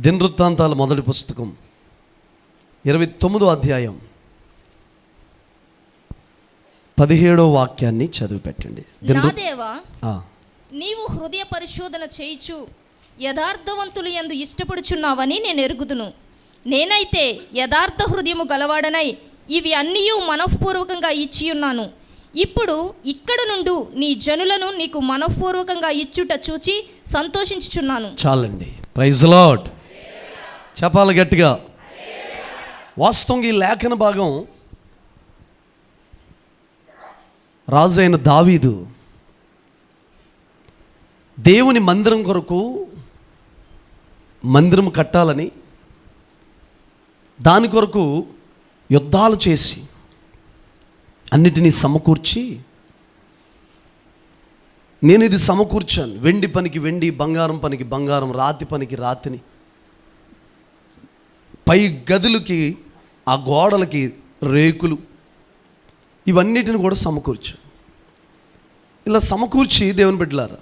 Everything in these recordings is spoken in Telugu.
దినవృత్తాంతాల మొదటి పుస్తకం 29వ అధ్యాయం 17వ వాక్యాన్ని చదివి పెట్టండి. నా దేవా, నీవు హృదయ పరిశోధన చేయుచు యథార్థవంతులు యందు ఇష్టపడుచున్నావని నేను ఎరుగుదును. నేనైతే యథార్థ హృదయము గలవాడనై ఇవి అన్నీ మనఃపూర్వకంగా ఇచ్చియున్నాను. ఇప్పుడు ఇక్కడ నుండి నీ జనులను నీకు మనఃపూర్వకంగా ఇచ్చుట చూచి సంతోషించుచున్నాను. చాలండి. Praise the Lord. చెప్పాలి గట్టిగా. వాస్తవంగా ఈ లేఖన భాగం రాజు అయిన దావీదు దేవుని మందిరం కొరకు మందిరం కట్టాలని, దాని కొరకు యుద్ధాలు చేసి అన్నిటినీ సమకూర్చి, నేను ఇది సమకూర్చాను, వెండి పనికి వెండి, బంగారం పనికి బంగారం, రాతి పనికి రాతిని, పై గదులకి ఆ గోడలకి రేకులు, ఇవన్నిటిని కూడా సమకూర్చాను. ఇలా సమకూర్చి దేవుని బిడ్డలారా,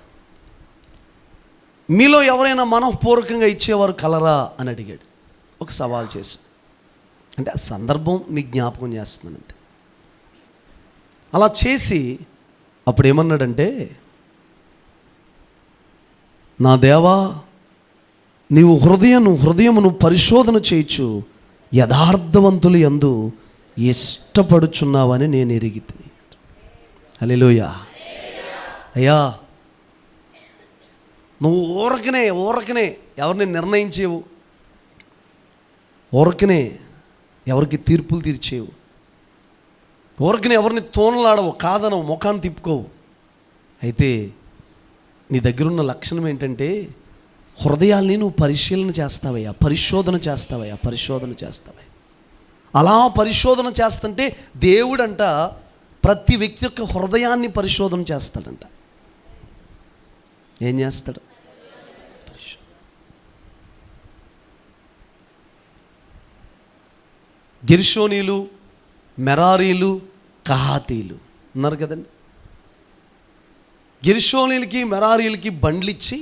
మీలో ఎవరైనా మనఃపూర్వకంగా ఇచ్చేవారు కలరా అని అడిగాడు. ఒక సవాల్ చేసి, అంటే ఆ సందర్భం మీకు జ్ఞాపకం చేస్తున్నాను అంతే. అలా చేసి అప్పుడు ఏమన్నాడంటే, నా దేవా, నీవు హృదయమును పరిశోధన చేయొచ్చు, యథార్థవంతులు యందు ఇష్టపడుచున్నావని నేను ఎరిగితిని. హల్లెలూయా. అయ్యా, నువ్వు ఊరకనే ఎవరిని నిర్ణయించేవు, ఊరకనే ఎవరికి తీర్పులు తీర్చేవు, ఊరకనే ఎవరిని తోనలాడవు, కాదనవు, ముఖాన్ని తిప్పుకోవు. అయితే నీ దగ్గరున్న లక్షణం ఏంటంటే, హృదయాల్ని నువ్వు పరిశోధన చేస్తావయ్యా. అలా పరిశోధన చేస్తుంటే దేవుడంట ప్రతి వ్యక్తి యొక్క హృదయాన్ని పరిశోధన చేస్తాడంట. ఏం చేస్తాడు? గెర్షోనీలు, మెరారీలు, కహాతీలు ఉన్నారు కదండి. గెర్షోనీలకి మెరారీలకి బండ్లిచ్చి,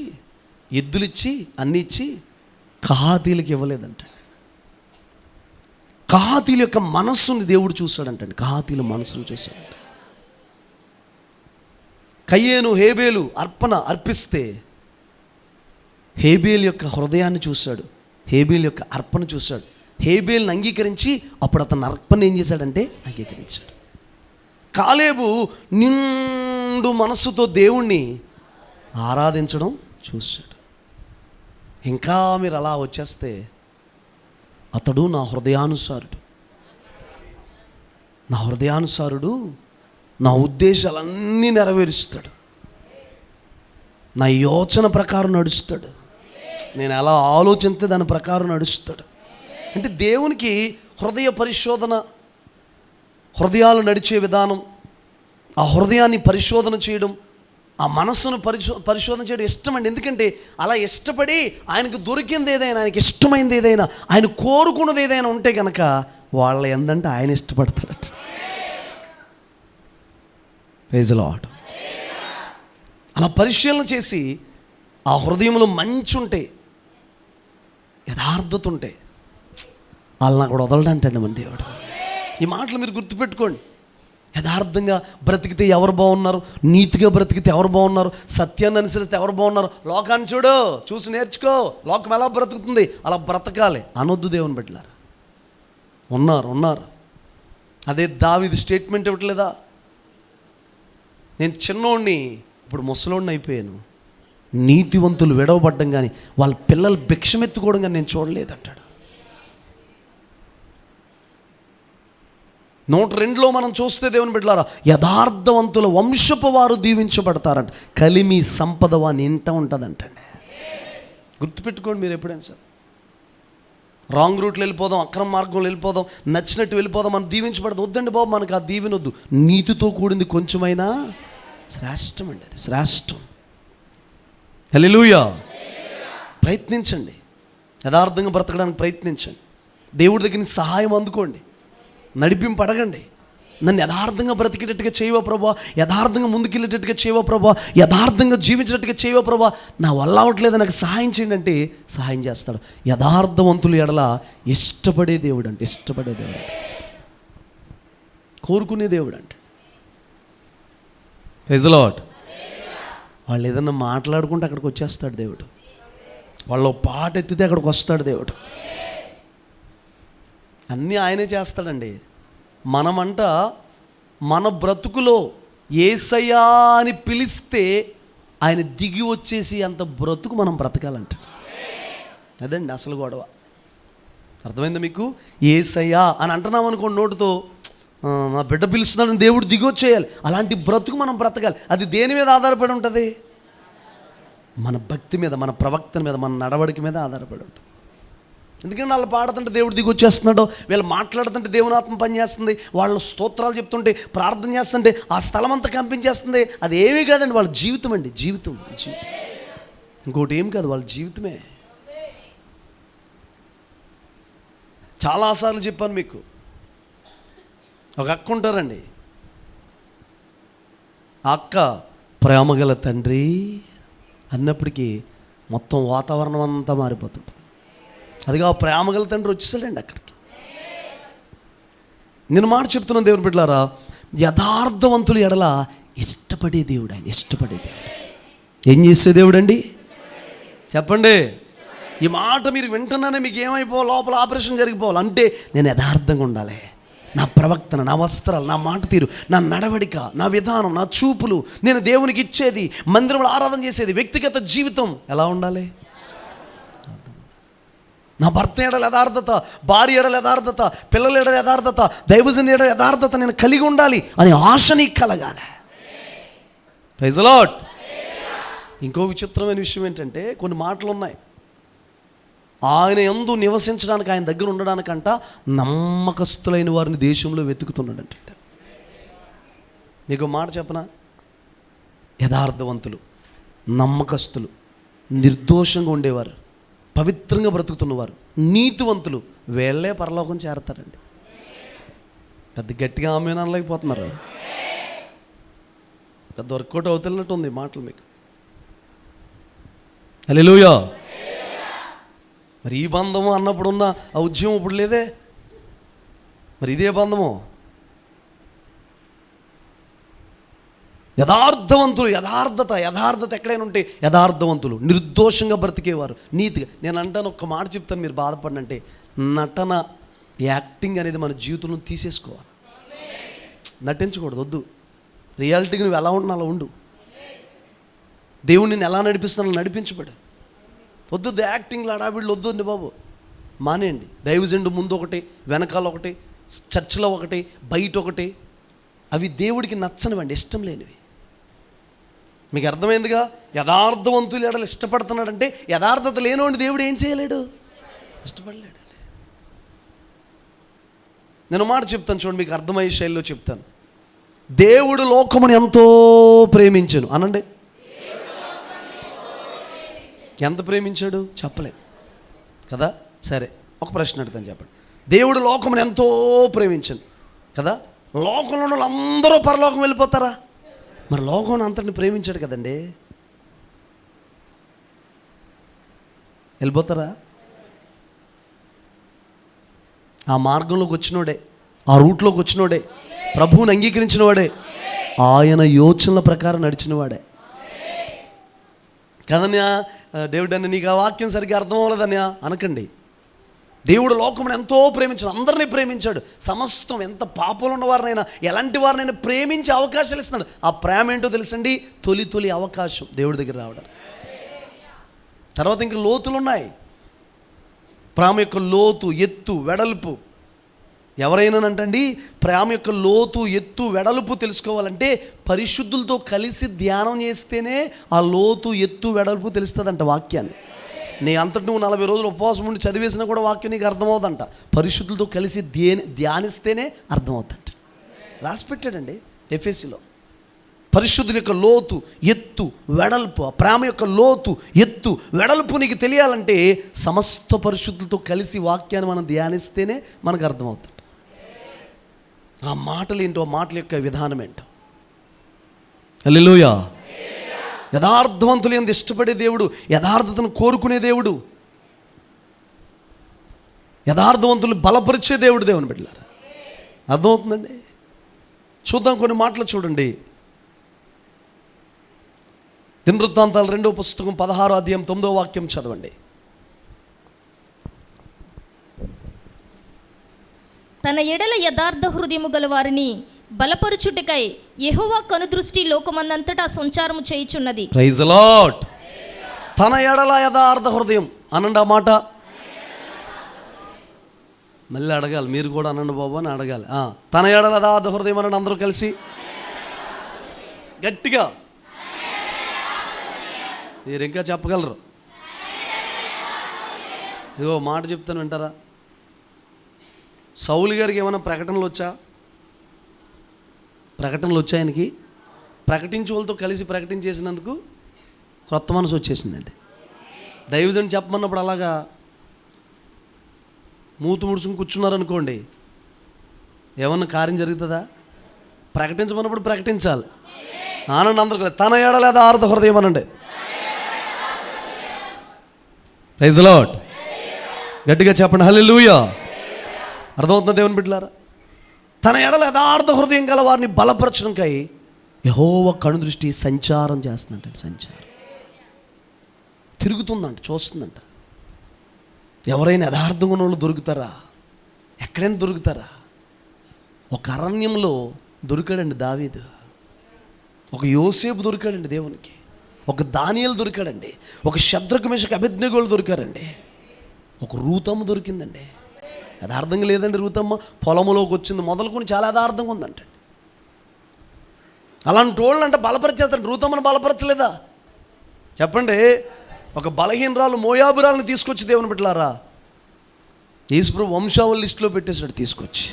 ఎద్దులిచ్చి, అన్ని ఇచ్చి, కహాతీలకి ఇవ్వలేదంట. కహాతీల యొక్క మనస్సుని దేవుడు చూశాడంటండి. కహాతీల మనస్సును చూశాడంట. కయ్యేను, హేబేలు అర్పిస్తే హేబేలు యొక్క హృదయాన్ని చూశాడు, హేబేలు యొక్క అర్పణ చూశాడు. హేబేల్ని అంగీకరించి అప్పుడు అతను అర్పణ ఏం చేశాడంటే అంగీకరించాడు. కాలేబు నిండు మనస్సుతో దేవుణ్ణి ఆరాధించడం చూశాడు. ఇంకా మీరు అలా వచ్చేస్తే అతడు నా హృదయానుసారుడు, నా ఉద్దేశాలన్నీ నెరవేరుస్తాడు, నా యోచన ప్రకారం నడుస్తాడు, నేను ఎలా ఆలోచిస్తే దాని ప్రకారం నడుస్తాడు. అంటే దేవునికి హృదయ పరిశోధన, హృదయాలు నడిచే విధానం, ఆ హృదయాన్ని పరిశోధన చేయడం, ఆ మనస్సును పరిశోధన చేయడం ఇష్టమండి. ఎందుకంటే అలా ఇష్టపడి ఆయనకు దొరికింది ఏదైనా, ఆయనకి ఇష్టమైంది ఏదైనా, ఆయన కోరుకున్నది ఏదైనా ఉంటే కనుక వాళ్ళ ఎందంటే ఆయన ఇష్టపడతాడట. Praise the lord. అలా పరిశీలన చేసి ఆ హృదయంలో మంచి ఉంటే, యథార్థత ఉంటే, వాళ్ళని అక్కడ వదలడంటండి మన దేవుడు. ఈ మాటలు మీరు గుర్తుపెట్టుకోండి. యథార్థంగా బ్రతికితే ఎవరు బాగున్నారు, నీతిగా బ్రతికితే ఎవరు బాగున్నారు, సత్యాన్ని అనుసరిస్తే ఎవరు బాగున్నారు, లోకాన్ని చూసి నేర్చుకో, లోకం ఎలా బ్రతుకుతుంది అలా బ్రతకాలి అనొద్దు దేవుని బిడ్డలారా. ఉన్నారు. అదే దావీదు స్టేట్మెంట్ ఇవ్వట్లేదా, నేను చిన్నోడిని ఇప్పుడు ముసలోడిని అయిపోయాను, నీతివంతులు విడవబడ్డం కానీ వాళ్ళ పిల్లలు భిక్షమెత్తుకోవడం కానీ నేను చూడలేదంటాడు. 102లో మనం చూస్తే దేవుని బిడ్డలారా, యథార్థవంతుల వంశపు వారు దీవించబడతారంట, కలిమి సంపద వాని ఇంట ఉంటుందంటండి. గుర్తుపెట్టుకోండి మీరు ఎప్పుడైనా సరే. రాంగ్ రూట్లో వెళ్ళిపోదాం, అక్రమ మార్గంలో వెళ్ళిపోదాం, నచ్చినట్టు వెళ్ళిపోదాం, మనం దీవించబడదు. వద్దండి బాబు, మనకు ఆ దీవెనొద్దు. నీతితో కూడింది కొంచెమైనా శ్రేష్టం అండి, అది శ్రేష్టం. హల్లెలూయా. ప్రయత్నించండి, యథార్థంగా బ్రతకడానికి ప్రయత్నించండి, దేవుడి దగ్గర సహాయం అందుకోండి, నడిపింపు అడగండి. నన్ను యథార్థంగా బ్రతికేటట్టుగా చేయవా ప్రభా, యథార్థంగా ముందుకెళ్ళేటట్టుగా చేయవా ప్రభా, యథార్థంగా జీవించేటట్టుగా చేయవా ప్రభా, నా వల్ల అవ్వట్లేదు, నాకు సహాయం చేయండి అంటే సహాయం చేస్తాడు. యథార్థవంతులు ఎడల ఇష్టపడే దేవుడు అంటే, ఇష్టపడే దేవుడు అంటే, కోరుకునే దేవుడు అంటే. Praise the Lord. వాళ్ళు ఏదన్నా మాట్లాడుకుంటే అక్కడికి వచ్చేస్తాడు దేవుడు. వాళ్ళు పాట ఎత్తితే అక్కడికి వస్తాడు దేవుడు. అన్నీ ఆయనే చేస్తాడండి. మనమంట మన బ్రతుకులో యేసయ్యా అని పిలిస్తే ఆయన దిగి వచ్చేసి అంత బ్రతుకు మనం బ్రతకాలంట. అదండి అసలు గొడవ. అర్థమైందా మీకు? యేసయ్యా అని అంటున్నాం అనుకోండి నోటితో, మా బిడ్డ పిలుస్తున్నాడని దేవుడు దిగి వచ్చేయాలి. అలాంటి బ్రతుకు మనం బ్రతకాలి. అది దేని మీద ఆధారపడి ఉంటుంది? మన భక్తి మీద, మన ప్రవక్తన మీద, మన నడవడిక మీద ఆధారపడి ఉంటుంది. ఎందుకంటే వాళ్ళు పాడుతుంటే దేవుడు దిగి వచ్చేస్తున్నాడు, వీళ్ళు మాట్లాడుతుంటే దేవుని ఆత్మ పనిచేస్తుంది, వాళ్ళు స్తోత్రాలు చెప్తుంటే, ప్రార్థన చేస్తుంటే ఆ స్థలం అంతా కంపించేస్తుంది. అది ఏమీ కాదండి, వాళ్ళ జీవితం అండి, జీవితం. ఇంకోటి ఏం కాదు, వాళ్ళ జీవితమే. చాలాసార్లు చెప్పాను మీకు. ఒక అక్క ఉంటారండి, ఆ అక్క ప్రేమగల తండ్రి అన్నప్పటికీ మొత్తం వాతావరణం అంతా మారిపోతుంటుంది. అదిగా ప్రేమగల తండ్రి వచ్చేసాడండి అక్కడికి. నేను మాట చెప్తున్నాను దేవుని బిడ్డలారా, యథార్థవంతులు ఎడల ఇష్టపడే దేవుడు ఆయన, ఇష్టపడే దేవుడు. ఏం చేసే దేవుడు అండి చెప్పండి? ఈ మాట మీరు వింటున్నానే మీకు ఏమైపోవాలి, లోపల ఆపరేషన్ జరిగిపోవాలి అంటే నేను యథార్థంగా ఉండాలి. నా ప్రవక్తన, నా వస్త్రాలు, నా మాట తీరు, నా నడవడిక, నా విధానం, నా చూపులు, నేను దేవునికి ఇచ్చేది, మందిరంలో ఆరాధన చేసేది, వ్యక్తిగత జీవితం ఎలా ఉండాలి? నా భర్త ఎడల యథార్థత, భార్య ఎడల యథార్థత, పిల్లల ఎడల యథార్థత, దైవజన్ ఎడల యథార్థత నేను కలిగి ఉండాలి అనే ఆశ నీకు కలగాలి. Praise the Lord. ఇంకో విచిత్రమైన విషయం ఏంటంటే, కొన్ని మాటలు ఉన్నాయి. ఆయన యందు నివసించడానికి, ఆయన దగ్గర ఉండడానికంట నమ్మకస్తులైన వారిని దేశంలో వెతుకుతున్నాడంట. మీకు మాట చెప్పనా? యథార్థవంతులు, నమ్మకస్తులు, నిర్దోషంగా ఉండేవారు, పవిత్రంగా బ్రతుకుతున్నవారు, నీతివంతులు, వీళ్ళే పరలోకం చేరతారండి. పెద్ద గట్టిగా ఆమె అనలేకపోతున్నారు, పెద్ద వర్కౌట్ అవుతున్నట్టు ఉంది మాటలు మీకు. హల్లెలూయా. మరి ఈ బంధము అన్నప్పుడున్న ఆ ఉద్యమం ఇప్పుడు లేదే. మరి ఇదే బంధము. యథార్థవంతులు, యథార్థత ఎక్కడైనా ఉంటే యథార్థవంతులు, నిర్దోషంగా బ్రతికేవారు, నీతిగా. నేను అంటాను, ఒక్క మాట చెప్తాను, మీరు బాధపడినంటే, నటన, యాక్టింగ్ అనేది మన జీవితంలో తీసేసుకోవాలి. నటించకూడదు, వద్దు. రియాలిటీకి నువ్వు ఎలా ఉంటున్నా అలా ఉండు. దేవుడు నిన్ను ఎలా నడిపిస్తున్నా నడిపించబడు. వద్దు యాక్టింగ్లో అడావిడ్లు వద్దండి బాబు, మానేయండి. దైవజనుడు ముందు ఒకటి, వెనకాల ఒకటి, చర్చిలో ఒకటి, బయట ఒకటి, అవి దేవుడికి నచ్చనివండి, ఇష్టం లేనివి. మీకు అర్థమైందిగా? యథార్థవంతులు ఎడలు ఇష్టపడుతున్నాడంటే యథార్థత లేనివాడిని దేవుడు ఏం చేయలేడు, ఇష్టపడలేడు. నేను మాట చెప్తాను చూడండి, మీకు అర్థమయ్యే శైలిలో చెప్తాను. దేవుడు లోకమును ఎంతో ప్రేమించెను అనండి. ఎంత ప్రేమించాడు చెప్పలేదు కదా? సరే, ఒక ప్రశ్న అడుగుతాను, చెప్పండి. దేవుడు లోకమును ఎంతో ప్రేమించాను కదా? లోకంలో ఉన్న వాళ్ళందరూ పరలోకం వెళ్ళిపోతారా? మరి లోకం అంతటిని ప్రేమించాడు కదండి, వెళ్ళిపోతారా? ఆ మార్గంలోకి వచ్చినోడే, ఆ రూట్లోకి వచ్చినోడే, ప్రభువుని అంగీకరించిన వాడే, ఆయన యోచనల ప్రకారం నడిచిన వాడే కదన్యా. డేవిడ్ అన్న, నీకు ఆ వాక్యం సరిగ్గా అర్థం అవ్వలేదన్యా అనకండి. దేవుడు లోకమును ఎంతో ప్రేమించాడు, అందరినీ ప్రేమించాడు. సమస్తం, ఎంత పాపంలో ఉన్న వారినైనా, ఎలాంటి వారినైనా ప్రేమించే అవకాశాలు ఇస్తున్నాడు. ఆ ప్రేమ ఏంటో తెలుసండి? తొలి అవకాశం దేవుడి దగ్గర రావడం. తర్వాత ఇంక లోతులు ఉన్నాయి. ప్రేమ యొక్క లోతు, ఎత్తు, వెడల్పు. ఎవరైనానంటండి ప్రేమ యొక్క లోతు, ఎత్తు, వెడల్పు తెలుసుకోవాలంటే పరిశుద్ధులతో కలిసి ధ్యానం చేస్తేనే ఆ లోతు, ఎత్తు, వెడల్పు తెలుస్తుందంట వాక్యాన్ని. నీ అంతటి నువ్వు 40 రోజులు ఉపవాసం ఉండి చదివేసినా కూడా వాక్యం నీకు అర్థమవుతుందంట. పరిశుద్ధులతో కలిసి ధ్యానిస్తేనే అర్థమవుతుందంట. రాసి పెట్టాడండి ఎఫెసీలో. పరిశుద్ధుల యొక్క లోతు, ఎత్తు, వెడల్పు, ఆ ప్రేమ యొక్క లోతు, ఎత్తు, వెడల్పు నీకు తెలియాలంటే సమస్త పరిశుద్ధులతో కలిసి వాక్యాన్ని మనం ధ్యానిస్తేనే మనకు అర్థమవుతుంది. ఆ మాటలు ఏంటో, ఆ మాటల యొక్క విధానం ఏంటో. హల్లెలూయా. యథార్థవంతులు యందు ఇష్టపడే దేవుడు, యథార్థతను కోరుకునే దేవుడు, యథార్థవంతులు బలపరిచే దేవుడు దేవుని బిడ్డలారా. అర్థమవుతుందండి? చూద్దాం కొన్ని మాటలు చూడండి. దినవృత్తాంతాలు 2వ పుస్తకం 16వ అధ్యాయం 9వ వాక్యం చదవండి. తన ఎడల యథార్థ హృదయము గల వారిని బలపరుచుటకై యెహోవా కనుదృష్టి లోకమందంతటా సంచారము చేయుచున్నది. Praise the lord. తన ఎడల యథార్థ హృదయం అనండి ఆ మాట. మళ్ళీ అడగాలి, మీరు కూడా అనండి బాబు అని అడగాలి. తన ఎడల యథార్థ హృదయం అనండి అందరూ కలిసి గట్టిగా. మీరు ఇంకా చెప్పగలరు. ఇదిగో మాట చెప్తాను, వింటారా? సౌలు గారికి ఏమైనా ప్రకటనలు వచ్చా? ప్రకటనలు వచ్చా ఆయనకి? ప్రకటించే వాళ్ళతో కలిసి ప్రకటించేసినందుకు క్రొత్త మనసు వచ్చేసిందండి. దైవజన్ చెప్పమన్నప్పుడు అలాగా మూతు ముడుచుకుని కూర్చున్నారనుకోండి, ఏమన్నా కార్యం జరుగుతుందా? ప్రకటించమన్నప్పుడు ప్రకటించాలి. ఆనంద అందరూ తన ఎడల యథార్థ హృదయం అనండి. Praise the Lord. గట్టిగా చెప్పండి హల్లెలూయా. అర్థమవుతుంది దేవుని బిడ్డలారా? తన ఎడల యథార్థ హృదయం గల వారిని బలపరచడంకై యెహోవా కనుదృష్టి సంచారం చేస్తుందంట. సంచారం తిరుగుతుందంట, చూస్తుందంట. ఎవరైనా యథార్థంగా ఉన్న వాళ్ళు దొరుకుతారా? ఎక్కడైనా దొరుకుతారా? ఒక అరణ్యంలో దొరికాడండి దావీదు, ఒక యోసేపు దొరికాడండి దేవునికి, ఒక దానియేలు దొరికాడండి, ఒక శద్రకు మేషకు అబేద్నెగోలు దొరికారండి, ఒక రూతమ్మ దొరికిందండి. యథార్థంగా లేదండి రూతమ్మ, పొలంలోకి వచ్చింది మొదలుకొని చాలా యథార్థంగా ఉందంట. అలాంటి వాళ్ళు అంటే బలపరిచేస్తాడు. రూతమ్మను బలపరచలేదా చెప్పండి? ఒక బలహీనరాలు మోయాబురాలను తీసుకొచ్చి దేవుని బిడ్డలారా యేసుప్రభు వంశావళి లిస్టులో పెట్టేశాడు తీసుకొచ్చి.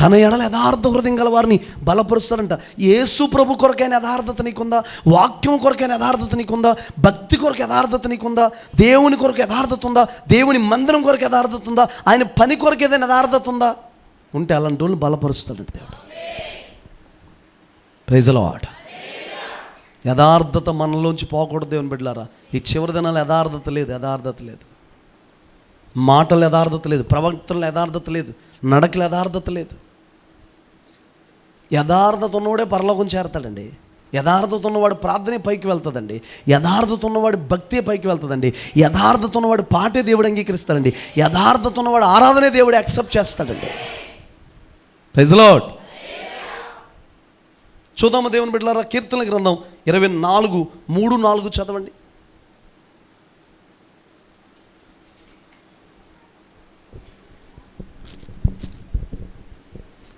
తన ఎడల యథార్థ హృదయం గల వారిని బలపరుస్తారంట. యేసు ప్రభు కొరకైన యథార్థత నీకుందా? వాక్యం కొరకైన యథార్థత నీకుందా? భక్తి కొరకు యథార్థత నీకుందా? దేవుని కొరకు యథార్థత ఉందా? దేవుని మందిరం కొరకు యథార్థత ఉందా? ఆయన పని కొరకు ఏదైనా యథార్థత ఉందా? ఉంటే అలాంటి వాళ్ళని బలపరుస్తాడంట దేవుడు. Praise the Lord. యథార్థత మనలోంచి పోకూడదు దేవుని బిడ్డలారా. ఈ చివరి దినాలు యథార్థత లేదు, యథార్థత లేదు. మాటలు యథార్థత లేదు, ప్రవక్తలు యథార్థత లేదు, నడకలు యథార్థత లేదు. యథార్థత ఉన్నవాడే పరలోకం చేరతాడండి. యథార్థత ఉన్నవాడు ప్రార్థనే పైకి వెళ్తుందండి. యథార్థత ఉన్నవాడు భక్తే పైకి వెళ్తుందండి. యథార్థత ఉన్నవాడు పాటే దేవుడు అంగీకరిస్తాడండి. యథార్థత ఉన్నవాడు ఆరాధనే దేవుడు యాక్సెప్ట్ చేస్తాడండి. Praise the Lord. చూద్దాము దేవుని బిడ్డలారా, కీర్తన గ్రంథం 24:3-4 చదవండి.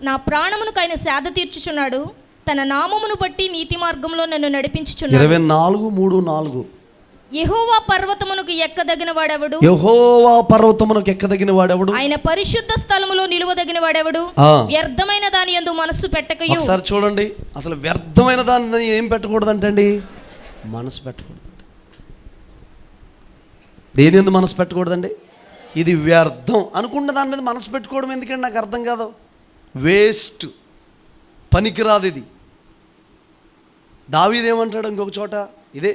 నా ప్రాణమునకు ఆయన సేద తీర్చుచున్నాడు, తన నామమును బట్టి నీతి మార్గంలో నన్ను నడిపించుచున్నాడు. 24:3-4. యెహోవా పర్వతమునకు ఎక్కదగిన వాడెవడు? యెహోవా పర్వతమునకు ఎక్కదగిన వాడెవడు? ఆయన పరిశుద్ధ స్థలములో నిలువదగిన వాడెవడు? వ్యర్థమైన దాని యందు మనస్సు పెట్టకయు. ఒకసారి చూడండి, అసలు వ్యర్థమైన దాన్ని ఏం పెట్టకూడదంటండి? మనసు పెట్టకూడదు. దేని యందు మనసు పెట్టకూడదండి? ఇది వ్యర్థం అనుకున్న దాని మీద మనసు పెట్టుకోవడం ఎందుకండి? నాకు అర్థం కాదు. వేస్ట్, పనికిరాదు ఇది. దావీదు ఏమంటాడు ఇంకొక చోట ఇదే,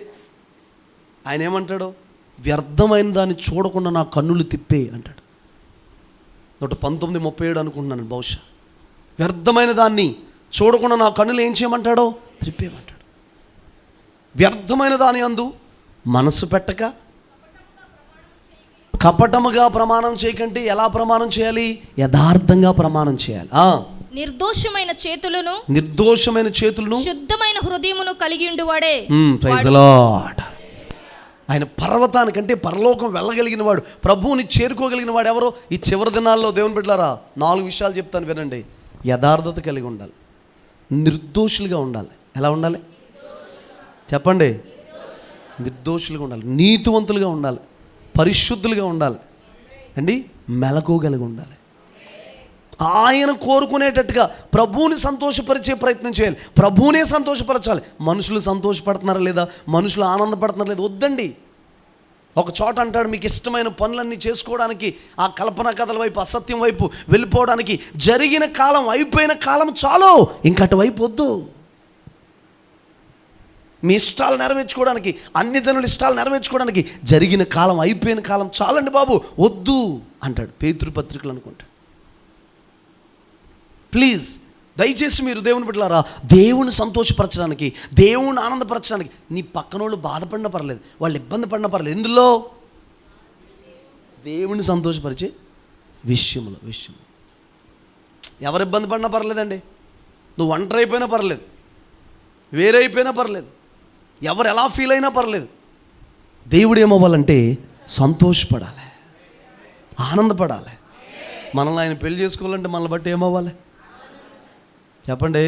ఆయన ఏమంటాడు? వ్యర్థమైన దాన్ని చూడకుండా నా కన్నులు తిప్పే అంటాడు. 19:37 అనుకుంటున్నాను బహుశా. వ్యర్థమైన దాన్ని చూడకుండా నా కన్నులు ఏం చేయమంటాడో తిప్పేయమంటాడు. వ్యర్థమైన దాని అందు మనస్సు పెట్టక కపటముగా ప్రమాణం చేయకంటే ఎలా ప్రమాణం చేయాలి? యథార్థంగా ప్రమాణం చేయాలి. నిర్దోషమైన చేతులను శుద్ధమైన హృదయమును కలిగి ఉండువాడే. Praise the lord. ఆయన పర్వతానికంటే పరలోకం వెళ్ళగలిగిన వాడు, ప్రభువుని చేరుకోగలిగిన వాడు ఎవరో? ఈ చివరి దినాల్లో దేవుని బిడ్డలారా 4 విషయాలు చెప్తాను వినండి. యథార్థత కలిగి ఉండాలి, నిర్దోషులుగా ఉండాలి. ఎలా ఉండాలి చెప్పండి? నిర్దోషులుగా ఉండాలి, నీతివంతులుగా ఉండాలి, పరిశుద్ధులుగా ఉండాలి అండి, మెలకువగలిగి ఉండాలి. ఆయన కోరుకునేటట్టుగా ప్రభువుని సంతోషపరిచే ప్రయత్నం చేయాలి. ప్రభువునే సంతోషపరచాలి. మనుషులు సంతోషపడుతున్నారా లేదా, మనుషులు ఆనందపడుతున్నారా లేదా వద్దండి. ఒక చోట అంటాడు, మీకు ఇష్టమైన పనులన్నీ చేసుకోవడానికి, ఆ కల్పన కథల వైపు, అసత్యం వైపు వెళ్ళిపోవడానికి జరిగిన కాలం, అయిపోయిన కాలం చాలు, ఇంక అటువైపు వద్దు. మీ ఇష్టాలు నెరవేర్చుకోవడానికి, అన్ని జనుల ఇష్టాలు నెరవేర్చుకోవడానికి జరిగిన కాలం, అయిపోయిన కాలం చాలండి బాబు, వద్దు అంటాడు. పేతురు పత్రికలు అనుకుంటాడు. ప్లీజ్, దయచేసి మీరు దేవుని బిడ్డలారా, దేవుని సంతోషపరచడానికి, దేవుని ఆనందపరచడానికి, నీ పక్కనోళ్ళు బాధపడినా పర్లేదు, వాళ్ళు ఇబ్బంది పడినా పర్లేదు, ఎందులో? దేవుని సంతోషపరిచే విషయంలో. ఎవరు ఇబ్బంది పడినా పర్లేదండి, నువ్వు ఒంటరి అయిపోయినా పర్లేదు, వేరే అయిపోయినా పర్లేదు, ఎవరు ఎలా ఫీల్ అయినా పర్లేదు, దేవుడు ఏమవ్వాలంటే సంతోషపడాలి, ఆనందపడాలి. మనల్ని ఆయన పెళ్లి చేసుకోవాలంటే మనల్ని బట్టి ఏమవ్వాలి చెప్పండి?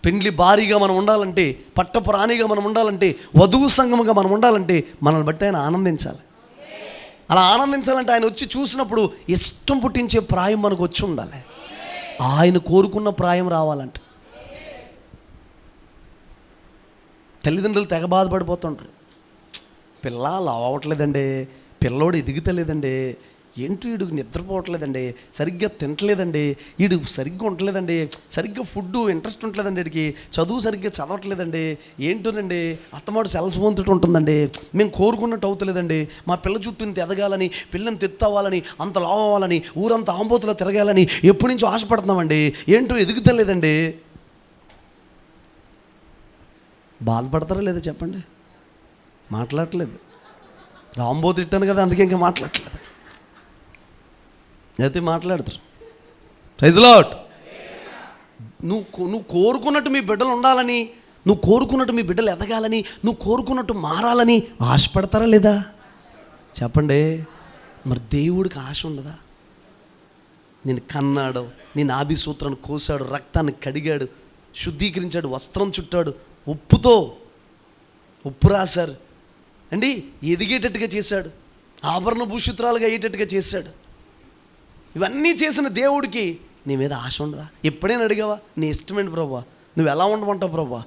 పెండ్లి భారీగా మనం ఉండాలంటే, పట్టపురాణిగా మనం ఉండాలంటే, వధువు సంఘముగా మనం ఉండాలంటే మనల్ని బట్టి ఆయన ఆనందించాలి. అలా ఆనందించాలంటే ఆయన వచ్చి చూసినప్పుడు ఇష్టం పుట్టించే ప్రాయం మనకు వచ్చి ఉండాలి. ఆయన కోరుకున్న ప్రాయం రావాలంట. తల్లిదండ్రులు తెగ బాధపడిపోతుంటారు, పిల్లలు అవ్వట్లేదండి, పిల్లోడు ఎదుగుతలేదండి, ఏంటి వీడు నిద్రపోవట్లేదండి, సరిగ్గా తినట్లేదండి, వీడు సరిగ్గా ఉండలేదండి, సరిగ్గా ఫుడ్ ఇంట్రెస్ట్ ఉండలేదండి, వీడికి చదువు సరిగ్గా చదవట్లేదండి, ఏంటోనండి అత్తమాడు సెల్స్ ఫోన్తో ఉంటుందండి, మేము కోరుకున్నట్టు అవుతలేదండి, మా పిల్ల చుట్టూ ఇంత ఎదగాలని, పిల్లని తెత్తవ్వాలని, అంత లావు అవ్వాలని, ఊరంతా ఆంబోతులో తిరగాలని ఎప్పటి నుంచో ఆశపడుతున్నామండి, ఏంటో ఎదుగుతలేదండి. బాధపడతారా లేదా చెప్పండి? మాట్లాడట్లేదు. రాంబో తిట్టాను కదా అందుకే ఇంకా మాట్లాడట్లేదు, అయితే మాట్లాడతారు. Praise Lord. నువ్వు కోరుకున్నట్టు మీ బిడ్డలు ఉండాలని, నువ్వు కోరుకున్నట్టు మీ బిడ్డలు ఎదగాలని, నువ్వు కోరుకున్నట్టు మారాలని ఆశపడతారా లేదా చెప్పండి? మరి దేవుడికి ఆశ ఉండదా? నేను కన్నాడు, నేను నాభి సూత్రాన్ని కోసాడు, రక్తాన్ని కడిగాడు, శుద్ధీకరించాడు, వస్త్రం చుట్టాడు, ఉప్పు రాశారు అండి, ఎదిగేటట్టుగా చేశాడు, ఆభరణ భూషితురాలుగా అయ్యేటట్టుగా చేశాడు. ఇవన్నీ చేసిన దేవుడికి నీ మీద ఆశ ఉండదా? ఎప్పుడైనా అడిగావా, నీ ఇష్టమేంటి ప్రభా, నువ్వు ఎలా ఉండమంటావు ప్రభా,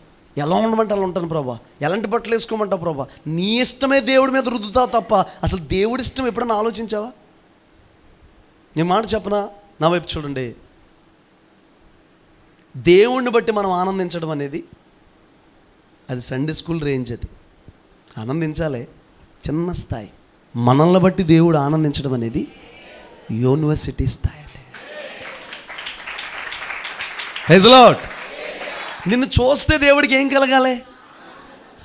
ఎలా ఉండమంటే అలా ఉంటాను ప్రభా, ఎలాంటి బట్టలు వేసుకోమంటావు ప్రభా, నీ ఇష్టమే దేవుడి మీద రుద్దుతావు తప్ప అసలు దేవుడి ఇష్టం ఎప్పుడైనా ఆలోచించావా? నేను మాట చెప్పనా, నా వైపు చూడండి. దేవుణ్ణి బట్టి మనం ఆనందించడం అనేది అది సండే స్కూల్ రేంజ్. అది ఆనందించాలి, చిన్న స్థాయి. మనల్ని బట్టి దేవుడు ఆనందించడం అనేది యూనివర్సిటీ స్థాయి. Praise Lord. నిన్ను చూస్తే దేవుడికి ఏం కలగాలి?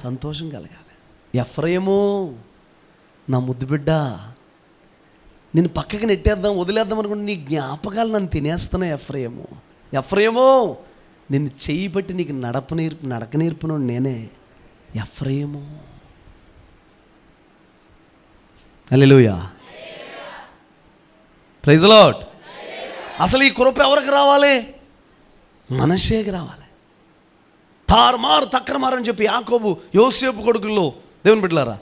సంతోషం కలగాలి. ఎఫ్రాయిము నా ముద్దు బిడ్డ, నిన్ను పక్కకి నెట్టేద్దాం, వదిలేద్దాం అనుకుంటే నీ జ్ఞాపకాలు నన్ను తినేస్తున్నాయి. ఎఫ్రాయిము నిన్ను చెయ్యి బట్టి నీకు నడక నేర్పును నేనే. ఎఫ్రాయిము. హల్లెలూయా. Praise lord. అసలు ఈ కృప ఎవరికి రావాలి? మనష్షేకి రావాలి. తారుమారు తక్కరమారు అని చెప్పి యాకోబు యోసేపు కొడుకుల్లో దేవుని బిడ్డలారా,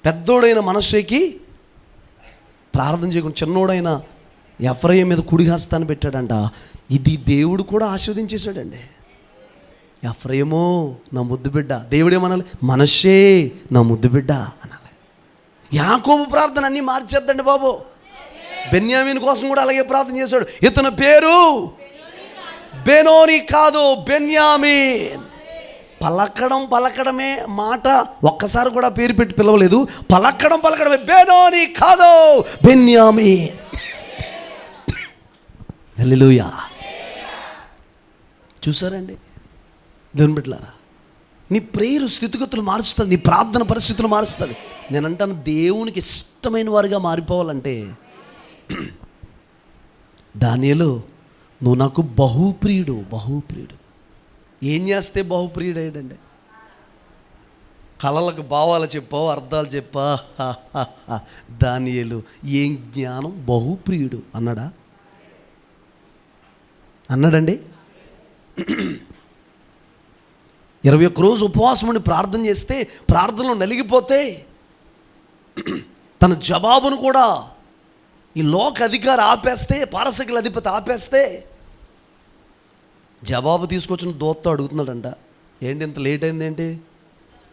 పెద్దోడైన మనష్షేకి ప్రార్థన చేయకుండా చిన్నోడైన ఎఫ్రాయిము మీద కుడి హస్తాన్ని పెట్టాడంట. ఇది దేవుడు కూడా ఆశీర్వదించేశాడండి. ఎఫ్రాయిము నా ముద్దు బిడ్డ. దేవుడేమనాలి? మనష్షే నా ముద్దు బిడ్డ అనాలి. యాకోబు ప్రార్థన అన్నీ మార్చేద్దండి బాబు. బెన్యామీన్ కోసం కూడా అలాగే ప్రార్థన చేశాడు. ఇతని పేరు బెనోని కాదు, బెన్యామీన్. పలకడమే మాట, ఒక్కసారి కూడా పేరు పెట్టి పిలవలేదు. పలకడమే, బెనోని కాదు, బెన్యామీన్. హల్లెలూయా. చూసారండి దేవుని బిడ్డలారా, నీ ప్రేయర్ స్థితిగతులు మారుస్తుంది, నీ ప్రార్థన పరిస్థితులు మారుస్తుంది. నేనంటాను, దేవునికి ఇష్టమైన వారుగా మారిపోవాలంటే దానియేలు, నువ్వు నాకు బహుప్రియుడు. ఏం చేస్తే బహుప్రియుడు అయ్యాడండి? కళలకు భావాలు చెప్పావు, అర్థాలు చెప్పా. దానియేలు ఏం జ్ఞానం, బహుప్రియుడు అన్నాడండి. 21 రోజు ఉపవాసం ఉండి ప్రార్థన చేస్తే, ప్రార్థనలో నలిగిపోతే, తన జవాబును కూడా ఈ లోక అధికారి ఆపేస్తే, పారసికుల అధిపతి ఆపేస్తే, జవాబు తీసుకొచ్చిన దూతతో అడుగుతున్నాడంట, ఏంటి ఇంత లేట్ అయింది ఏంటి?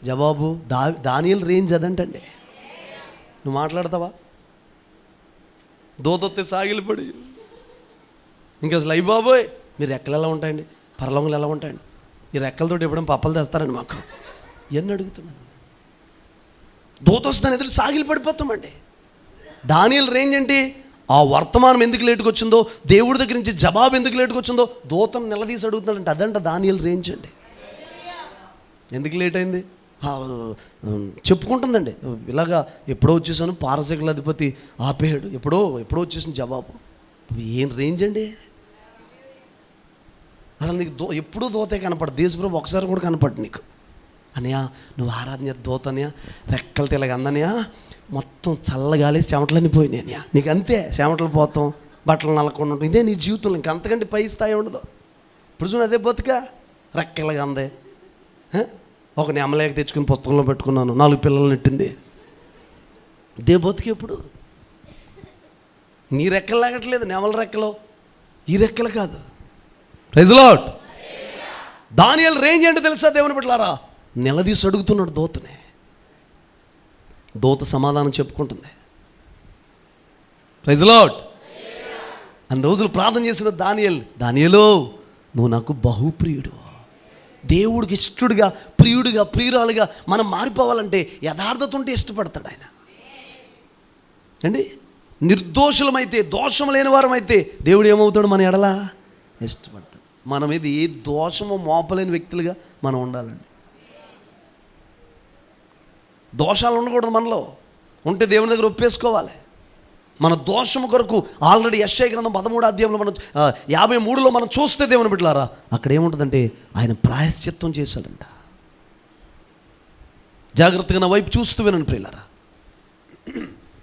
జవాబు దానియేలు రేంజ్ అదంటండి. నువ్వు మాట్లాడతావా? దూతొత్తే సాగిలిపడి ఇంకా అసలు అయ్యి బాబోయ్, మీ రెక్కలు ఎలా ఉంటాయండి, పరలోకలు ఎలా ఉంటాయండి, ఈ రెక్కలతోటి ఎప్పుడైనా పప్పలు తెస్తారండి మాకు ఎన్ని అడుగుతామండి. దూత వస్తుందని ఎదురు సాగిలి పడిపోతామండి. దానియేలు రేంజ్ ఏంటి? ఆ వర్తమానం ఎందుకు లేటుకు వచ్చిందో, దేవుడి దగ్గర నుంచి జవాబు ఎందుకు లేటుకు వచ్చిందో దూతను నిలదీసి అడుగుతున్నాడంటే అదంట దానియేలు రేంజ్ అండి. ఎందుకు లేట్ అయింది చెప్పుకుంటుందండి. ఇలాగా ఎప్పుడో వచ్చేసాను, పారసైకిల్ అధిపతి ఆపేయాడు, ఎప్పుడో వచ్చేసిన జవాబు. ఏం రేంజ్ అండి అసలు నీకు? ఎప్పుడూ దోతే కనపడదు, దేశప్రభు ఒకసారి కూడా కనపడు నీకు. అనయా నువ్వు ఆరాధన దోత అనయా, రెక్కలు తెలగ అందనయా, మొత్తం చల్లగాలి చెమటలన్నీ పోయినాయి అనయా. నీకు అంతే, చెమటలు పోతాం, బట్టలు నలకుండా ఉంటాం, ఇదే నీ జీవితంలో. ఇంక అంతకంటే పై స్థాయి ఉండదు. ఇప్పుడు చూడు అదే బతుక, రెక్కలుగా అందే. ఒక నెమలేక తెచ్చుకుని పుస్తకంలో పెట్టుకున్నాను, 4 పిల్లలు నెట్టింది, ఇదే బతుకు. ఎప్పుడు నీ రెక్కలు లాగట్లేదు, నెమల రెక్కలు, ఈ రెక్కలు కాదు. Praise lord. దానియేలు రేంజ్ ఏంటో తెలుసా దేవుని బిడ్డలారా? నిలదీసి అడుగుతున్నాడు దూతనే. దూత సమాధానం చెప్పుకుంటుంది. Praise lord. అన్ని రోజులు ప్రార్థన చేసిన దానియేలు నువ్వు నాకు బహుప్రియుడు. దేవుడికి ఇష్టడుగా, ప్రియుడిగా, ప్రియురాలుగా మనం మారిపోవాలంటే యథార్థత ఉంటే ఇష్టపడతాడు ఆయన అండి. నిర్దోషులమైతే, దోషం లేని వారమైతే దేవుడు ఏమవుతాడు? మన ఎడల ఇష్టపడతాడు. మన మీద ఏ దోషమో మోపలేని వ్యక్తులుగా మనం ఉండాలండి. దోషాలు ఉండకూడదు మనలో. ఉంటే దేవుని దగ్గర ఒప్పేసుకోవాలి. మన దోషము కొరకు ఆల్రెడీ యెషయా గ్రంథం 13వ అధ్యాయంలో మనం 53లో మనం చూస్తే దేవుని బిడ్డలారా, అక్కడ ఏముంటుందంటే ఆయన ప్రాయశ్చిత్తం చేశాడంట. జాగ్రత్తగా నా వైపు చూస్తూ వినండి ప్రియులారా.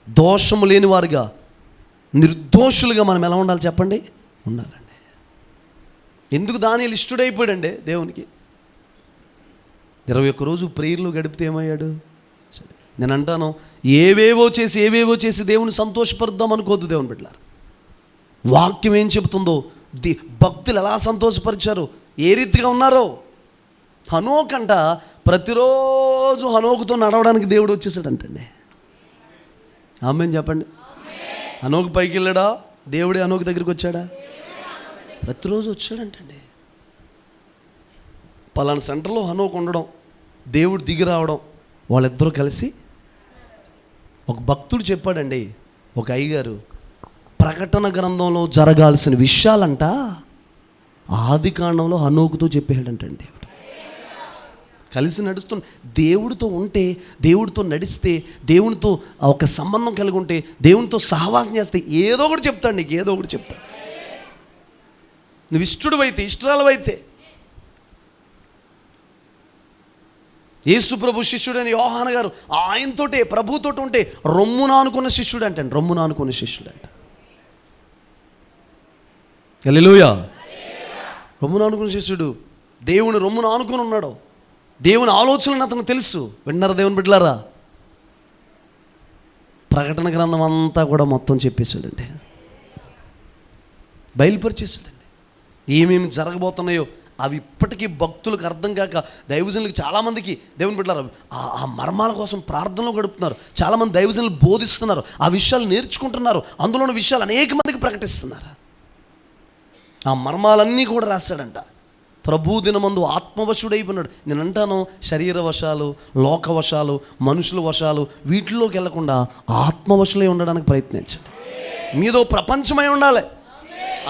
దోషము లేని వారుగా, నిర్దోషులుగా మనం ఎలా ఉండాలి చెప్పండి? ఉండాలండి. ఎందుకు దానియేలు ఇష్టడైపోయాడండి దేవునికి? 21 రోజు ప్రేయర్లు గడిపితే ఏమయ్యాడు? నేను అంటాను, ఏవేవో చేసి దేవుని సంతోషపరుద్దాం అనుకోవద్దు దేవుని బిడ్డలారా. వాక్యం ఏం చెబుతుందో, భక్తులు ఎలా సంతోషపరిచారు, ఏ రీతిగా ఉన్నారో. హనోకంట ప్రతిరోజు హనోకుతో నడవడానికి దేవుడు వచ్చేసాడంటండి. ఆమేన్ చెప్పండి. హనోకు పైకి వెళ్ళాడా? దేవుడే హనోకు దగ్గరికి వచ్చాడా? ప్రతిరోజు వచ్చాడంటండి. పలానా సెంటర్లో హనోకు ఉండడం, దేవుడు దిగి రావడం, వాళ్ళిద్దరూ కలిసి. ఒక భక్తుడు చెప్పాడండి, ఒక అయ్యగారు, ప్రకటన గ్రంథంలో జరగాల్సిన విషయాలంట ఆది కాండంలో హనోకుతో చెప్పాడంటండి. దేవుడు కలిసి నడుస్తు దేవుడితో ఉంటే, దేవుడితో నడిస్తే, దేవునితో ఒక సంబంధం కలిగి ఉంటే, దేవునితో సహవాసం చేస్తే ఏదో ఒకటి చెప్తాడు నీకు, ఏదో ఒకటి చెప్తాడు. నువ్వు ఇష్టడు అయితే, ఇష్టరాలవైతే. యేసు ప్రభు శిష్యుడని యోహాను గారు ఆయనతోటే, ప్రభుతో ఉంటే రొమ్మున అనుకున్న శిష్యుడు అంటండి, రొమ్మున అనుకున్న శిష్యుడు అంట. హల్లెలూయా. రొమ్మున అనుకున్న శిష్యుడు దేవుని రొమ్మున ఆనుకొని ఉన్నాడు. దేవుని ఆలోచనలు అతను తెలుసు. విన్నారా దేవుని బిడ్డలారా? ప్రకటన గ్రంథం అంతా కూడా మొత్తం చెప్పేశాడండి, బయలుపరిచేశాడండి. ఏమేమి జరగబోతున్నాయో అవి ఇప్పటికీ భక్తులకు అర్థం కాక, దైవజనులకు చాలామందికి దేవుని బిడ్డలారా ఆ మర్మాల కోసం ప్రార్థనలో గడుపుతున్నారు. చాలామంది దైవజనులు బోధిస్తున్నారు, ఆ విషయాలు నేర్చుకుంటున్నారు, అందులోని విషయాలు అనేక మందికి ప్రకటిస్తున్నారు. ఆ మర్మాలన్నీ కూడా రాశాడంట. ప్రభు దినమందు ఆత్మవశుడైపోయినాడు. నేను అంటాను, శరీర వశాలు, లోకవశాలు, మనుషుల వశాలు వీటిలోకి వెళ్లకుండా ఆత్మవశులై ఉండడానికి ప్రయత్నించండి. మీదో ప్రపంచమై ఉండాలి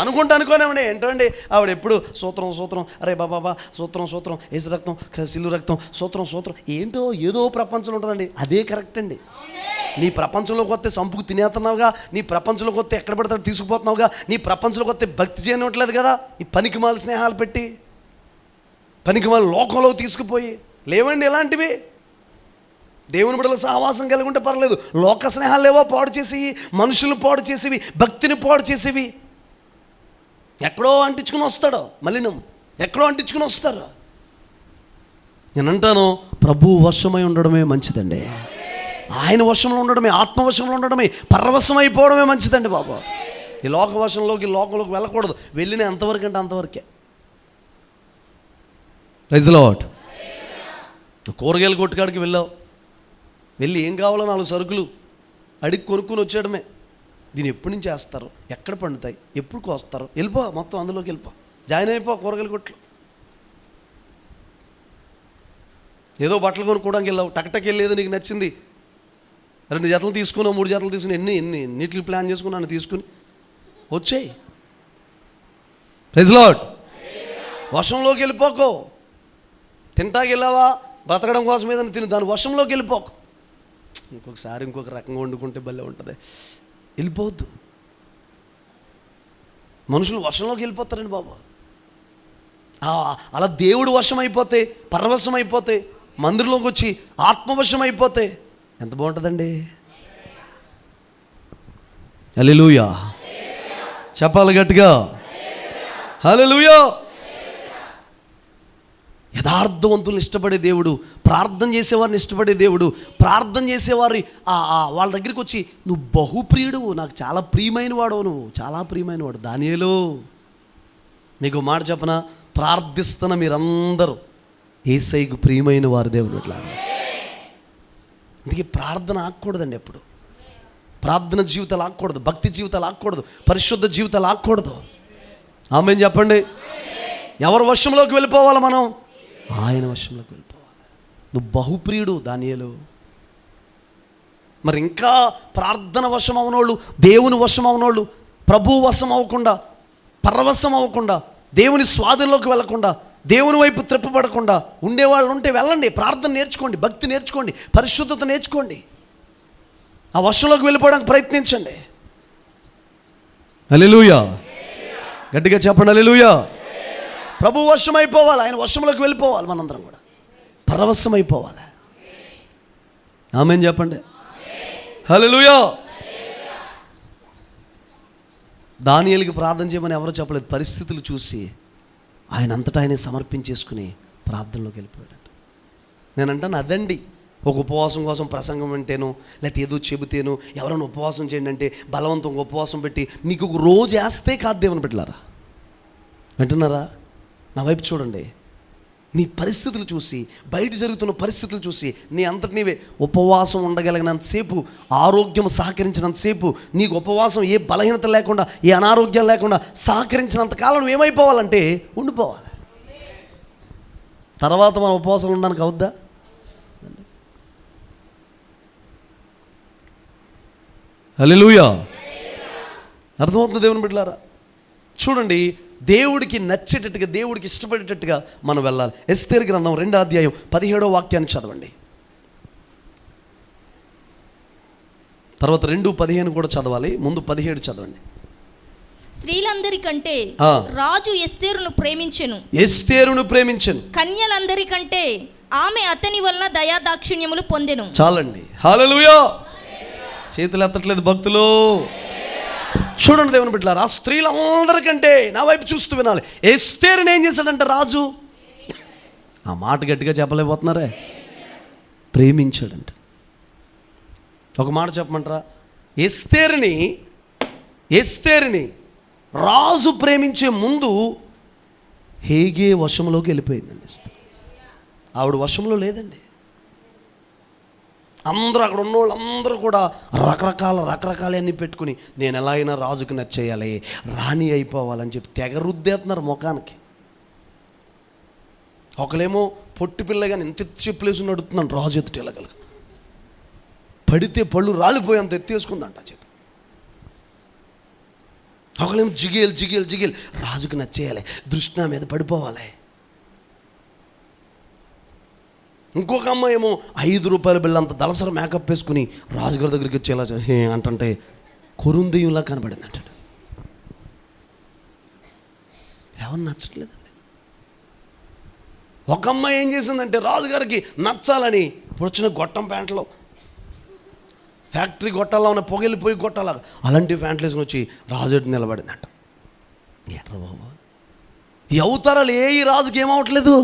అనుకోనేమండి. ఏంటండి ఆవిడ ఎప్పుడు సూత్రం, అరే బాబా సూత్రం, ఏసు రక్తం, సిల్లు రక్తం, సూత్రం ఏంటో ఏదో ప్రపంచంలో ఉంటుందండి. అదే కరెక్ట్ అండి. నీ ప్రపంచంలోకి వస్తే సంపుకు తినేస్తున్నావుగా, నీ ప్రపంచంలోకి వస్తే ఎక్కడ పడతాడు తీసుకుపోతున్నావుగా, నీ ప్రపంచంలోకి వస్తే భక్తి చేయనివ్వట్లేదు కదా, ఈ పనికిమాల స్నేహాలు పెట్టి, పనికిమాల లోకంలో తీసుకుపోయి. లేవండి ఇలాంటివి. దేవుని బిడ్డల సహవాసం కలిగి ఉంటే పర్లేదు. లోక స్నేహాలు లేవో పాడు చేసేవి, మనుషులను పాడు చేసేవి, భక్తిని పాడు చేసేవి. ఎక్కడో అంటించుకుని వస్తాడు, మలినం ఎక్కడో అంటించుకుని వస్తారు. నేను అంటాను, ప్రభు వశమై ఉండడమే మంచిదండి. ఆయన వశంలో ఉండడమే, ఆత్మవశంలో ఉండడమే, పరవశం అయిపోవడమే మంచిదండి బాబు. ఈ లోకంలోకి వెళ్ళకూడదు. వెళ్ళిన ఎంతవరకు అంటే అంతవరకే. Praise the Lord. కూరగాయల కొట్టుకాడికి వెళ్ళి ఏం కావాలో 4 సరుకులు అడిగి కొనుక్కొని వచ్చేయడమే. దీన్ని ఎప్పటి నుంచి వేస్తారు, ఎక్కడ పండుతాయి, ఎప్పుడు కోస్తారు, వెళ్ళిపో మొత్తం అందులోకి వెళ్ళిపో, జాయిన్ అయిపో కూరగాయల కొట్లు. ఏదో బట్టలు కొనుక్కోవడానికి వెళ్ళావు, టక్టక్ వెళ్ళేది నీకు నచ్చింది, 2 జతలు తీసుకున్నావు, 3 జతలు తీసుకుని ఎన్నిటికి ప్లాన్ చేసుకున్నాను తీసుకుని వచ్చేయి. Praise lord. వర్షంలోకి వెళ్ళిపోకో. తింటాకి వెళ్ళావా, బ్రతకడం కోసం ఏదైనా తిని దాని వర్షంలోకి వెళ్ళిపోకు. ఇంకొకసారి ఇంకొక రకంగా వండుకుంటే భలే ఉంటుంది. వెళ్ళిపోవద్దు. మనుషులు వర్షంలోకి వెళ్ళిపోతారండి బాబు. అలా దేవుడు వశం అయిపోతే, పరవశం అయిపోతే, మందిరంలోకి వచ్చి ఆత్మవశం అయిపోతే ఎంత బాగుంటుందండి. హల్లెలూయా చెప్పాలి గట్టిగా, హల్లెలూయా. యథార్థవంతులను ఇష్టపడే దేవుడు, ప్రార్థన చేసేవారిని ఇష్టపడే దేవుడు, ప్రార్థన చేసేవారి వాళ్ళ దగ్గరికి వచ్చి నువ్వు బహుప్రియుడు, నాకు చాలా ప్రియమైన వాడు, నువ్వు చాలా ప్రియమైన వాడు. దానియేలు, మీకు మాట చెప్పనా, ప్రార్థిస్తున్న మీరందరూ యేసయ్యకు ప్రియమైన వారు దేవుడు. ఇట్లా అందుకే ప్రార్థన ఆగకూడదండి. ఎప్పుడు ప్రార్థన జీవితాలు ఆగకూడదు, భక్తి జీవితాలు ఆగకూడదు, పరిశుద్ధ జీవితాలు ఆగకూడదు. ఆమేన్ చెప్పండి. ఎవరి వశంలోకి వెళ్ళిపోవాలి మనం? ఆయన వశంలోకి వెళ్ళిపోవాలి. నువ్వు బహుప్రియుడు దానియేలు. మరి ఇంకా ప్రార్థన వశం అవనోళ్ళు, దేవుని వశం అవనోళ్ళు, ప్రభువు వశం అవ్వకుండా, పరవశం అవ్వకుండా, దేవుని స్వాధీనంలోకి వెళ్ళకుండా, దేవుని వైపు త్రిప్పబడకుండా ఉండేవాళ్ళు ఉంటే వెళ్ళండి. ప్రార్థన నేర్చుకోండి, భక్తి నేర్చుకోండి, పరిశుద్ధత నేర్చుకోండి. ఆ వశంలోకి వెళ్ళిపోవడానికి ప్రయత్నించండి. హల్లెలూయా గట్టిగా చెప్పండి, హల్లెలూయా. ప్రభు వశం అయిపోవాలి, ఆయన వశంలోకి వెళ్ళిపోవాలి. మనందరం కూడా పరవశం అయిపోవాలి. ఆమేన్ చెప్పండి, హల్లెలూయా. దానియేలుకి ప్రార్థన చేయమని ఎవరో చెప్పలేదు. పరిస్థితులు చూసి ఆయన అంతటా ఆయన సమర్పించేసుకుని ప్రార్థనలోకి వెళ్ళిపోయాడంట. నేనంటాను అదండి, ఒక ఉపవాసం కోసం ప్రసంగం వింటేనో లేకపోతే ఏదో చెబితేనో ఎవరైనా ఉపవాసం చేయండి అంటే బలవంతంగా ఉపవాసం పెట్టి నీకు ఒక రోజు వేస్తే కాదు దేవుని బిడ్డలారా. వింటున్నారా? నా వైపు చూడండి. నీ పరిస్థితులు చూసి, బయట జరుగుతున్న పరిస్థితులు చూసి నీ అంతటి నీవే ఉపవాసం ఉండగలిగినంతసేపు, ఆరోగ్యం సహకరించినంతసేపు, నీకు ఉపవాసం ఏ బలహీనత లేకుండా, ఏ అనారోగ్యం లేకుండా సహకరించినంత కాలం నువ్వు ఏమైపోవాలంటే ఉండిపోవాలి. తర్వాత మనం ఉపవాసం ఉండడానికి అవుద్దా? హల్లెలూయా. అర్థమవుతుంది దేవుని బిడ్డలారా? చూడండి, దేవుడికి నచ్చేటట్టుగా, దేవుడికి ఇష్టపడేటట్టుగా మనం వెళ్ళాలి. ఎస్తేరు గ్రంథం 2వ అధ్యాయం 17వ వాక్యాన్ని చదవండి. తర్వాత 2:15 కూడా చదవాలి, ముందు 17 చదవండి. స్త్రీలందరికంటే రాజు ఎస్తేరును ప్రేమించెను, కన్యలందరికంటే ఆమె అతని వలన దయాదాక్షిణ్యములు పొందెను. చాలండి. హల్లెలూయా. చేతులు ఎత్తట్లేదు భక్తులు. చూడండి దేవుని బిడ్డలారా, స్త్రీలందరికంటే నా వైపు చూస్తూ వినాలి. ఎస్తేరుని ఏం చేశాడంటే రాజు, ఆ మాట గట్టిగా చెప్పలేకపోతున్నారే, ప్రేమించాడంట. ఒక మాట చెప్పమంటారా? ఎస్తేరుని రాజు ప్రేమించే ముందు హేగే వశంలోకి వెళ్ళిపోయిందండి. ఆవిడ వశంలో లేదండి. అందరూ అక్కడ ఉన్న వాళ్ళందరూ కూడా రకరకాలన్నీ పెట్టుకుని నేను ఎలా అయినా రాజుకు నచ్చేయాలి, రాణి అయిపోవాలని చెప్పి తెగ రుద్దేస్తున్నారు ముఖానికి. ఒకలేమో పొట్టి పిల్లగాని ఎంత చెప్పులేసి నడుతున్నాను రాజు ఎత్తుట వెళ్ళగలగ, పడితే పళ్ళు రాలిపోయేంత ఎత్తేసుకుందంట చెప్పి. ఒకలేమో జిగేల్ రాజుకు నచ్చేయాలి, దృష్టి నా మీద పడిపోవాలి. ఇంకొక అమ్మాయి ఏమో 5 రూపాయల బిళ్ళ అంత దళసర మేకప్ వేసుకుని రాజుగారి దగ్గరికి వచ్చేలా అంటే కొరుందీయులా కనబడింది అంటాడు. ఎవరు నచ్చట్లేదండి. ఒక అమ్మాయి ఏం చేసిందంటే రాజుగారికి నచ్చాలని ఇప్పుడు వచ్చిన గొట్టం ప్యాంట్లో, ఫ్యాక్టరీ గొట్టాల్లో ఉన్న పొగెళ్ళిపోయి గొట్టాలాగా అలాంటి ప్యాంట్లు వేసుకుని వచ్చి రాజు నిలబడిందంట. ఏట్రా బాబు, ఈ అవతారాలు ఈ రాజుకి ఏమవట్లేదు.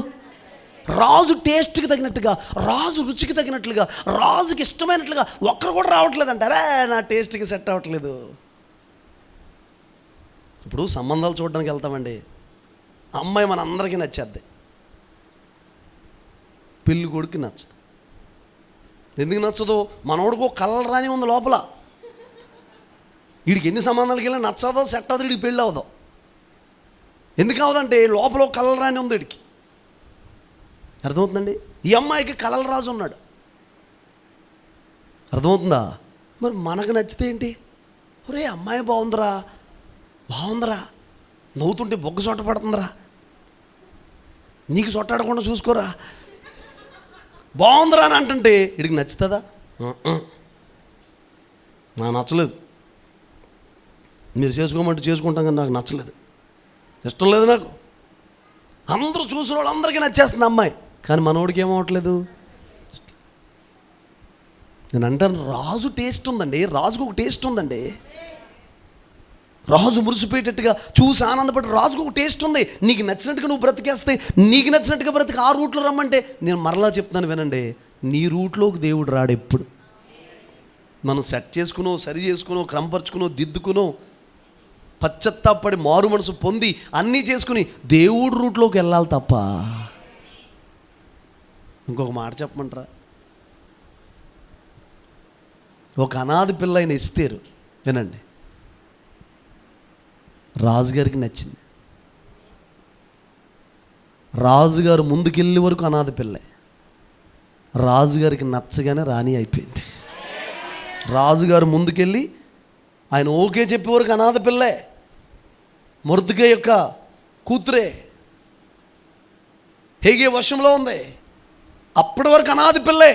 రాజు టేస్ట్కి తగినట్టుగా, రాజు రుచికి తగినట్లుగా, రాజుకి ఇష్టమైనట్లుగా ఒక్కరు కూడా రావట్లేదు అంటారా? నా టేస్ట్కి సెట్ అవ్వట్లేదు. ఇప్పుడు సంబంధాలు చూడడానికి వెళ్తామండి, అమ్మాయి మన అందరికీ నచ్చేద్ది. పెళ్ళి కొడుకు నచ్చదు. ఎందుకు నచ్చదు? మనోడికి ఒక కలర్ రాని ఉంది లోపల. వీడికి ఎన్ని సంబంధాలకి వెళ్ళినా నచ్చదో, సెట్ అవ్వదు, వీడికి పెళ్ళి అవ్వదు. ఎందుకు అవ్వదంటే లోపల ఒక కలర్ రాని ఉంది వీడికి. అర్థమవుతుందండి? ఈ అమ్మాయికి కలర్ రాజు ఉన్నాడు. అర్థమవుతుందా? మరి మనకు నచ్చితే ఏంటి? ఒరే అమ్మాయి బాగుందిరా, బాగుందిరా, నవ్వుతుంటే బొగ్గ చొట్ట పడుతుందిరా, నీకు చొట్టాడకుండా చూసుకోరా, బాగుందిరా అని అంటుంటే వీడికి నచ్చుతుందా? నాకు నచ్చలేదు. మీరు చేసుకోమంటే చేసుకుంటాం కానీ నాకు నచ్చలేదు, ఇష్టం లేదు నాకు. అందరూ చూసిన వాళ్ళందరికీ నచ్చేస్తుంది అమ్మాయి, కానీ మనోడికి ఏమవట్లేదు. నేను అంటాను, రాజు టేస్ట్ ఉందండి, రాజుకు ఒక టేస్ట్ ఉందండి. రాజు మురిసిపోయేటట్టుగా చూసి ఆనందపడి రాజుకు ఒక టేస్ట్ ఉంది. నీకు నచ్చినట్టుగా నువ్వు బ్రతికేస్తే, నీకు నచ్చినట్టుగా బ్రతికి ఆ రూట్లో రమ్మంటే, నేను మరలా చెప్తున్నాను వినండి, నీ రూట్లోకి దేవుడు రాడు ఎప్పుడు. మనం సెట్ చేసుకునో, సరి చేసుకునో, క్రమపరుచుకునో, దిద్దుకునో, పశ్చత్తాపడి మారు మనసు పొంది అన్నీ చేసుకుని దేవుడు రూట్లోకి వెళ్ళాలి తప్ప. ఇంకొక మాట చెప్పమంటారా? ఒక అనాథ పిల్ల అయిన ఎస్తేరు, వినండి, రాజుగారికి నచ్చింది. రాజుగారు ముందుకెళ్ళే వరకు అనాథ పిల్లే, రాజుగారికి నచ్చగానే రాణి అయిపోయింది. రాజుగారు ముందుకెళ్ళి ఆయన ఓకే చెప్పే వరకు అనాథ పిల్లే, మొర్దెకై యొక్క కూతురే, హేగే వశంలో ఉంది. అప్పటి వరకు అనాథ పిల్లే.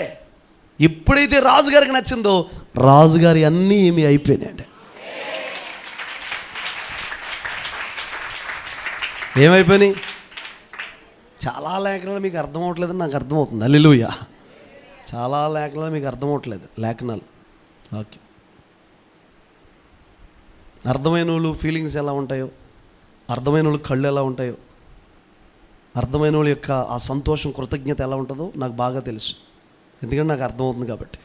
ఎప్పుడైతే రాజుగారికి నచ్చిందో రాజుగారి అన్నీ ఏమి అయిపోయినాయండి. ఏమైపోయినాయి? చాలా లేఖనాలు మీకు అర్థం అవ్వట్లేదని నాకు అర్థమవుతుంది. హల్లెలూయా. చాలా లేఖనాలు మీకు అర్థం అవ్వట్లేదు, లేఖనాలు. ఓకే, అర్థమైన వాళ్ళు ఫీలింగ్స్ ఎలా ఉంటాయో, అర్థమైన వాళ్ళు కళ్ళు ఎలా ఉంటాయో, అర్థమైన వాళ్ళ యొక్క ఆ సంతోషం, కృతజ్ఞత ఎలా ఉంటుందో నాకు బాగా తెలుసు. ఎందుకంటే నాకు అర్థమవుతుంది కాబట్టి.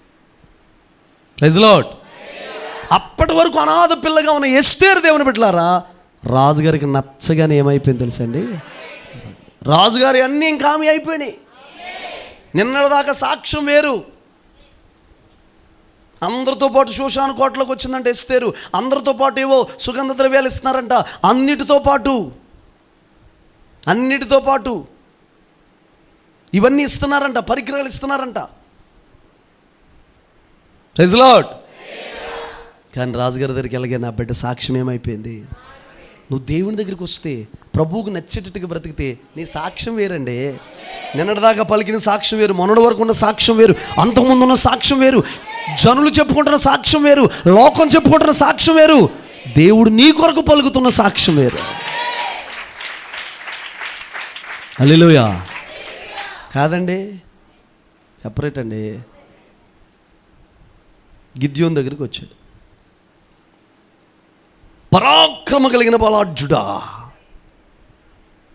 Praise Lord. అప్పటి వరకు అనాథ పిల్లగా ఉన్న ఎస్తేరు దేవుని బిడ్డలారా, రాజుగారికి నచ్చగానే ఏమైపోయింది తెలుసండి? రాజుగారి అన్నీ ఇంకా హామీ అయిపోయినాయి. నిన్నటిదాకా సాక్ష్యం వేరు. అందరితో పాటు శోషాను కోటలోకి వచ్చిందంటే ఎస్తేరు, అందరితో పాటు ఏవో సుగంధ ద్రవ్యాలు ఇస్తున్నారంట. అన్నిటితో పాటు ఇవన్నీ ఇస్తున్నారంట, పరికరాలు ఇస్తున్నారంట. Praise lord. కానీ రాజుగారి దగ్గరికి వెళ్ళగా నా బిడ్డ సాక్ష్యం ఏమైపోయింది? నువ్వు దేవుని దగ్గరికి వస్తే, ప్రభువుకు నచ్చేటట్టుగా బ్రతికితే నీ సాక్ష్యం వేరండి. నిన్నటిదాకా పలికిన సాక్ష్యం వేరు, మొన్నటి వరకు ఉన్న సాక్ష్యం వేరు, అంతకుముందు ఉన్న సాక్ష్యం వేరు, జనులు చెప్పుకుంటున్న సాక్ష్యం వేరు, లోకం చెప్పుకుంటున్న సాక్ష్యం వేరు, దేవుడు నీ కొరకు పలుకుతున్న సాక్ష్యం వేరు. హల్లెలూయా. కాదండి, సెపరేట్ అండి. గిద్యోను దగ్గరికి వచ్చాడు. పరాక్రమ కలిగిన బలాఢ్యుడా,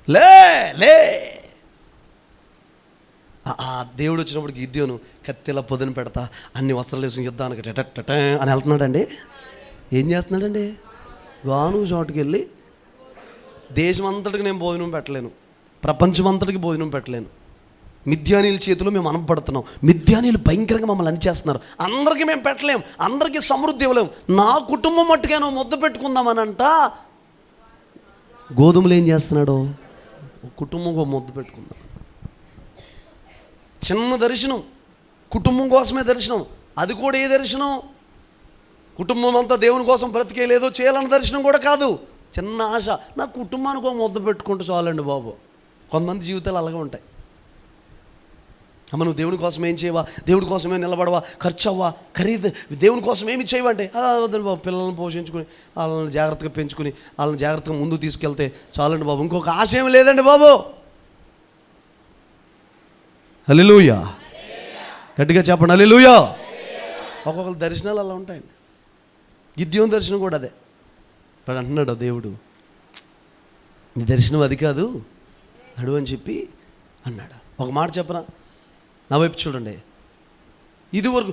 లే లే. దేవుడు వచ్చినప్పుడు గిద్యోను కత్తిలా పొదును పెడతా అన్ని వస్త్రాలు వేసుకుని యుద్ధానికి టట అని వెళ్తున్నాడండి. ఏం చేస్తున్నాడండి? గాను చోటుకి వెళ్ళి, దేశం అంతటికి నేను భోజనం పెట్టలేను, ప్రపంచం అంతటికి భోజనం పెట్టలేను, మిద్యానీల చేతిలో మేము అనపడుతున్నాం, మిద్యానీలు భయంకరంగా మమ్మల్ని అనిచేస్తున్నారు, అందరికీ మేము పెట్టలేం, అందరికీ సమృద్ధి ఇవ్వలేము, నా కుటుంబం మట్టుకైనా ముద్ద పెట్టుకుందామనంట. గోధుమలు ఏం చేస్తున్నాడు? కుటుంబం ముద్ద పెట్టుకుందాం. చిన్న దర్శనం, కుటుంబం కోసమే దర్శనం. అది కూడా ఏ దర్శనం? కుటుంబం అంతా దేవుని కోసం బ్రతికేలేదో చేయాలన్న దర్శనం కూడా కాదు. చిన్న ఆశ, నా కుటుంబానికి ముద్ద పెట్టుకుంటూ చాలండి బాబు. కొంతమంది జీవితాలు అలాగే ఉంటాయి. అమ్మ నువ్వు దేవుని కోసం ఏం చేయవా, దేవుడి కోసమే నిలబడవా, ఖర్చు అవ్వా, ఖరీదు, దేవుని కోసం ఏమి చేయవంటే అదే బాబు, పిల్లల్ని పోషించుకుని వాళ్ళని జాగ్రత్తగా పెంచుకుని వాళ్ళని జాగ్రత్తగా ముందుకు తీసుకెళ్తే చాలండి బాబు, ఇంకొక ఆశ ఏమి లేదండి బాబు. హల్లెలూయా. గట్టిగా చెప్పండి హల్లెలూయా. ఒక్కొక్కరు దర్శనాలు అలా ఉంటాయండి. గిద్యోని దర్శనం కూడా అదే. ఇప్పుడు అంటున్నాడు దేవుడు, నీ దర్శనం అది కాదు అడు అని చెప్పి అన్నాడు. ఒక మాట చెప్పనా, నా వైపు చూడండి. ఇదివరకు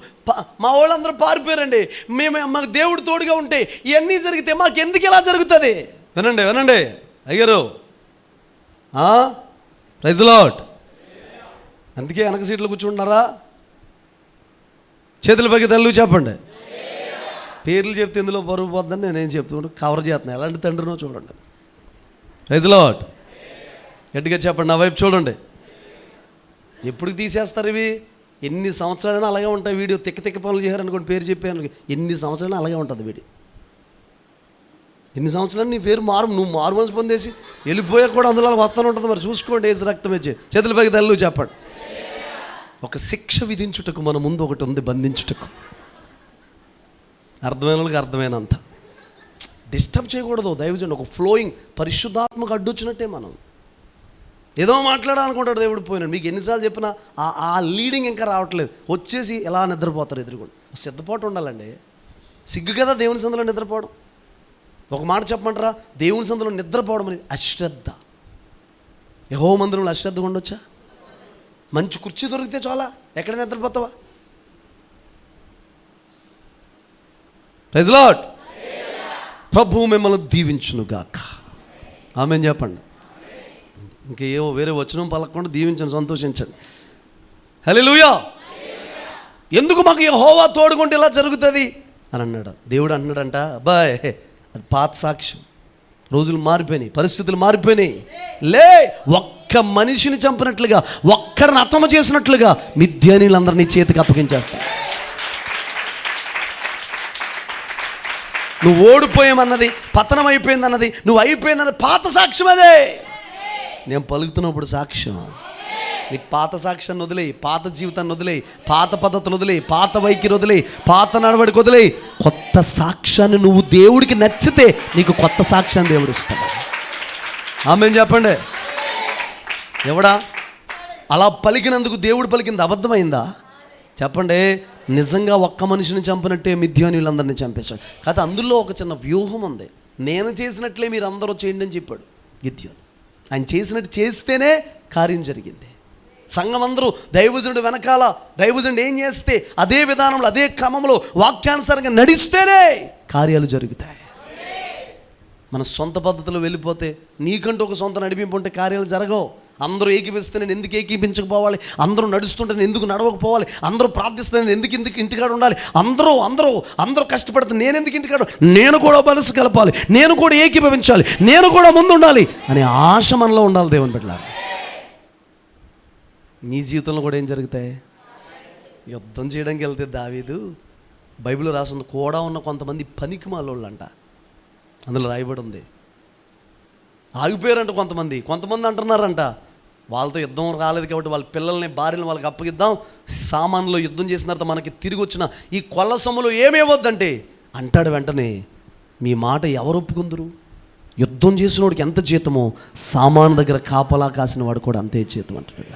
మా వాళ్ళందరూ పారిపోయారండి, మాకు దేవుడు తోడుగా ఉంటే ఇవన్నీ జరిగితే మాకు ఎందుకు ఇలా జరుగుతుంది? వినండి అయ్యారు. Praise Lord. అందుకే వెనక సీట్లో కూర్చుంటున్నారా? చేతుల పైకి తల్లు చెప్పండి. పేర్లు చెప్తే ఇందులో బరువు పోద్దని నేనేం చెప్తున్నాను, కవర్ చేస్తున్నాను. ఎలాంటి తండ్రినో చూడండి. Praise Lord. గట్టిగా చెప్పండి, నా వైపు చూడండి. ఎప్పుడు తీసేస్తారు ఇవి? ఎన్ని సంవత్సరాలైనా అలాగే ఉంటాయి. వీడియో తిక్క పనులు చేశారనుకోండి, పేరు చెప్పాను, ఎన్ని సంవత్సరాలైనా అలాగే ఉంటుంది వీడియో. ఎన్ని సంవత్సరాలు నీ పేరు నువ్వు మారు మనసు పొందేసి వెళ్ళిపోయాక కూడా అందులో వస్తూనే ఉంటుంది. మరి చూసుకోండి, ఏసు రక్తం వచ్చి చేతుల పైకి తల్లు చెప్పండి. ఒక శిక్ష విధించుటకు మన ముందు ఒకటి ఉంది, బంధించుటకు. అర్థమైన వాళ్ళకి అర్థమైనంత డిస్టర్బ్ చేయకూడదు. దైవజనుడు ఒక ఫ్లోయింగ్ పరిశుద్ధాత్మకు అడ్డొచ్చినట్టే. మనం ఏదో మాట్లాడాలనుకుంటాడు, దేవుడు పోయినాడు. మీకు ఎన్నిసార్లు చెప్పినా ఆ లీడింగ్ ఇంకా రావట్లేదు. వచ్చేసి ఎలా నిద్రపోతారు ఎదురుకుండా. సిద్ధపాటు ఉండాలండి. సిగ్గు కదా దేవుని సందులో నిద్రపోవడం. ఒక మాట చెప్పమంటారా? దేవుని సందులో నిద్రపోవడం అనేది అశ్రద్ధ. యెహోవా మందిరంలో అశ్రద్ధగా ఉండొచ్చా? మంచి కుర్చీ దొరికితే చాలా, ఎక్కడ నిద్రపోతావా? Praise lord. ప్రభువు మిమ్మల్ని దీవించునుగాక. ఆమేన్ చెప్పండి. ఇంకేవో వేరే వచనం పలకకుండా దీవించండి, సంతోషించండి. హల్లెలూయా. ఎందుకు మాకు యెహోవా తోడుకుంటే ఇలా జరుగుతుంది అని అన్నాడు దేవుడు. అంటున్నాడంట, అబ్బాయ్ అది పాత సాక్ష్యం. రోజులు మారిపోయినాయి, పరిస్థితులు మారిపోయినాయి. ఒక్క మనిషిని చంపినట్లుగా, ఒక్కరిని హతము చేసినట్లుగా మిద్యానీలందరినీ చేతికి అప్పగించేస్తాను. నువ్వు ఓడిపోయామన్నది, పతనం అయిపోయిందన్నది, నువ్వు అయిపోయిందన్నది పాత సాక్ష్యం. అదే నేను పలుకుతున్నప్పుడు సాక్ష్యం. నీ పాత సాక్ష్యాన్ని వదిలేయి, పాత జీవితాన్ని వదిలేయి, పాత పద్ధతులు వదిలేయి, పాత వైఖరి వదిలేయి, పాత నడవడికి వదిలేయి. కొత్త సాక్ష్యాన్ని నువ్వు దేవుడికి నచ్చితే నీకు కొత్త సాక్ష్యాన్ని దేవుడు ఇస్తాడు. ఆమేన్ చెప్పండి. ఎవడా అలా పలికినందుకు దేవుడు పలికింది అబద్ధమైందా? చెప్పండి. నిజంగా ఒక్క మనిషిని చంపినట్టే మిద్యానీయులందరినీ చంపేశాడు. కాదు, అందులో ఒక చిన్న వ్యూహం ఉంది. నేను చేసినట్లే మీరు అందరూ చేయండి అని చెప్పాడు గిద్యోను. ఆయన చేసినట్టు చేస్తేనే కార్యం జరిగింది. సంఘం అందరూ దైవజనుడు వెనకాల, దైవజనుడు ఏం చేస్తే అదే విధానంలో, అదే క్రమంలో వాక్యానుసారంగా నడిస్తేనే కార్యాలు జరుగుతాయి. మన సొంత పద్ధతిలో వెళ్ళిపోతే, నీకంటూ ఒక సొంత నడిపింపు ఉంటే కార్యాలు జరగవు. అందరూ ఏకీపిస్తే నేను ఎందుకు ఏకీపించకపోవాలి? అందరూ నడుస్తుంటే నేను ఎందుకు నడవకపోవాలి? అందరూ ప్రార్థిస్తే నేను ఎందుకు ఇంటికాడ ఉండాలి? అందరూ కష్టపడితే నేను ఎందుకు ఇంటికాడ? నేను కూడా మనసు కలపాలి, నేను కూడా ఏకీభవించాలి, నేను కూడా ముందు ఉండాలి అనే ఆశ మనలో ఉండాలి. దేవుని బిడ్డలారా, నీ జీవితంలో కూడా ఏం జరుగుతాయి? యుద్ధం చేయడానికి వెళ్తే దావీదు, బైబిల్లో రాసింది, కూడా ఉన్న కొంతమంది పనికి మాలోళ్ళు అంట. అందులో రాయబడి ఉంది. ఆగిపోయారంట కొంతమంది అంటున్నారంట, వాళ్ళతో యుద్ధం రాలేదు కాబట్టి వాళ్ళ పిల్లల్ని, భార్యలను వాళ్ళకి అప్పగిద్దాం, సామాన్లో యుద్ధం చేసిన తర్వాత మనకి తిరిగి వచ్చిన ఈ కొల్ల సొమ్ములు ఏమేవద్దంటే అంటాడు. వెంటనే మీ మాట ఎవరు ఒప్పుకుందరు? యుద్ధం చేసిన వాడికి ఎంత జీతమో సామాను దగ్గర కాపలా కాసిన వాడు కూడా అంతే జీతం అంటాడు.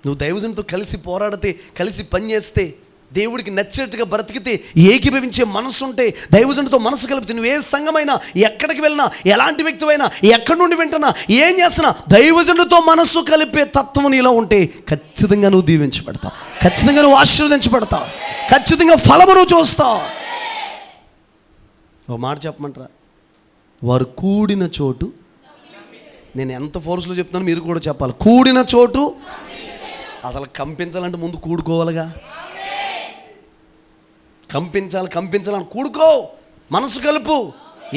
నువ్వు దైవజనుడితో కలిసి పోరాడితే, కలిసి పనిచేస్తే, దేవుడికి నచ్చేట్టుగా బ్రతికితే, ఏకీభవించే మనసు ఉంటే, దైవజనుడితో మనసు కలిపితే, నువ్వు ఏ సంఘమైనా, ఎక్కడికి వెళ్ళినా, ఎలాంటి వ్యక్తివైనా, ఎక్కడి నుండి వింటున్నా, ఏం చేస్తున్నా, దైవజనుడితో మనసు కలిపే తత్వం నీలో ఉంటే ఖచ్చితంగా నువ్వు దీవించబడతావు, ఖచ్చితంగా నువ్వు ఆశీర్వదించబడతావు, ఖచ్చితంగా ఫలము నువ్వు చూస్తావు. ఒక మాట చెప్పమంటారా? వారు కూడిన చోటు, నేను ఎంత ఫోర్స్లో చెప్తున్నాను మీరు కూడా చెప్పాలి. కూడిన చోటు, అసలు కంపించాలంటే ముందు కూడుకోవాలిగా. కంపించాలని కూడుకో, మనసు కలుపు,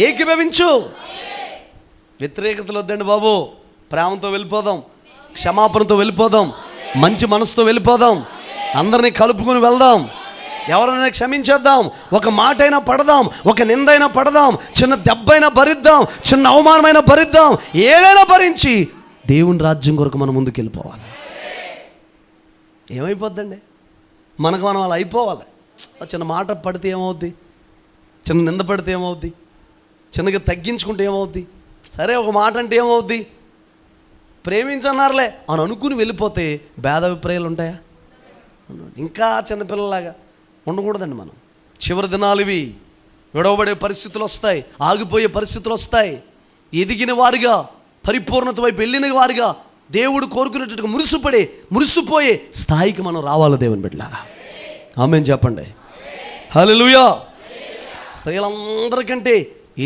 ఏకీభవించు. వ్యతిరేకతలు వద్దండి బాబు. ప్రేమతో వెళ్ళిపోదాం, క్షమాపణతో వెళ్ళిపోదాం, మంచి మనసుతో వెళ్ళిపోదాం, అందరినీ కలుపుకొని వెళ్దాం, ఎవరైనా క్షమించేద్దాం, ఒక మాట అయినా పడదాం, ఒక నిందైనా పడదాం, చిన్న దెబ్బైనా భరిద్దాం, చిన్న అవమానమైనా భరిద్దాం, ఏదైనా భరించి దేవుని రాజ్యం కొరకు మనం ముందుకు వెళ్ళిపోవాలి. ఏమైపోద్దండి? మనం అలా అయిపోవాలి. చిన్న మాట పడితే ఏమవుద్ది? చిన్న నింద పడితే ఏమవుద్ది? చిన్నగా తగ్గించుకుంటే ఏమవుద్ది? సరే ఒక మాట అంటే ఏమవుద్ది? ప్రేమించన్నారులే అని అనుకుని వెళ్ళిపోతే భేదాభిప్రాయాలు ఉంటాయా? ఇంకా చిన్నపిల్లలాగా ఉండకూడదండి. మనం చివరి దినాలు ఇవి. గొడవబడే పరిస్థితులు వస్తాయి, ఆగిపోయే పరిస్థితులు వస్తాయి. ఎదిగిన వారిగా, పరిపూర్ణత వైపు వెళ్ళిన వారిగా, దేవుడు కోరుకునేటట్టుగా మురిసిపోయే స్థాయికి మనం రావాలి. దేవుని బిడ్డలారా, ఆమేన్ చెప్పండి. హల్లెలూయా. స్త్రీలందరికంటే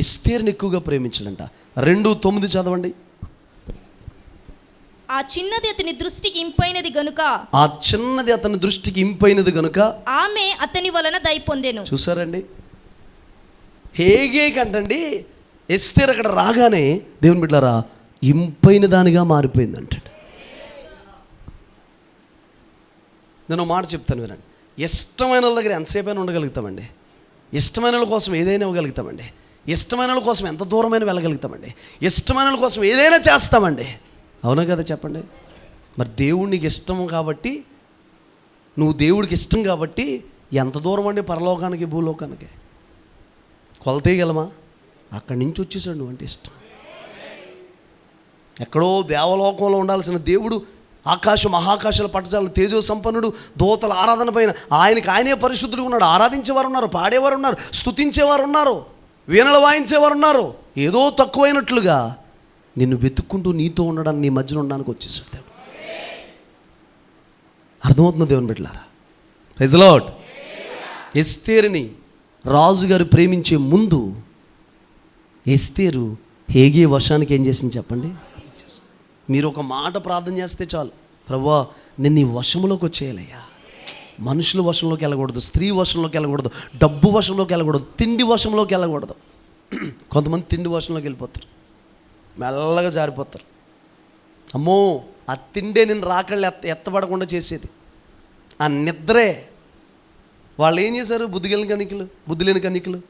ఎస్తేరుని ఎక్కువగా ప్రేమించాడంట. 2:9 చదవండి. ఆ చిన్నది అతని దృష్టికి ఇంపైనది గనుక ఆమె అతని వలన దయ పొందెను. చూసారండి, హేగే కంటండి ఎస్తేర్ అక్కడ రాగానే దేవుని బిడ్డలారా ఇంపైన దానిగా మారిపోయిందంట. నేను మాట చెప్తాను వినండి. ఇష్టమైన వాళ్ళ దగ్గర ఎంతసేపైనా ఉండగలుగుతామండి. ఇష్టమైన వాళ్ళ కోసం ఏదైనా ఇవ్వగలుగుతామండి. ఇష్టమైన వాళ్ళ కోసం ఎంత దూరమైన వెళ్ళగలుగుతామండి. ఇష్టమైన వాళ్ళ కోసం ఏదైనా చేస్తామండి. అవునా కదా చెప్పండి. మరి దేవుడు నీకు ఇష్టం కాబట్టి, నువ్వు దేవుడికి ఇష్టం కాబట్టి ఎంత దూరం అండి పరలోకానికి భూలోకానికి కొలతేయగలమా? అక్కడి నుంచి వచ్చేసాడు నువ్వు అంటే ఇష్టం. ఎక్కడో దేవలోకంలో ఉండాల్సిన దేవుడు ఆకాశ మహాకాశాల పట్టజాలు తేజో సంపన్నుడు, దోతల ఆరాధన పైన ఆయనే పరిశుద్ధుడు ఉన్నాడు. ఆరాధించేవారు ఉన్నారు, పాడేవారు ఉన్నారు, స్తుతించేవారు ఉన్నారు, వీణలు వాయించేవారు ఉన్నారు. ఏదో తక్కువైనట్లుగా నిన్ను వెతుక్కుంటూ నీతో ఉండడానికి, నీ మధ్యన ఉండడానికి వచ్చేసాడు. అర్థమవుతుంది దేవుని బిడ్డలారా? Praise the lord. ఎస్తేరుని రాజుగారు ప్రేమించే ముందు ఎస్తేరు హేగే వశానికి ఏం చేసింది చెప్పండి? మీరు ఒక మాట ప్రార్థన చేస్తే చాలు, ప్రభువా నేను నీ వశంలోకి వచ్చేయాలయ్యా. మనుషుల వశంలోకి వెళ్ళకూడదు, స్త్రీ వశంలోకి వెళ్ళకూడదు, డబ్బు వశంలోకి వెళ్ళకూడదు, తిండి వశంలోకి వెళ్ళకూడదు. కొంతమంది తిండి వశంలోకి వెళ్ళిపోతారు, మెల్లగా జారిపోతారు. అమ్మో, ఆ తిండే నేను రాకళ్ళు ఎత్తబడకుండా చేసేది ఆ నిద్రే. వాళ్ళు ఏం చేశారు? బుద్ధి లేని కనికలు,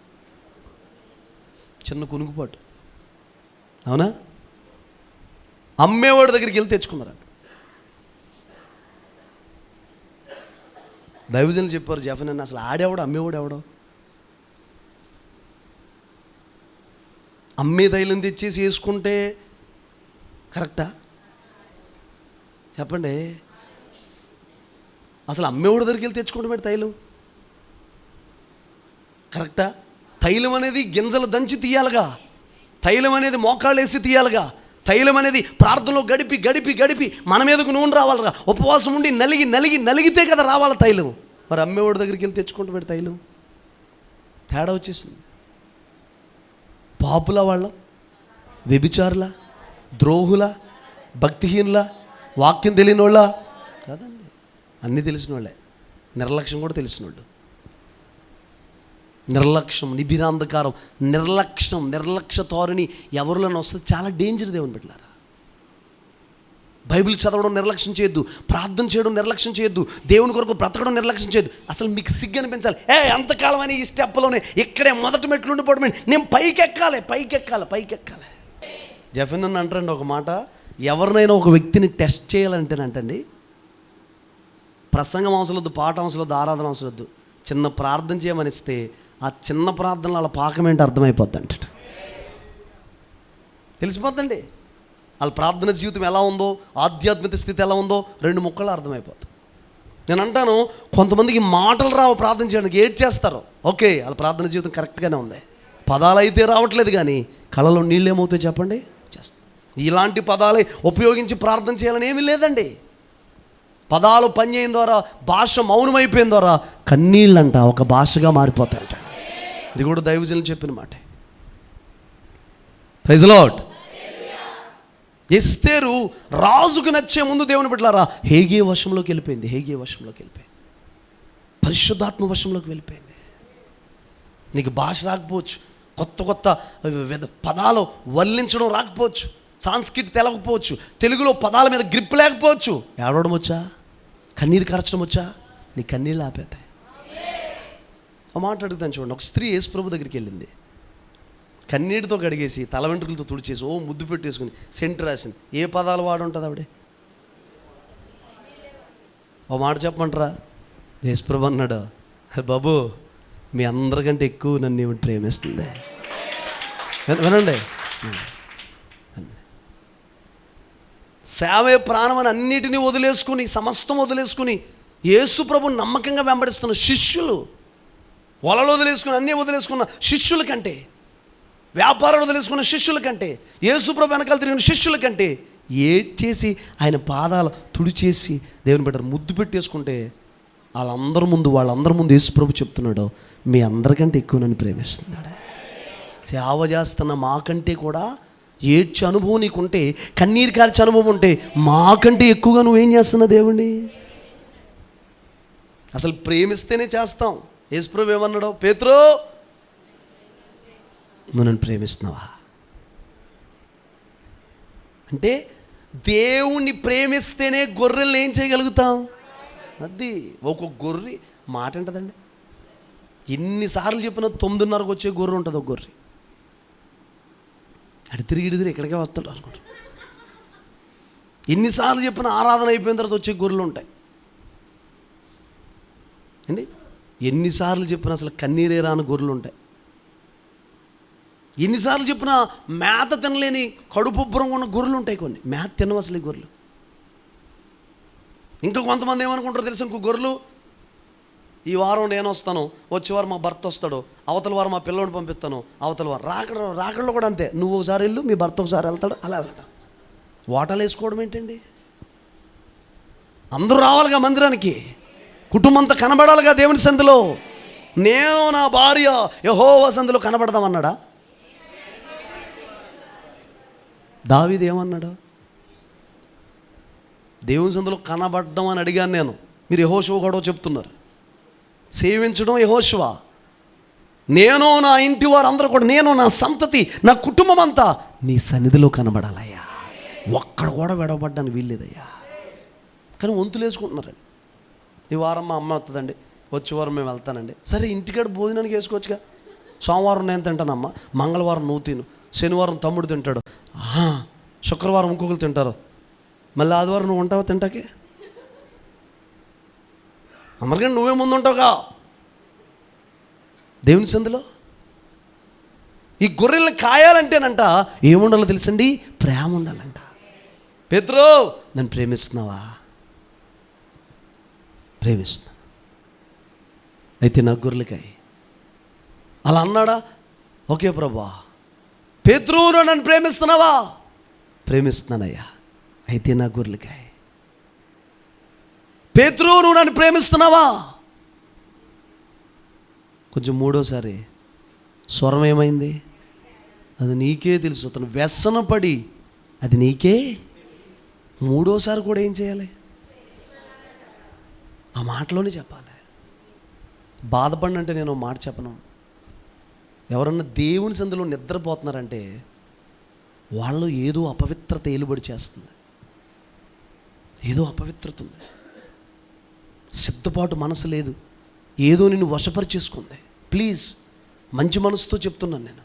చిన్న కునుకుపాటు. అవునా? అమ్మేవాడి దగ్గరికి వెళ్ళి తెచ్చుకున్నారు. దైవజనులు చెప్పారు, జఫనన్న అసలు ఆడేవాడు అమ్మేవాడు ఎవడో? అమ్మే తైలం తెచ్చేసి వేసుకుంటే కరెక్టా చెప్పండి? అసలు అమ్మేవాడి దగ్గరికి వెళ్ళి తెచ్చుకుంటే తైలం కరెక్టా? తైలం అనేది గింజలు దంచి తీయాలిగా, తైలం అనేది మోకాళ్ళు వేసి తీయాలిగా, తైలం అనేది ప్రార్థనలో గడిపి గడిపి గడిపి మన మీదకు నూనె రావాలిగా, ఉపవాసం ఉండి నలిగితే కదా రావాలి తైలం. మరి అమ్మేవాడి దగ్గరికి వెళ్ళి తెచ్చుకుంటూ తైలం తేడా వచ్చేసింది. పాపుల వాళ్ళ, వ్యభిచారుల, ద్రోహుల, భక్తిహీనుల, వాక్యం తెలియని వాళ్ళ కాదండి, అన్నీ తెలిసిన వాళ్ళే. నిర్లక్ష్యం కూడా తెలిసిన వాళ్ళు. నిర్లక్ష్యం, నిబిరాంధకారం, నిర్లక్ష్య ధోరణి ఎవరిలోనే వస్తుంది. చాలా డేంజర్ దేవుని బిడ్డలారా. బైబిల్ చదవడం నిర్లక్ష్యం చేయొద్దు, ప్రార్థన చేయడం నిర్లక్ష్యం చేయొద్దు, దేవుని కొరకు బ్రతకడం నిర్లక్ష్యం చేయొద్దు. అసలు మీకు సిగ్గు అనిపించాలి. ఎంతకాలం అని ఈ స్టెప్లోనే ఇక్కడే మొదటి మెట్లు ఉండిపోవడమే, నేను పైకి ఎక్కాలి. జఫన్ అని అంటారండి ఒక మాట, ఎవరినైనా ఒక వ్యక్తిని టెస్ట్ చేయాలంటేనంటండి, ప్రసంగం అవసరం వద్దు, పాట అవసరం వద్దు, ఆరాధన అవసరం వద్దు, చిన్న ప్రార్థన చేయమనిస్తే ఆ చిన్న ప్రార్థనలో వాళ్ళ పాకం ఏంటో అర్థమైపోద్ది అంట, తెలిసిపోద్దండి. వాళ్ళ ప్రార్థన జీవితం ఎలా ఉందో, ఆధ్యాత్మిక స్థితి ఎలా ఉందో 2 ముక్కలు అర్థమైపోతుంది. నేను అంటాను, కొంతమందికి మాటలు రావు ప్రార్థన చేయడానికి, ఏడ్ చేస్తారు. ఓకే, వాళ్ళ ప్రార్థన జీవితం కరెక్ట్గానే ఉంది, పదాలు అయితే రావట్లేదు, కానీ కళలో నీళ్ళు ఏమవుతాయి చెప్పండి? చేస్తాం. ఇలాంటి పదాలే ఉపయోగించి ప్రార్థన చేయాలని ఏమీ లేదండి. పదాలు పనిచేయడం ద్వారా, భాష మౌనమైపోయిన ద్వారా కన్నీళ్ళంట ఒక భాషగా మారిపోతాయంట. ఇది కూడా దైవజనులు చెప్పిన మాట. Praise the lord. ఎస్తేరు రాజుకు నచ్చే ముందు దేవుని బిడ్డలారా హేగే వశంలోకి వెళ్ళిపోయింది. పరిశుద్ధాత్మ వశంలోకి వెళ్ళిపోయింది. నీకు భాష రాకపోవచ్చు, కొత్త పదాలు వల్లించడం రాకపోవచ్చు, సాంస్క్రిట్ తెలవకపోవచ్చు, తెలుగులో పదాల మీద గ్రిప్ లేకపోవచ్చు, ఏడవడం వచ్చా, కన్నీరు కార్చడం వచ్చా, నీ కన్నీళ్ళు ఆపేతాయి. ఆ మాట అడుగుతాను చూడండి. ఒక స్త్రీ యేసు ప్రభు దగ్గరికి వెళ్ళింది, కన్నీటితో కడిగేసి తల వెంట్రుకలతో తుడిచేసి ముద్దు పెట్టేసుకుని సెంటు రాసింది. ఏ పదాలు వాడు ఉంటుంది ఆవిడే? ఓ మాట చెప్పమంటారా? యేసు ప్రభు అన్నాడు, బాబు మీ అందరికంటే ఎక్కువ నన్ను ఏమిటి ప్రేమిస్తుంది. వినండి, సేవే ప్రాణం అని అన్నిటినీ వదిలేసుకుని, సమస్తం వదిలేసుకుని యేసు ప్రభుని నమ్మకంగా వెంబడిస్తున్న శిష్యులు, వలలు వదిలేసుకుని అన్నీ వదిలేసుకున్న శిష్యుల కంటే, వ్యాపారాలు వదిలేసుకున్న శిష్యుల కంటే, యేసు ప్రభు వెనకాల తిరిగిన శిష్యుల కంటే ఏడ్చేసి ఆయన పాదాలు తుడిచేసి దేవుని బిడ్డ ముద్దు పెట్టేసుకుంటే వాళ్ళందరి ముందు యేసు ప్రభు చెప్తున్నాడు, మీ అందరికంటే ఎక్కువ నన్ను ప్రేమిస్తున్నాడు. సేవ చేస్తున్న మాకంటే కూడా ఏడ్చే అనుభవం నీకుంటే, కన్నీరు కార్చే అనుభవం ఉంటే, మాకంటే ఎక్కువగా నువ్వేం చేస్తున్నావు దేవుణ్ణి? అసలు ప్రేమిస్తేనే చేస్తాం. యేసుప్రభువు ఏమన్నాడు? పేతురు, నువ్వు నన్ను ప్రేమిస్తున్నావా అంటే, దేవుణ్ణి ప్రేమిస్తేనే గొర్రెల్ని ఏం చేయగలుగుతాం? అది ఒక గొర్రె మాట ఉంటుందండి. ఎన్నిసార్లు చెప్పినా 9:30కు వచ్చే గొర్రె ఉంటుంది. ఒక గొర్రె అటు తిరిగి ఇక్కడికే వస్తాడు అనుకుంటా. ఎన్నిసార్లు చెప్పిన ఆరాధన అయిపోయిన తర్వాత వచ్చే గొర్రెలు ఉంటాయి అండి. ఎన్నిసార్లు చెప్పినా అసలు కన్నీరే రాని గొర్రెలు ఉంటాయి. ఎన్నిసార్లు చెప్పినా మేత తినలేని కడుపుబ్బరంగా ఉన్న గొర్రెలు ఉంటాయి. కొన్ని మేత తినవు అసలు ఈ గొర్రెలు. ఇంకా కొంతమంది ఏమనుకుంటారో తెలుసు, ఇంకో గొర్రెలు ఈ వారం నేను వస్తాను, వచ్చే వారం మా భర్త వస్తాడు, అవతల వారం మా పిల్లోడిని పంపిస్తాను, అవతల వారం రాకడలో కూడా అంతే. నువ్వు ఒకసారి వెళ్ళు, మీ భర్త ఒకసారి వెళ్తాడు, అలా వెళ్తాడు. వాటాలు వేసుకోవడం ఏంటండి? అందరూ రావాలిగా మందిరానికి, కుటుంబం అంతా కనబడాలిగా దేవుని సంధిలో. నేను నా భార్య యెహోవా సంధిలో కనబడదామన్నాడా? దావీదు ఏమన్నాడు? దేవుని సంధిలో కనబడడం అని అడిగాను నేను. మీరు యెహోషువ కూడా చెప్తున్నారు. సేవించడం యెహోషువ. నేను నా ఇంటి వారందరూ కూడా, నేను నా సంతతి, నా కుటుంబం అంతా నీ సన్నిధిలో కనబడాలయ్యా. ఒక్కడ కూడా విడవబడ్డానికి వీల్లేదయ్యా. కానీ వంతులు వేసుకుంటున్నారండి. ఈ వారం మా అమ్మ వస్తుందండి, వచ్చే వారం మేము వెళ్తానండి. సరే, ఇంటికాడ భోజనానికి వేసుకోవచ్చుగా. సోమవారం నేను తింటానమ్మా, మంగళవారం నువ్వు తిను, శనివారం తమ్ముడు తింటాడు, శుక్రవారం ఇంకొకరు తింటారు, మళ్ళీ ఆదివారం నువ్వు ఉంటావా తింటాకే? అందరికంటే నువ్వే ముందు ఉంటావుగా దేవుని సందులో. ఈ గొర్రెల్ని కాయాలంటేనంట ఏముండాలో తెలుసండి? ప్రేమ ఉండాలంట. పేతురు, నన్ను ప్రేమిస్తున్నావా? ప్రేమిస్తున్నా, అయితే నా గొర్రెలకాయ. అలా అన్నాడా? ఓకే ప్రభా. పేతురు, నన్ను ప్రేమిస్తున్నావా? ప్రేమిస్తున్నానయ్యా, అయితే నా గొర్రెలకాయ. పేతురు, నువ్వు నన్ను ప్రేమిస్తున్నావా? కొంచెం మూడోసారి స్వరం ఏమైంది? అది నీకే తెలుసు. అతను వ్యసనపడి అది నీకే. మూడోసారి కూడా ఏం చేయాలి? ఆ మాటలోనే చెప్పాలి. బాధపడినంటే నేను మాట చెప్పను. ఎవరన్నా దేవుని సందులో నిద్రపోతున్నారంటే వాళ్ళు ఏదో అపవిత్రత ఏలుబడి చేస్తుంది, ఏదో అపవిత్రత ఉంది, సిద్ధపాటు మనసు లేదు, ఏదో నిన్ను వశపరిచేసుకుంది. ప్లీజ్, మంచి మనసుతో చెప్తున్నాను నేను.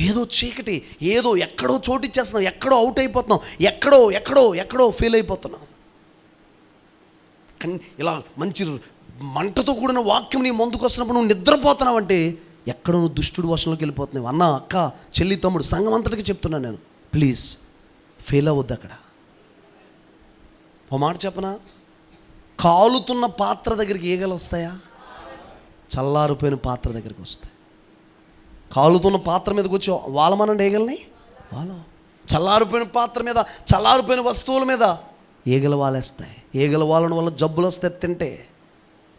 ఏదో చీకటి, ఏదో ఎక్కడో చోటిచ్చేస్తున్నావు, ఎక్కడో అవుట్ అయిపోతున్నావు, ఎక్కడో ఫెయిల్ అయిపోతున్నావు. కానీ ఇలా మంచి మంటతో కూడిన వాక్యం నీ ముందుకు వస్తున్నప్పుడు నువ్వు నిద్రపోతున్నావు అంటే ఎక్కడో నువ్వు దుష్టుడు వశంలోకి వెళ్ళిపోతున్నావు. అన్న, అక్క, చెల్లి, తమ్ముడు, సంఘం అంతటికి చెప్తున్నాను నేను, ప్లీజ్ ఫెయిల్ అవ్వద్దు. అక్కడ ఓ మాట చెప్పనా? కాలుతున్న పాత్ర దగ్గరికి ఈగలు వస్తాయా? చల్లారిపోయిన పాత్ర దగ్గరికి వస్తాయి. కాలుతున్న పాత్ర మీదకి వచ్చి వాళ్ళమనండి ఈగల్ని. వాళ్ళు చల్లారిపోయిన పాత్ర మీద, చల్లారిపోయిన వస్తువుల మీద ఈగలు వాలేస్తాయి. ఈగలు వాలడం వల్ల జబ్బులు వస్తాయి తింటే.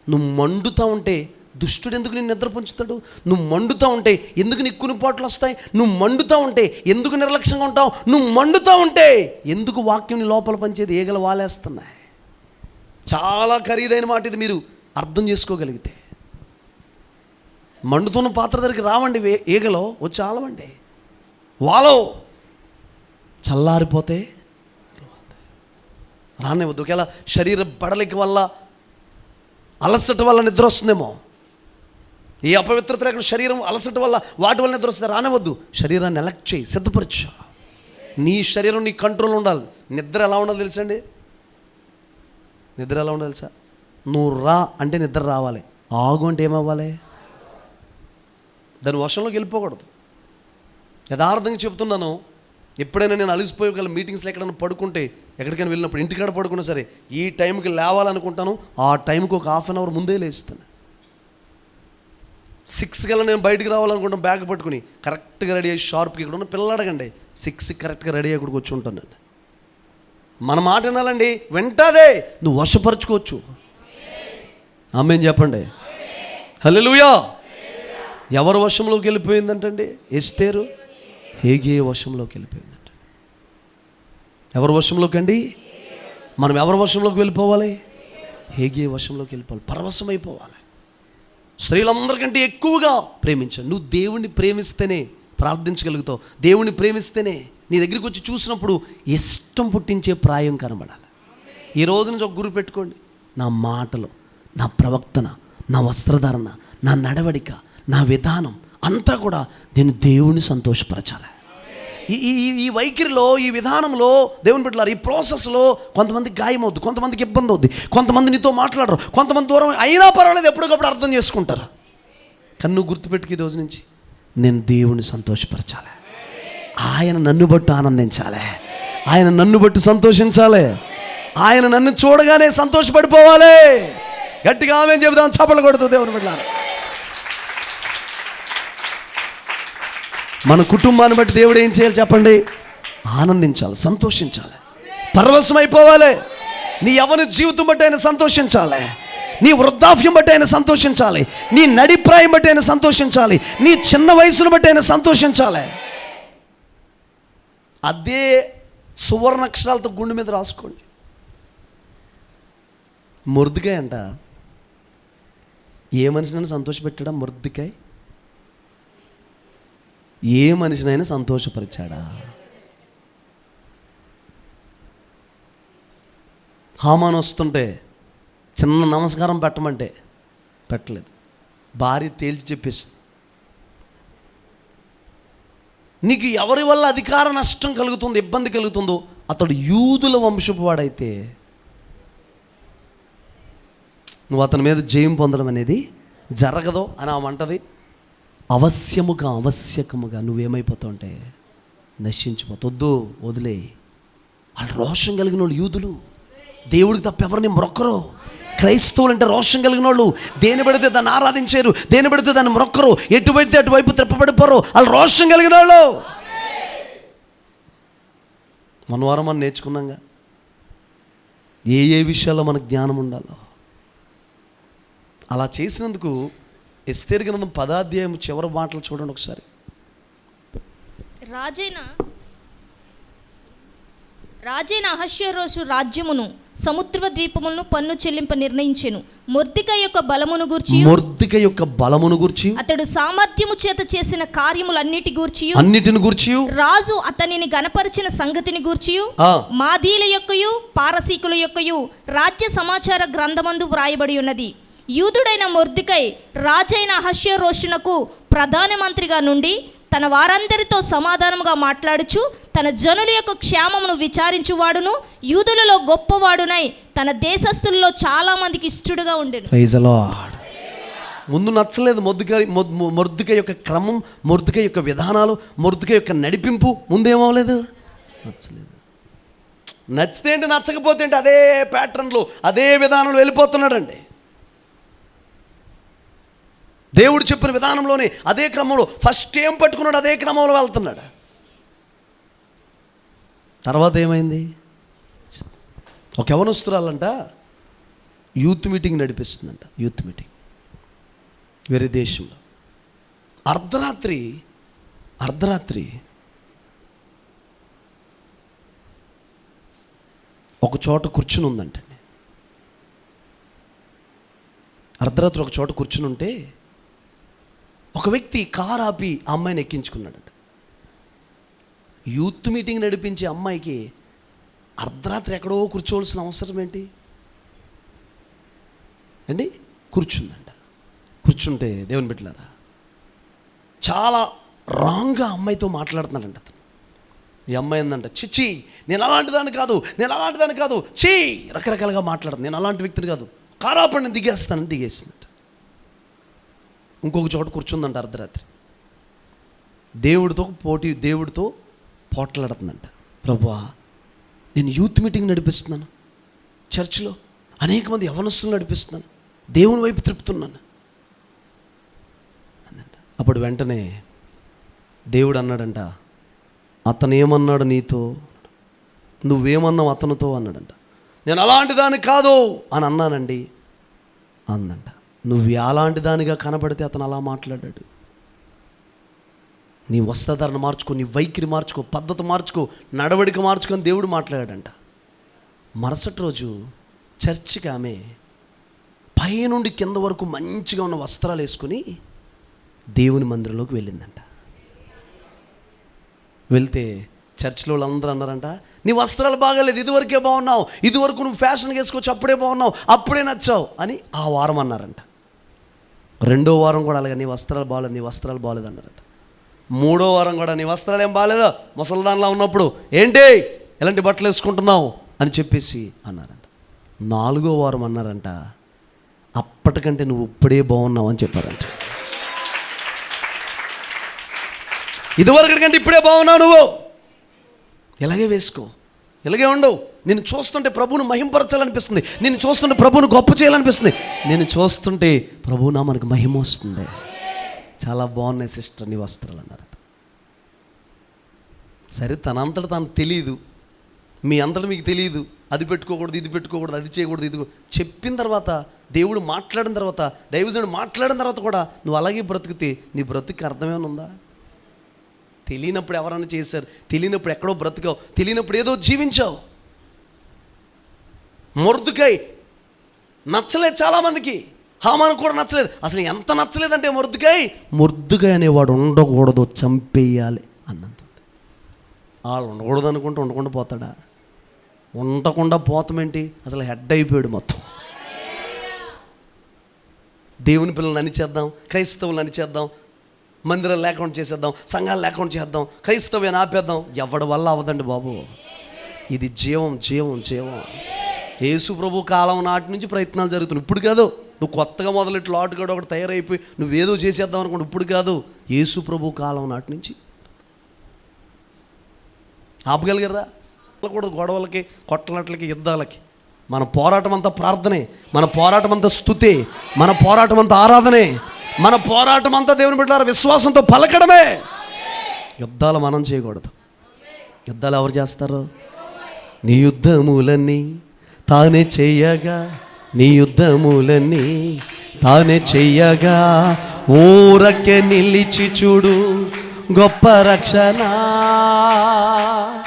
నువ్వు మండుతూ ఉంటే దుష్టుడు ఎందుకు నేను నిద్ర పుంచుతాడు? నువ్వు మండుతూ ఉంటే ఎందుకు నీకు కునిపాట్లు వస్తాయి? నువ్వు మండుతూ ఉంటే ఎందుకు నిర్లక్ష్యంగా ఉంటావు? నువ్వు మండుతూ ఉంటే ఎందుకు వాక్యం లోపల పంచేది? ఈగలు వాలేస్తున్నాయి. చాలా ఖరీదైన మాట ఇది, మీరు అర్థం చేసుకోగలిగితే. మండుతున్న పాత్ర దగ్గరికి రావండి ఈగలో, వచ్చి ఆలవండి. వాలో చల్లారిపోతే రానివ్వద్దు. ఒకవేళ శరీర బడలిక వల్ల, అలసట వల్ల నిద్ర వస్తుందేమో, ఈ అపవిత్రత లేకుండా శరీరం అలసట వల్ల, వాటి వల్ల నిద్ర వస్తుంది, రానివ్వద్దు. శరీరాన్ని ఎలక్ట్ చేయి, సిద్ధపరచు. నీ శరీరం నీ కంట్రోల్ ఉండాలి. నిద్ర ఎలా ఉండాలి తెలుసండి? నిద్ర ఎలా ఉండాలి తెలుసా? నువ్వు రా అంటే నిద్ర రావాలి, ఆగు అంటే ఏమవ్వాలి? దాని వశంలోకి వెళ్ళిపోకూడదు. యథార్థంగా చెప్తున్నాను. ఎప్పుడైనా నేను అలిసిపోయి ఒకవేళ మీటింగ్స్లో ఎక్కడైనా పడుకుంటే, ఎక్కడికైనా వెళ్ళినప్పుడు, ఇంటికాడ పడుకున్నా సరే, ఈ టైంకి లేవాలనుకుంటాను, ఆ టైంకి ఒక 1/2 అవర్ ముందే లేస్తాను. 6 కల్లా నేను బయటికి రావాలనుకుంటాను, బ్యాగ్ పట్టుకుని కరెక్ట్గా రెడీ అయ్యి షార్ప్కి. ఇక్కడ ఉన్న పిల్లలు అడగండి, 6 కరెక్ట్గా రెడీ అయ్యి ఇక్కడికి వచ్చి ఉంటానండి. మన మాట వినాలండి, వెంటనే నువ్వు వశపరుచుకోవచ్చు. ఆమేన్ చెప్పండి. హల్లెలూయా. ఎవరు వశంలోకి వెళ్ళిపోయిందంటండి? ఎస్తేరు. హేగే వశంలోకి వెళ్ళిపోయిందంట. ఎవరి వశంలోకి అండి? మనం ఎవరి వశంలోకి వెళ్ళిపోవాలి? హేగే వశంలోకి వెళ్ళిపోవాలి, పరవశమైపోవాలి. స్త్రీలందరికంటే ఎక్కువగా ప్రేమించాలి. నువ్వు దేవుణ్ణి ప్రేమిస్తేనే ప్రార్థించగలుగుతావు. దేవుణ్ణి ప్రేమిస్తేనే నీ దగ్గరికి వచ్చి చూసినప్పుడు ఇష్టం పుట్టించే ప్రాయం కనబడాలి. ఈ రోజు నుంచి ఒక గురి పెట్టుకోండి. నా మాటలు, నా ప్రవర్తన, నా వస్త్రధారణ, నా నడవడిక, నా విధానం అంతా కూడా నేను దేవుణ్ణి సంతోషపరచాలి. ఈ వైఖరిలో, ఈ విధానంలో దేవుని బిడ్డలారా, ఈ ప్రాసెస్లో కొంతమందికి గాయం అవుద్ది, కొంతమందికి ఇబ్బంది అవుద్ది, కొంతమంది నీతో మాట్లాడరు, కొంతమంది దూరం అయినా పర్వాలేదు, ఎప్పటికప్పుడు అర్థం చేసుకుంటారు. కానీ నువ్వు గుర్తుపెట్టుకు ఈ రోజు నుంచి నేను దేవుణ్ణి సంతోషపరచాలి. ఆయన నన్ను బట్టి ఆనందించాలి, ఆయన నన్ను బట్టి సంతోషించాలి, ఆయన నన్ను చూడగానే సంతోషపడిపోవాలి. గట్టిగా ఆమేన్ చెబుదాం, చప్పట్లు కొడుతూ దేవుని బిడ్డలారా. మన కుటుంబాన్ని బట్టి దేవుడు ఏం చేయాలి చెప్పండి? ఆనందించాలి, సంతోషించాలి, పరవశమైపోవాలి. నీ యవ్వన జీవితం బట్టి ఆయన సంతోషించాలి, నీ వృద్ధాప్యం బట్టి ఆయన సంతోషించాలి, నీ నడిప్రాయం బట్టి ఆయన సంతోషించాలి, నీ చిన్న వయసును బట్టి ఆయన సంతోషించాలి. అదే సువర్ణ అక్షరాలతో గుండె మీద రాసుకోండి. మొర్దుకాయ అంట ఏ మనిషినైనా సంతోషపెట్టాడా? మొర్దుకాయ ఏ మనిషినైనా సంతోషపరిచాడా? హామాను వస్తుంటే చిన్న నమస్కారం పెట్టమంటే పెట్టలేదు. భార్య తేల్చి చెప్పేసింది. నీకు ఎవరి వల్ల అధికార నష్టం కలుగుతుందో, ఇబ్బంది కలుగుతుందో, అతడు యూదుల వంశపు వాడైతే నువ్వు అతని మీద జయం పొందడం అనేది జరగదు అని ఆమె అంటది. ఆవశ్యకముగా నువ్వేమైపోతావు అంటే నశించిపోతొద్దు, వదిలే. వాళ్ళు రోషం కలిగిన వాళ్ళు యూదులు, దేవుడికి తప్ప ఎవరిని మొక్కరు. క్రైస్తవులు అంటే రోషం కలిగిన వాళ్ళు, దేని పడితే దాన్ని ఆరాధించారు, దేని పడితే దాన్ని మొక్కరు, ఎటు పడితే అటువైపు త్రిప్పబడిపోరు. వాళ్ళు రోషం కలిగిన వాళ్ళు. మన వారం మనం నేర్చుకున్నాంగా ఏ విషయాల్లో మనకు జ్ఞానం ఉండాలో. అలా చేసినందుకు ఎస్తేరు గ్రంథం 10వ అధ్యాయం చివరి మాటలు చూడండి ఒకసారి. రాజైన అహష్వేరోషు రాజ్యమును, సముద్ర ద్వీపములను పన్ను చెల్లింప నిర్ణయించెను. మొర్దెకై యొక్క బలమును గూర్చి, అతడు సామర్థ్యము చేత చేసిన కార్యములన్నిటిని గూర్చి, రాజు అతనిని గణపరిచిన సంగతిని గూర్చి, మాదీల యొక్కయు పారసీకుల యొక్కయు రాజ్య సమాచార గ్రంథమందు వ్రాయబడి ఉన్నది. యూదుడైన మొర్దెకై రాజైన అహష్వేరోషునకు ప్రధానమంత్రిగా నుండి తన వారందరితో సమాధానముగా మాట్లాడుచు, తన జనుల యొక్క క్షేమమును విచారించువాడును, యూదులలో గొప్పవాడునై తన దేశస్థుల్లో చాలా మందికి ఇష్టడుగా ఉండెను. Praise the Lord. ముందు నచ్చలేదు మొర్దెకై యొక్క క్రమం, మొర్దెకై యొక్క విధానాలు, మొర్దెకై యొక్క నడిపింపు ముందేమవలేదు, నచ్చలేదు. నచ్చితే ఏంటి, నచ్చకపోతే ఏంటి, అదే ప్యాటర్న్లో అదే విధానంలో వెళ్ళిపోతున్నాడండి. దేవుడు చెప్పిన విధానంలోనే అదే క్రమంలో ఫస్ట్ ఏం పట్టుకున్నాడు, అదే క్రమంలో వెళ్తున్నాడు. తర్వాత ఏమైంది? ఒక యవనస్తురాలంట యూత్ మీటింగ్ నడిపిస్తుందంట. యూత్ మీటింగ్ వేరే దేశంలో. అర్ధరాత్రి ఒక చోట కూర్చుని ఉందంటండి. అర్ధరాత్రి ఒక చోట కూర్చుని ఉంటే ఒక వ్యక్తి కారు ఆపి ఆ అమ్మాయిని ఎక్కించుకున్నాడంట. యూత్ మీటింగ్ నడిపించే అమ్మాయికి అర్ధరాత్రి ఎక్కడో కూర్చోవలసిన అవసరం ఏంటి అండి? కూర్చుందంట. కూర్చుంటే దేవుని బిడ్డలారా, చాలా రాంగ్గా అమ్మాయితో మాట్లాడుతున్నాడంట అతను. ఈ అమ్మాయి ఏందంట, చిచ్చి నేను అలాంటిదాన్ని కాదు, చీ రకరకాలుగా మాట్లాడుతుంది, నేను అలాంటి వ్యక్తిని కాదు, కారాపడి నేను దిగేసిందంట. ఇంకొక చోట కూర్చుందంట అర్ధరాత్రి. దేవుడితో పోట్లాడుతుందంట. ప్రభువా, నేను యూత్ మీటింగ్ నడిపిస్తున్నాను, చర్చిలో అనేక మంది యవనస్తులు నడిపిస్తున్నాను, దేవుని వైపు తిప్పుతున్నాను అందంట. అప్పుడు వెంటనే దేవుడు అన్నాడంట, అతను ఏమన్నాడు నీతో, నువ్వేమన్నావు అతనితో అన్నాడంట. నేను అలాంటి దాన్ని కాదు అని అన్నానండి అందంట. నువ్వు అలాంటి దానిగా కనబడితే అతను అలా మాట్లాడాడు. నీ వస్త్రధారణ మార్చుకో, నీ వైఖరి మార్చుకో, పద్ధతి మార్చుకో, నడవడిక మార్చుకొని దేవుడు మాట్లాడాడంట. మరుసటి రోజు చర్చికి ఆమె పైనుండి కింద వరకు మంచిగా ఉన్న వస్త్రాలు వేసుకుని దేవుని మందిరంలోకి వెళ్ళిందంట. వెళ్తే చర్చిలో వాళ్ళందరూ అన్నారంట, నీ వస్త్రాలు బాగాలేదు, ఇదివరకే బాగున్నావు, ఇదివరకు నువ్వు ఫ్యాషన్గా వేసుకోవచ్చు, అప్పుడే బాగున్నావు, అప్పుడే నచ్చావు అని ఆ వారం అన్నారంట. రెండో వారం కూడా అలాగే నీ వస్త్రాలు బాగాలేదు, నీ వస్త్రాలు బాగాలేదు అన్నారంట. మూడో వారం కూడా నీ వస్త్రాలు ఏం బాగాలేదా, ముసలిదానిలా ఉన్నప్పుడు ఏంటి ఎలాంటి బట్టలు వేసుకుంటున్నావు అని చెప్పేసి అన్నారంట. నాలుగో వారం అన్నారంట, అప్పటికంటే నువ్వు ఇప్పుడే బాగున్నావు అని చెప్పారంట. ఇదివరకు కంటే ఇప్పుడే బాగున్నావు, నువ్వు ఇలాగే వేసుకో, ఇలాగే ఉండవు. నేను చూస్తుంటే ప్రభువును మహింపరచాలనిపిస్తుంది, నేను చూస్తుంటే ప్రభువును గొప్ప చేయాలనిపిస్తుంది, నేను చూస్తుంటే ప్రభువు నా మనకు మహిమ వస్తుంది. చాలా బాగున్నాయి సిస్టర్ నీ వస్త్రాలు అన్నారట. సరే, తనంతట తను తెలియదు, మీ అంతటా మీకు తెలియదు, అది పెట్టుకోకూడదు, ఇది పెట్టుకోకూడదు, అది చేయకూడదు, ఇది చెప్పిన తర్వాత, దేవుడు మాట్లాడిన తర్వాత, దైవజనుడు మాట్లాడిన తర్వాత కూడా నువ్వు అలాగే బ్రతికితే నీ బ్రతుకు అర్థమేమైనా ఉందా? తెలియనప్పుడు ఎవరైనా చేశారు, తెలియనప్పుడు ఎక్కడో బ్రతికావు, తెలియనప్పుడు ఏదో జీవించావు. మొర్దుకై నచ్చలేదు చాలామందికి, హామాను కూడా నచ్చలేదు. అసలు ఎంత నచ్చలేదంటే మొర్దుకై అనేవాడు ఉండకూడదు, చంపేయాలి అన్నంత. వాళ్ళు ఉండకూడదు అనుకుంటే ఉండకుండా పోతాడా? ఉండకుండా పోతామేంటి, అసలు హెడ్ అయిపోయాడు మొత్తం. దేవుని పిల్లల్ని అనిచేద్దాం, క్రైస్తవులను అనిచేద్దాం, మందిరాలు లేకుండా చేసేద్దాం, సంఘాలు లేకుండా చేద్దాం, క్రైస్తవ్యాన్ని ఆపేద్దాం. ఎవడి వల్ల అవ్వదండి బాబు. ఇది జీవం జీవం జీవం. యేసు ప్రభు కాలం నాటి నుంచి ప్రయత్నాలు జరుగుతున్నాయి, ఇప్పుడు కాదు. నువ్వు కొత్తగా మొదలెట్లు ఆటుగాడు ఒకటి తయారైపోయి నువ్వేదో చేసేద్దాం అనుకోండి, ఇప్పుడు కాదు. యేసు ప్రభు కాలం నాటి నుంచి. ఆపగలిగారా? కూడా గొడవలకి, కొట్టలట్లకి, యుద్ధాలకి. మన పోరాటం అంతా ప్రార్థనే, మన పోరాటం అంతా స్తుతే, మన పోరాటం అంతా ఆరాధనే, మన పోరాటం అంతా దేవుని బిడ్డలారా విశ్వాసంతో పలకడమే. యుద్ధాలు మనం చేయకూడదు. యుద్ధాలు ఎవరు చేస్తారు? నీ యుద్ధములన్నీ తానే చెయ్యగా, నీ యుద్ధములన్నీ తానే చెయ్యగా, ఊరకే నిలిచి చూడు గొప్ప రక్షణ.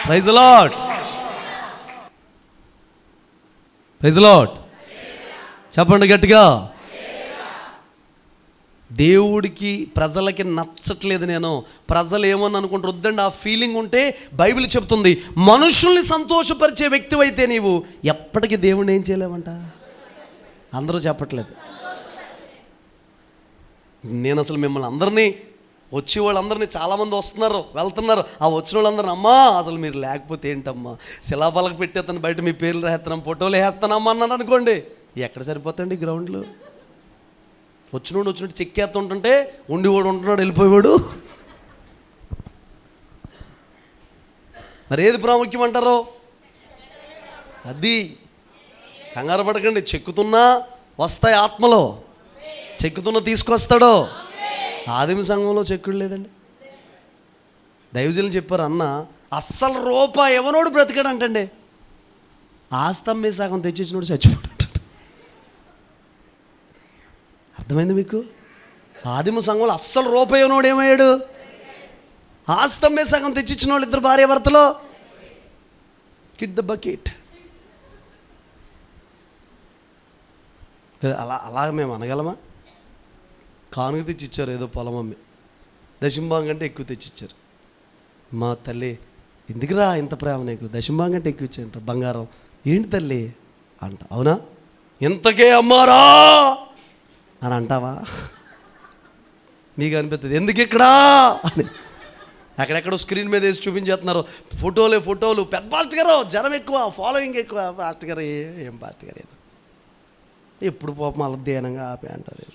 Praise the Lord, praise the Lord. చెప్పండి గట్టిగా. దేవుడికి ప్రజలకి నచ్చట్లేదు, నేను ప్రజలు ఏమని అనుకుంటారు వద్దండి. ఆ ఫీలింగ్ ఉంటే బైబిల్ చెప్తుంది, మనుషుల్ని సంతోషపరిచే వ్యక్తి అయితే నీవు ఎప్పటికీ దేవుడిని ఏం చేయలేవంట. అందరూ చెప్పట్లేదు. నేను అసలు మిమ్మల్ని అందరినీ, వచ్చే వాళ్ళందరినీ, చాలామంది వస్తున్నారు వెళ్తున్నారు, ఆ వచ్చిన వాళ్ళందరినీ, అమ్మా అసలు మీరు లేకపోతే ఏంటమ్మా, శిలాపలక పెట్టేస్తాను, బయట మీ పేర్లు రాస్తున్నాం, ఫోటోలు వేస్తానమ్మా అన్నాను అనుకోండి, ఎక్కడ సరిపోతాండి గ్రౌండ్లో. వచ్చినట్టు చెక్కేస్తుంటుంటే ఉండివాడు ఉంటున్నాడు, వెళ్ళిపోయేవాడు. మరి ఏది ప్రాముఖ్యం అంటారు? అది కంగారు పడకండి, చెక్కుతున్నా వస్తాయి ఆత్మలో, చెక్కుతున్నా తీసుకొస్తాడు. ఆదిమ సంఘంలో చెక్కుడు లేదండి. దైవజనులు చెప్పారు, అన్న అస్సలు రూపాయి ఎవనోడు బ్రతికాడు అంటండి, ఆస్తమ్మే సగం తెచ్చిచ్చినోడు చచ్చిపోయాడు. అర్థమైంది మీకు? ఆదిమ సంఘంలో అస్సలు రూపాయి ఎవనోడు ఏమయ్యాడు? ఆస్తమ్మే సగం తెచ్చిచ్చిన వాళ్ళు ఇద్దరు భార్య భర్తలో. Kid the bucket. అలా మేము అనగలమా? కానుక తెచ్చిచ్చారు, ఏదో పొలం అమ్మి దశంభాగం కంటే ఎక్కువ తెచ్చిచ్చారు. మా తల్లి ఎందుకురా ఇంత ప్రేమ నీకు, దశంభాగం కంటే ఎక్కువ ఇచ్చాయంట బంగారం. ఏంటి తల్లి అంట, అవునా ఇంతకే అమ్మారా అని అంటావా? నీకు అనిపిస్తుంది ఎందుకు ఇక్కడా అని. అక్కడెక్కడో స్క్రీన్ మీద వేసి చూపించేస్తున్నారు, ఫోటోలు. పెద్ద పాస్టర్ గారు, జనం ఎక్కువ, ఫాలోయింగ్ ఎక్కువ. పాస్టర్ గారు ఏం పాస్టర్ గారు ఎప్పుడు పాపం అలా ధ్యానంగా ఆపే అంటారు.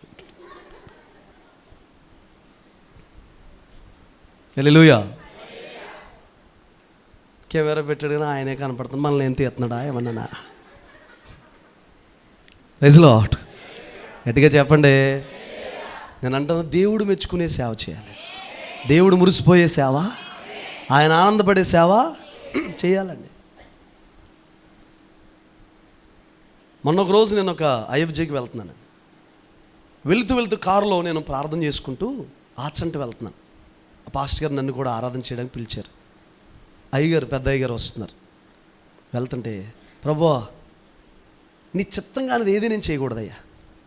హల్లెలూయా. కెమెరా పెట్టాడు కానీ ఆయనే కనపడుతుంది, మనల్ని ఏం తీస్తున్నాడా ఏమన్నా? Praise the Lord. గట్టిగా చెప్పండి. నేను అంటాను, దేవుడు మెచ్చుకునే సేవ చేయాలి, దేవుడు మురిసిపోయే సేవ, ఆయన ఆనందపడే సేవ చేయాలండి. మొన్న ఒక రోజు నేను ఒక ఐఎఫ్జేకి వెళ్తున్నాను. వెళుతూ కారులో నేను ప్రార్థన చేసుకుంటూ ఆచంట వెళ్తున్నాను. ఆ పాస్టర్ గారు నన్ను కూడా ఆరాధన చేయడానికి పిలిచారు. అయ్యగారు, పెద్ద అయ్యగారు వస్తున్నారు. వెళ్తుంటే, ప్రభువా నీ చిత్తం కానిది ఏది నేను చేయకూడదయ్యా,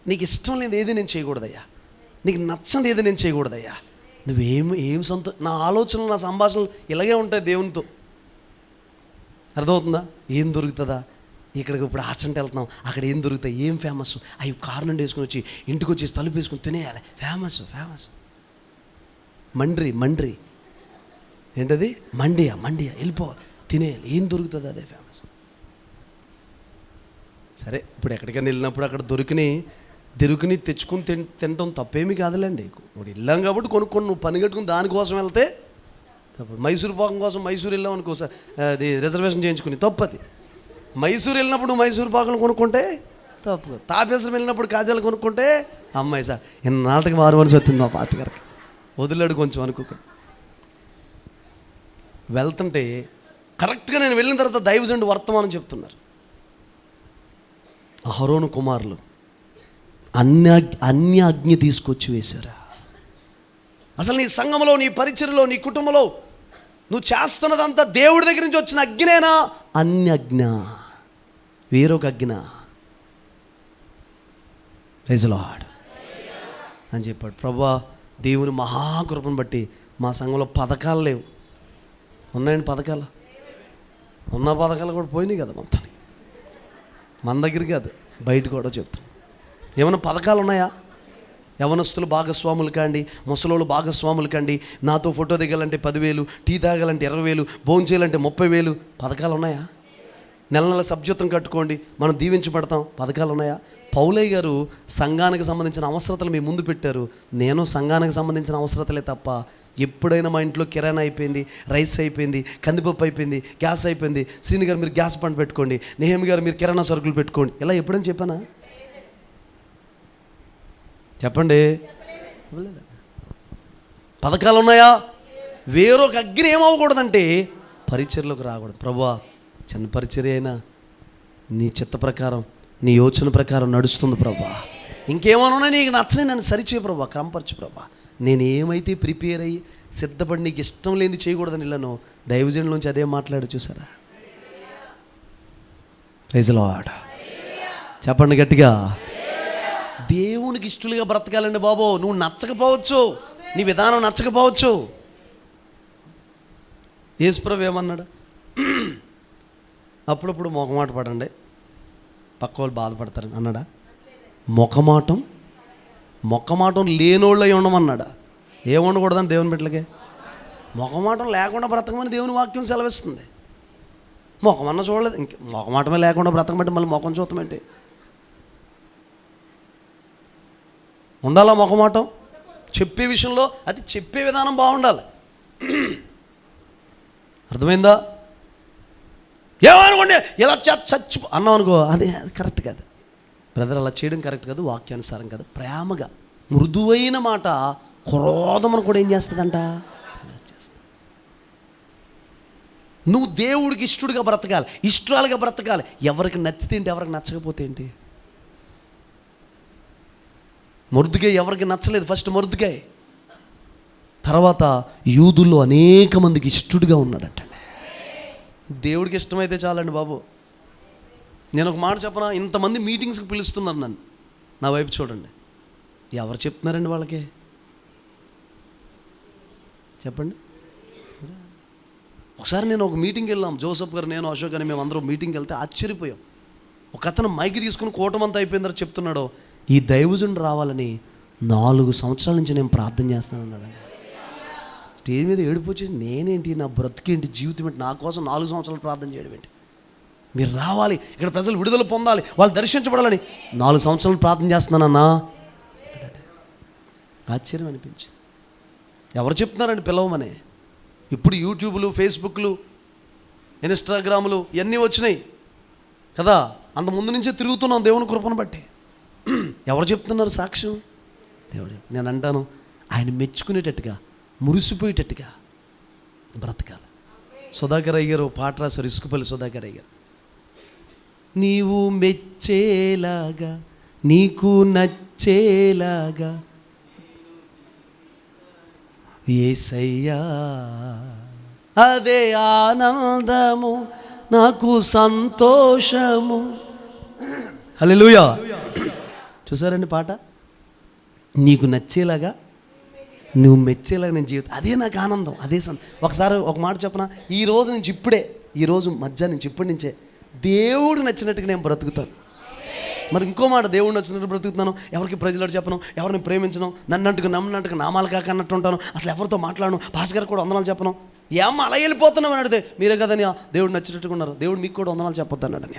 నీకు ఇష్టం లేనిది ఏది నేను చేయకూడదయ్యా, నీకు నచ్చనిది ఏది నేను చేయకూడదయ్యా, నువ్వేం నా ఆలోచనలు, నా సంభాషణలు ఇలాగే ఉంటాయి దేవునితో. అర్థమవుతుందా? ఏం దొరుకుతుందా, ఇక్కడికి ఇప్పుడు ఆచంట వెళ్తున్నాం, అక్కడ ఏం దొరుకుతాయి, ఏం ఫేమస్, అవి కారు నుండి వేసుకొని వచ్చి ఇంటికి వచ్చి తలుపు వేసుకొని తినేయాలి, ఫేమస్. మండ్రి ఏంటది, మండియా వెళ్ళిపోవాలి, తినేయాలి, ఏం దొరుకుతుంది అదే ఫేమస్. సరే, ఇప్పుడు ఎక్కడికైనా వెళ్ళినప్పుడు అక్కడ దొరికిని తెచ్చుకుని తినటం తప్పేమీ కాదులేండి. ఇప్పుడు వెళ్ళాం కాబట్టి కొనుక్కొని నువ్వు పని కట్టుకుని దానికోసం వెళ్తే తప్పదు. మైసూరు పాకం కోసం మైసూరు వెళ్ళాం అనుకో, అది రిజర్వేషన్ చేయించుకుని తప్పది. మైసూరు వెళ్ళినప్పుడు మైసూరు పాకలు కొనుక్కుంటే తప్పు. తాపేశ్వరం వెళ్ళినప్పుడు కాజాలు కొనుక్కుంటే అమ్మాయి సార్ ఇన్నాళ్ళకి మారు మనసు వచ్చింది మా పార్టీ గారికి, వదిలాడు కొంచెం అనుకోకండి. వెళ్తుంటే కరెక్ట్గా నేను వెళ్ళిన తర్వాత దైవజనుడు వర్తమానం చెప్తున్నారు. అహరోను కుమారులు అన్యాజ్ఞ తీసుకొచ్చి వేశారా. అసలు నీ సంఘంలో, నీ పరిచర్యలో, నీ కుటుంబంలో నువ్వు చేస్తున్నదంతా దేవుడి దగ్గర నుంచి వచ్చిన అగ్నేనా, అన్యజ్ఞ, వేరొక అగ్న. ప్రైజ్ ది లార్డ్ అని చెప్పాడు. ప్రభువా దేవుని మహాకృపను బట్టి మా సంఘంలో పథకాలు లేవు. ఉన్నాయండి పథకాలు? ఉన్న పథకాలు కూడా పోయినాయి కదా మొత్తానికి. మన దగ్గర కాదు, బయట కూడా చెప్తాం. ఏమైనా పథకాలు ఉన్నాయా? యవనస్తులు భాగస్వాములు కాండి, ముసలోళ్ళు భాగస్వాములు కాండి. నాతో ఫోటో దిగాలంటే 10,000, టీ తాగాలంటే 20,000, భోజనం చేయాలంటే 30,000. పథకాలు ఉన్నాయా? నెల సబ్జెక్తం కట్టుకోండి, మనం దీవించబడతాం. పథకాలు ఉన్నాయా? పౌలయ్య గారు సంఘానికి సంబంధించిన అవసరతలు మీ ముందు పెట్టారు. నేను సంఘానికి సంబంధించిన అవసరతలే తప్ప ఎప్పుడైనా మా ఇంట్లో కిరాణా అయిపోయింది, రైస్ అయిపోయింది, కందిపప్పు అయిపోయింది, గ్యాస్ అయిపోయింది, శ్రీని గారు మీరు గ్యాస్ బండ్ పెట్టుకోండి, నెహమి గారు మీరు కిరాణా సరుకులు పెట్టుకోండి, ఇలా ఎప్పుడైనా చెప్పానా? చెప్పండి. పథకాలు ఉన్నాయా? వేరొక అగ్ని ఏమవ్వకూడదంటే పరిచర్యలోకి రాకూడదు. ప్రభువా చిన్న పరిచర్య అయినా నీ చిత్త ప్రకారం, నీ యోచన ప్రకారం నడుస్తుంది ప్రభా. ఇంకేమన్నా నీకు నచ్చని నన్ను సరిచే ప్రభా, క్రమపరచు ప్రభా. నేను ఏమైతే ప్రిపేర్ అయ్యి సిద్ధపడి నీకు ఇష్టం లేని చేయకూడదని ఇళ్ళను దైవజనులోంచి అదే మాట్లాడు చూసారా. ప్రైజ్ ది లార్డ్ చెప్పండి గట్టిగా. దేవునికి ఇష్టలుగా బ్రతకాలండి బాబు. నువ్వు నచ్చకపోవచ్చు, నీ విధానం నచ్చకపోవచ్చు. యేసుప్రభు ఏమన్నాడు? అప్పుడప్పుడు మొఖమాట పడండి, పక్క వాళ్ళు బాధపడతారు అన్నాడా? మొక్కమాటం లేనోళ్ళు అయి ఉండమన్నాడా? ఏం ఉండకూడదని దేవుని బిడ్డలకి? మొఖమాటం లేకుండా బ్రతకమని దేవుని వాక్యం సెలవిస్తుంది. మొఖమన్నా చూడలేదు, ఇంక మొఖమాటమే లేకుండా బ్రతకమంటే మళ్ళీ మొఖం చూడటమేంటి? ఉండాలా మొఖమాటం? చెప్పే విషయంలో అది చెప్పే విధానం బాగుండాలి. అర్థమైందా? ఏమనుకోండి ఇలా చచ్చిపో అన్నాం అనుకో, అది కరెక్ట్ కాదు బ్రదర్. అలా చేయడం కరెక్ట్ కాదు, వాక్యానుసారం కాదు. ప్రేమగా మృదువైన మాట క్రోధమును కూడా ఏం చేస్తుందంట, చేస్తుంది. నువ్వు దేవుడికి ఇష్టడుగా బ్రతకాలి, ఇష్టాలుగా బ్రతకాలి. ఎవరికి నచ్చితే ఏంటి, ఎవరికి నచ్చకపోతే ఏంటి? మొర్దుకాయ ఎవరికి నచ్చలేదు, ఫస్ట్ మొర్దుకాయ. తర్వాత యూదుల్లో అనేక మందికి ఇష్టడుగా ఉన్నాడంట. దేవుడికి ఇష్టమైతే చాలండి బాబు. నేను ఒక మాట చెప్పనా, ఇంతమంది మీటింగ్స్కి పిలుస్తున్నారు నన్ను, నా వైపు చూడండి. ఎవరు చెప్తున్నారండి వాళ్ళకి? చెప్పండి. ఒకసారి నేను ఒక మీటింగ్కి వెళ్ళాం, జోసఫ్ గారు, నేను, అశోక్ గారు, మేము అందరం మీటింగ్కి వెళ్తే ఆశ్చర్యపోయాం. ఒక అతను మైక్ తీసుకుని కూటమంతా అయిపోయిందని చెప్తున్నాడు, ఈ దైవజనుడు రావాలని 4 సంవత్సరాల నుంచి నేను ప్రార్థన చేస్తున్నాను అన్నాడు. స్టేజ్ మీద ఏడుపు వచ్చేసి, నేనేంటి, నా బ్రతికేంటి, జీవితం ఏంటి, నా కోసం 4 సంవత్సరాలు ప్రార్థన చేయడం ఏంటి? మీరు రావాలి, ఇక్కడ ప్రజలు విడుదల పొందాలి, వాళ్ళు దర్శించబడాలని 4 సంవత్సరాలు ప్రార్థన చేస్తున్నానన్నా. ఆశ్చర్యం అనిపించింది. ఎవరు చెప్తున్నారండి పిలవమని? ఇప్పుడు యూట్యూబ్లు, ఫేస్బుక్లు, ఇన్స్టాగ్రాములు ఇవన్నీ వచ్చినాయి కదా. అంత ముందు నుంచే తిరుగుతున్నాం దేవుని కృపను బట్టి. ఎవరు చెప్తున్నారు సాక్ష్యం? దేవుడు. నేను అంటాను, ఆయన మెచ్చుకునేటట్టుగా, మురిసిపోయేటట్టుగా బ్రతకాలి. సుధాకర్ అయ్య గారు పాట రాశారు, ఇసుకపల్లి సుధాకర్ అయ్య గారు. నీవు మెచ్చేలాగా, నీకు నచ్చేలాగా యేసయ్యా అదే ఆనందము నాకు సంతోషము. హల్లెలూయా. చూసారండి పాట, నీకు నచ్చేలాగా నువ్వు మెచ్చేలాగా నేను జీవితం, అదే నాకు ఆనందం, అదే ఒకసారి ఒక మాట చెప్పనా, ఈరోజు నుంచి ఈరోజు మధ్యాహ్నం నుంచి ఇప్పటి నుంచే దేవుడు నచ్చినట్టుగా నేను బ్రతుకుతాను. మరి ఇంకో మాట, దేవుడు నచ్చినట్టు బ్రతుకుతున్నాను, ఎవరికి ప్రజలు చెప్పను, ఎవరిని ప్రేమించను, నన్నట్టుగా నమ్మినట్టుగా నామాలు కాకన్నట్టు ఉంటాను, అసలు ఎవరితో మాట్లాడను, భాష గారికి కూడా వందనాలు చెప్పను. ఏమో అలా వెళ్ళిపోతున్నావు అని అడిగితే, మీరే కదని దేవుడు నచ్చినట్టుగా ఉన్నారు, దేవుడు మీకు కూడా వందనాలు చెప్పొద్దు అన్నాడని.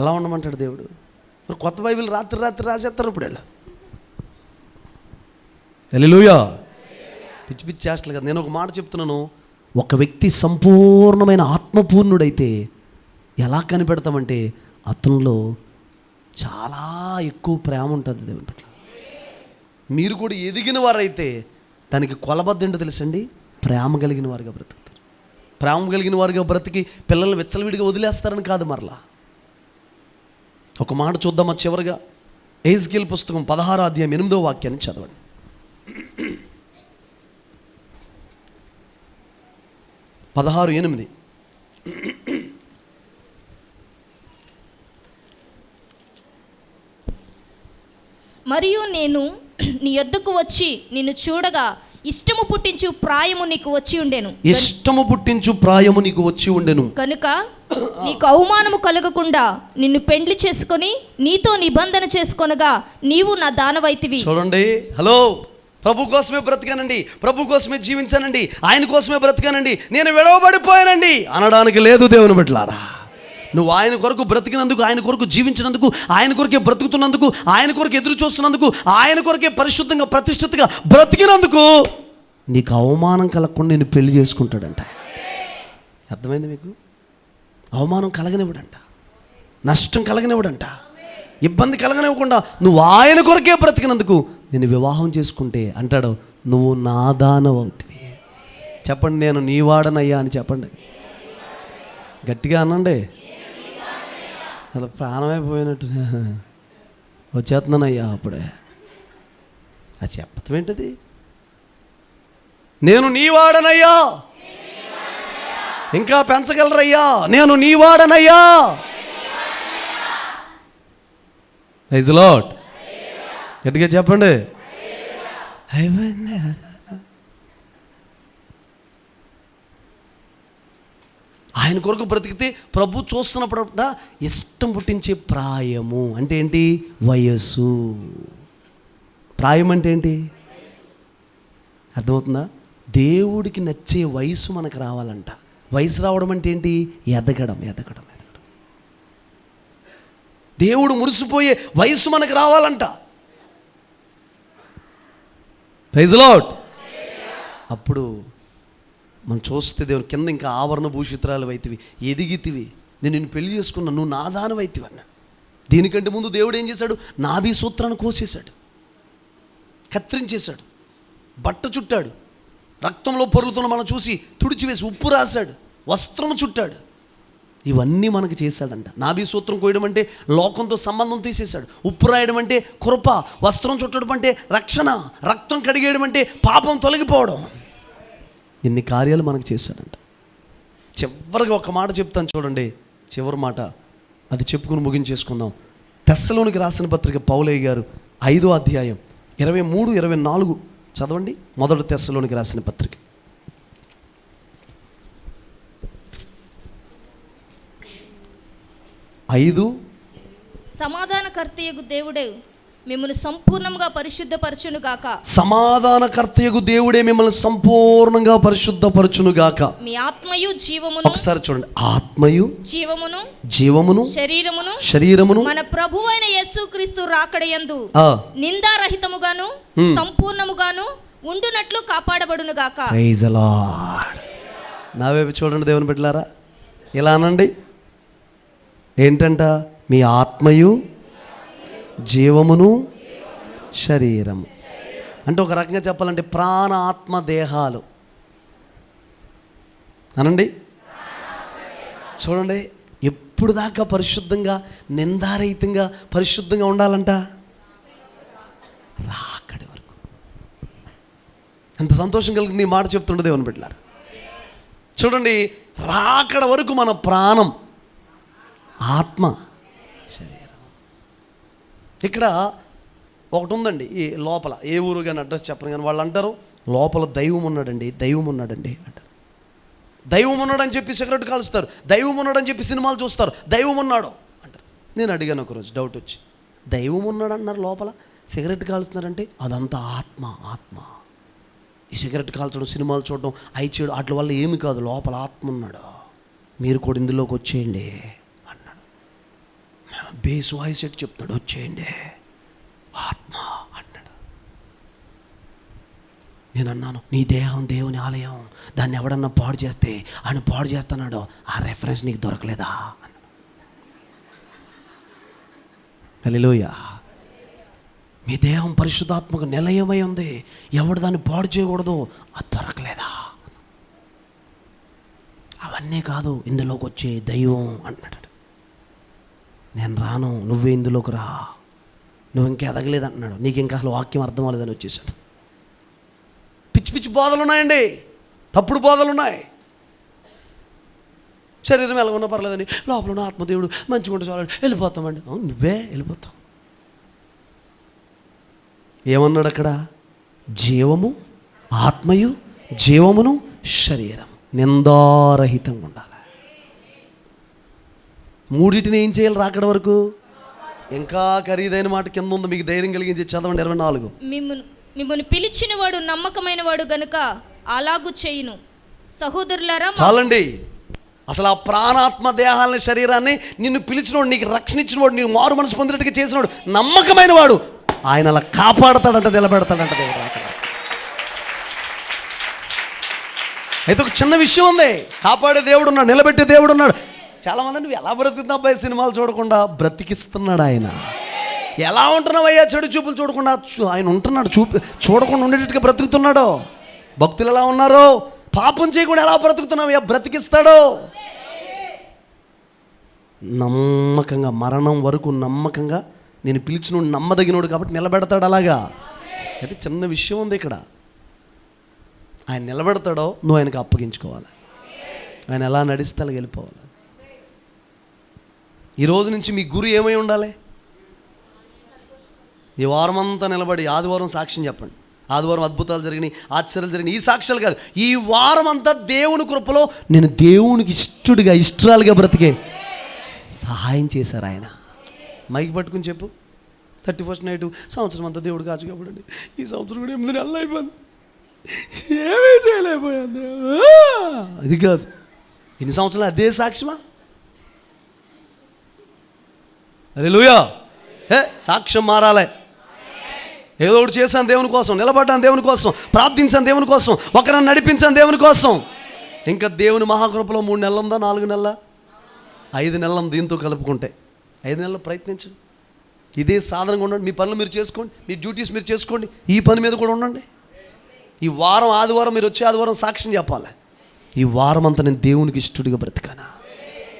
అలా ఉండమంటాడు దేవుడు. మరి కొత్త బైబిల్ రాత్రి రాసేస్తారు ఇప్పుడు వెళ్ళా. హల్లెలూయా. పిచ్చి పిచ్చి చేష్టలు కదా. నేను ఒక మాట చెప్తున్నాను, ఒక వ్యక్తి సంపూర్ణమైన ఆత్మపూర్ణుడైతే ఎలా కనిపెడతామంటే అతనిలో చాలా ఎక్కువ ప్రేమ ఉంటుంది దేవుని పట్ల. మీరు కూడా ఎదిగిన వారైతే దానికి కొలబద్ద ఏంటో తెలుసండి, ప్రేమ కలిగిన వారుగా బ్రతుకుతారు. ప్రేమ కలిగిన వారుగా బ్రతికి పిల్లల్ని విచ్చలవిడిగా వదిలేస్తారని కాదు. మరలా ఒక మాట చూద్దామా చివరిగా, ఎహెజ్కేలు పుస్తకం 16వ అధ్యాయం 8వ వాక్యాన్ని చదవండి. 16:8. మరియు నేను నీ యొద్దకు వచ్చి నిన్ను చూడగా ఇష్టము పుట్టించు ప్రాయము నీకు వచ్చి ఉండెను. ఇష్టము పుట్టించు ప్రాయము నీకు వచ్చి ఉండెను కనుక నీకు అవమానము కలగకుండా నిన్ను పెండ్లి చేసుకొని నీతో నిబంధన చేసుకొనగా నీవు నా దానవైతివి. చూడండి, హలో, ప్రభు కోసమే బ్రతికానండి, ప్రభు కోసమే జీవించానండి, ఆయన కోసమే బ్రతికానండి, నేను విడవబడిపోయానండి అనడానికి లేదు దేవుని బిడ్డలారా. నువ్వు ఆయన కొరకు బ్రతికినందుకు, ఆయన కొరకు జీవించినందుకు, ఆయన కొరకే బ్రతుకుతున్నందుకు, ఆయన కొరకు ఎదురు చూస్తున్నందుకు, ఆయన కొరకే పరిశుద్ధంగా ప్రతిష్ఠితగా బ్రతికినందుకు నీకు అవమానం కలగకుండా నేను పెళ్లి చేసుకుంటాడంట. అర్థమైంది మీకు? అవమానం కలగనివ్వడంట, నష్టం కలగనివ్వడంట, ఇబ్బంది కలగనివ్వకుండా నువ్వు ఆయన కొరకే బ్రతికినందుకు నేను వివాహం చేసుకుంటే అంటాడు, నువ్వు నా దానవవుతివి. చెప్పండి, నేను నీ వాడనయ్యా అని చెప్పండి, గట్టిగా అనండి. అసలు ప్రాణమైపోయినట్టు వచ్చేస్తున్నానయ్యా అప్పుడే. అది చెప్పటం ఏంటది? నేను నీ వాడనయ్యా, ఇంకా పెంచగలరయ్యా, నేను నీ వాడనయ్యా. Praise the Lord. గట్టిగా చెప్పండి. అయిపోయింది. ఆయన కొరకు బ్రతికితే ప్రభు చూస్తున్నప్పుడు ఇష్టం పుట్టించే ప్రాయము అంటే ఏంటి? వయస్సు. ప్రాయం అంటే ఏంటి? అర్థమవుతుందా? దేవుడికి నచ్చే వయసు మనకు రావాలంట. వయసు రావడం అంటే ఏంటి? ఎదగడం. దేవుడు మురిసిపోయే వయసు మనకు రావాలంట. Praise the lord. అప్పుడు మనం చూస్తే దేవుని కింద ఇంకా ఆవరణ భూషిత్రాలు అయితివి, ఎదిగితివి, నేను నిన్ను పెళ్లి చేసుకున్నా, నువ్వు నా దానం అయితివి అన్నాడు. దీనికంటే ముందు దేవుడు ఏం చేశాడు? నాభి సూత్రాన్ని కోసేశాడు, కత్తిరించేశాడు, బట్ట చుట్టాడు, రక్తంలో పొరుగుతున్న మనం చూసి తుడిచివేసి ఉప్పు రాశాడు, వస్త్రం చుట్టాడు. ఇవన్నీ మనకు చేశాడంట. నాభి సూత్రం కోయడం అంటే లోకంతో సంబంధం తీసేశాడు, ఉప్పు రాయడం అంటే కృప, వస్త్రం చుట్టడం అంటే రక్షణ, రక్తం కడిగేయడం అంటే పాపం తొలగిపోవడం. ఇన్ని కార్యాలు మనకు చేశాడంట. చివరిగా ఒక మాట చెప్తాను చూడండి, చివరి మాట, అది చెప్పుకుని ముగించేసుకుందాం. తెస్సలోనికి రాసిన పత్రిక పౌలయ్య గారు 5వ అధ్యాయం 23, 24 చదవండి. మొదటి తెస్సలోనికి రాసిన పత్రిక 5. సమాధానకర్తయగు దేవుడే మిమ్మల్ని సంపూర్ణంగా పరిశుద్ధపరచును గాక. సమాధానకర్తయగు దేవుడే మిమ్మల్ని సంపూర్ణంగా పరిశుద్ధపరచును గాక. మీ ఆత్మయు జీవమును, ఒకసారి చూడండి, ఆత్మయు జీవమును శరీరమును మన ప్రభువైన యేసుక్రీస్తు రాకడయందు నిందారహితముగాను సంపూర్ణముగాను ఉండునట్లు కాపాడబడును గాక. Praise the Lord. నా వైపు చూడండి దేవుని బిడ్డలారా, ఇలా అనండి. ఏంటంట? మీ ఆత్మయు జీవమును శరీరము. అంటే ఒక రకంగా చెప్పాలంటే ప్రాణ ఆత్మ దేహాలు అనండి. చూడండి, ఎప్పుడు దాకా పరిశుద్ధంగా నిందారహితంగా పరిశుద్ధంగా ఉండాలంట? రాకడి వరకు. ఎంత సంతోషం కలిగింది ఈ మాట చెప్తుండే దేవుని బిడ్డలారా. చూడండి, రాకడ వరకు మన ప్రాణం, ఆత్మ, శరీరం. ఇక్కడ ఒకటి ఉందండి, ఈ లోపల ఏ ఊరు కానీ అడ్రస్ చెప్పను కానీ వాళ్ళు అంటారు లోపల దైవం ఉన్నాడండి, దైవం ఉన్నాడండి అంటారు. దైవం ఉన్నాడని చెప్పి సిగరెట్ కాలుస్తారు, దైవం ఉన్నాడని చెప్పి సినిమాలు చూస్తారు, దైవం ఉన్నాడు అంటారు. నేను అడిగాను ఒకరోజు, డౌట్ వచ్చి, దైవం ఉన్నాడు అన్నారు లోపల, సిగరెట్ కాలుస్తున్నారంటే అదంతా ఆత్మ. ఆత్మ ఈ సిగరెట్ కాల్చడం, సినిమాలు చూడడం, అయి చేయడం వాటి వల్ల ఏమి కాదు, లోపల ఆత్మ ఉన్నాడు. మీరు కూడా ఇందులోకి వచ్చేయండి అన్నాడు. బేస్ వాయిస్ ఎట్టి చెప్తాడు, వచ్చేయండి ఆత్మ అన్నాడు. నేను అన్నాను, నీ దేహం దేవుని ఆలయం, దాన్ని ఎవడన్నా పాడు చేస్తే ఆయన పాడు చేస్తున్నాడు, ఆ రెఫరెన్స్ నీకు దొరకలేదా అన్నాడు. హల్లెలూయా. మీ దేహం పరిశుద్ధాత్మకు నిలయమై ఉంది, ఎవడు దాన్ని పాడు చేయకూడదు, అది దొరకలేదా? అవన్నీ కాదు, ఇందులోకి వచ్చే దైవం అంటున్నాడు. నేను రాను, నువ్వే ఇందులోకి రా, నువ్వు ఇంకా ఎదగలేదు అంటున్నాడు. నీకు ఇంకా అసలు వాక్యం అర్థం అవ్వలేదని వచ్చేసాడు. పిచ్చి పిచ్చి బోధలు ఉన్నాయండి, తప్పుడు బోధలు ఉన్నాయి. శరీరం ఎలా ఉన్నా పర్లేదండి, లోపల ఉన్న ఆత్మదేవుడు మంచిగా ఉంటే చాలండి, వెళ్ళిపోతామండి. అవును, నువ్వే వెళ్ళిపోతావు. ఏమన్నాడు అక్కడ? జీవము, ఆత్మయు, జీవమును, శరీరం నిందారహితంగా ఉండాలి. మూడింటిని ఏం చేయాలి రాకడ వరకు? ఇంకా ఖరీదైన మాట కింద ఉంది, మీకు ధైర్యం కలిగించి చదవండి. 24. మిమ్మల్ని పిలిచిన వాడు నమ్మకమైన వాడు గనుక అలాగూ చేయును. సహోదరులారా, చాలండి. అసలు ఆ ప్రాణాత్మ దేహాలని, శరీరాన్ని నిన్ను పిలిచినవాడు, నీకు రక్షణ ఇచ్చినవాడు, నీకు మారు మనసు పొందినట్టుగా చేసినవాడు నమ్మకమైన వాడు. ఆయన అలా కాపాడతాడంట, నిలబెడతాడంట దేవుడు రాకడ. అయితే ఒక చిన్న విషయం ఉంది, కాపాడే దేవుడు ఉన్నాడు, నిలబెట్టే దేవుడు ఉన్నాడు. చాలామంది నువ్వు ఎలా బ్రతుకుతున్నావు అబ్బాయి, సినిమాలు చూడకుండా బ్రతికిస్తున్నాడు ఆయన. ఎలా ఉంటున్నావయ్యా చెడు చూపులు చూడకుండా, ఆయన ఉంటున్నాడు, చూడకుండా ఉండేటట్టుగా బ్రతుకుతున్నాడు. భక్తులు ఎలా ఉన్నారు, పాపం చేయకుండా ఎలా బ్రతుకుతున్నావయ్యా, బ్రతికిస్తాడు. నమ్మకంగా మరణం వరకు నమ్మకంగా నేను పిలిచినోడు నమ్మదగినోడు కాబట్టి నిలబెడతాడు. అలాగా అయితే చిన్న విషయం ఉంది ఇక్కడ, ఆయన నిలబెడతాడో నువ్వు ఆయనకు అప్పగించుకోవాలి. ఆయన ఎలా నడిస్తే అలా వెళ్ళిపోవాలి. ఈ రోజు నుంచి మీ గురి ఏమై ఉండాలి? ఈ వారం అంతా నిలబడి ఆదివారం సాక్ష్యం చెప్పండి, ఆదివారం అద్భుతాలు జరిగినాయి, ఆశ్చర్యాలు జరిగినాయి, ఈ సాక్ష్యాలు కాదు, ఈ వారం అంతా దేవుని కృపలో నేను దేవునికి ఇష్టడుగా, ఇష్టరాలుగా బ్రతికే సహాయం చేశారు ఆయన. మైక్ పట్టుకుని చెప్పు, 31st నైట్ సంవత్సరం అంతా దేవుడు కాచు కాబడండి, ఈ సంవత్సరం కూడా 8 నెలలు అయిపోయింది, ఏమీ చేయలేకపోయాను. అది కాదు, ఎన్ని సంవత్సరాలు అదే సాక్ష్యమా? హల్లెలూయా. సాక్ష్యం మారాలి. ఏదో ఒకటి చేశాను దేవుని కోసం, నిలబడ్డాను దేవుని కోసం, ప్రార్థించాను దేవుని కోసం, ఒకరిని నడిపించాను దేవుని కోసం. ఇంకా దేవుని మహాకృపలో 3 నెలలు ఉందా, 4 నెలల, 5 నెలలు దీంతో కలుపుకుంటే 5 నెలలు ప్రయత్నించండి. ఇదే సాధనంగా ఉండండి. మీ పనులు మీరు చేసుకోండి, మీ డ్యూటీస్ మీరు చేసుకోండి, ఈ పని మీద కూడా ఉండండి. ఈ వారం ఆదివారం మీరు వచ్చే ఆదివారం సాక్ష్యం చెప్పాలి, ఈ వారం అంతా నేను దేవునికి ఇష్టడిగా బ్రతికానా.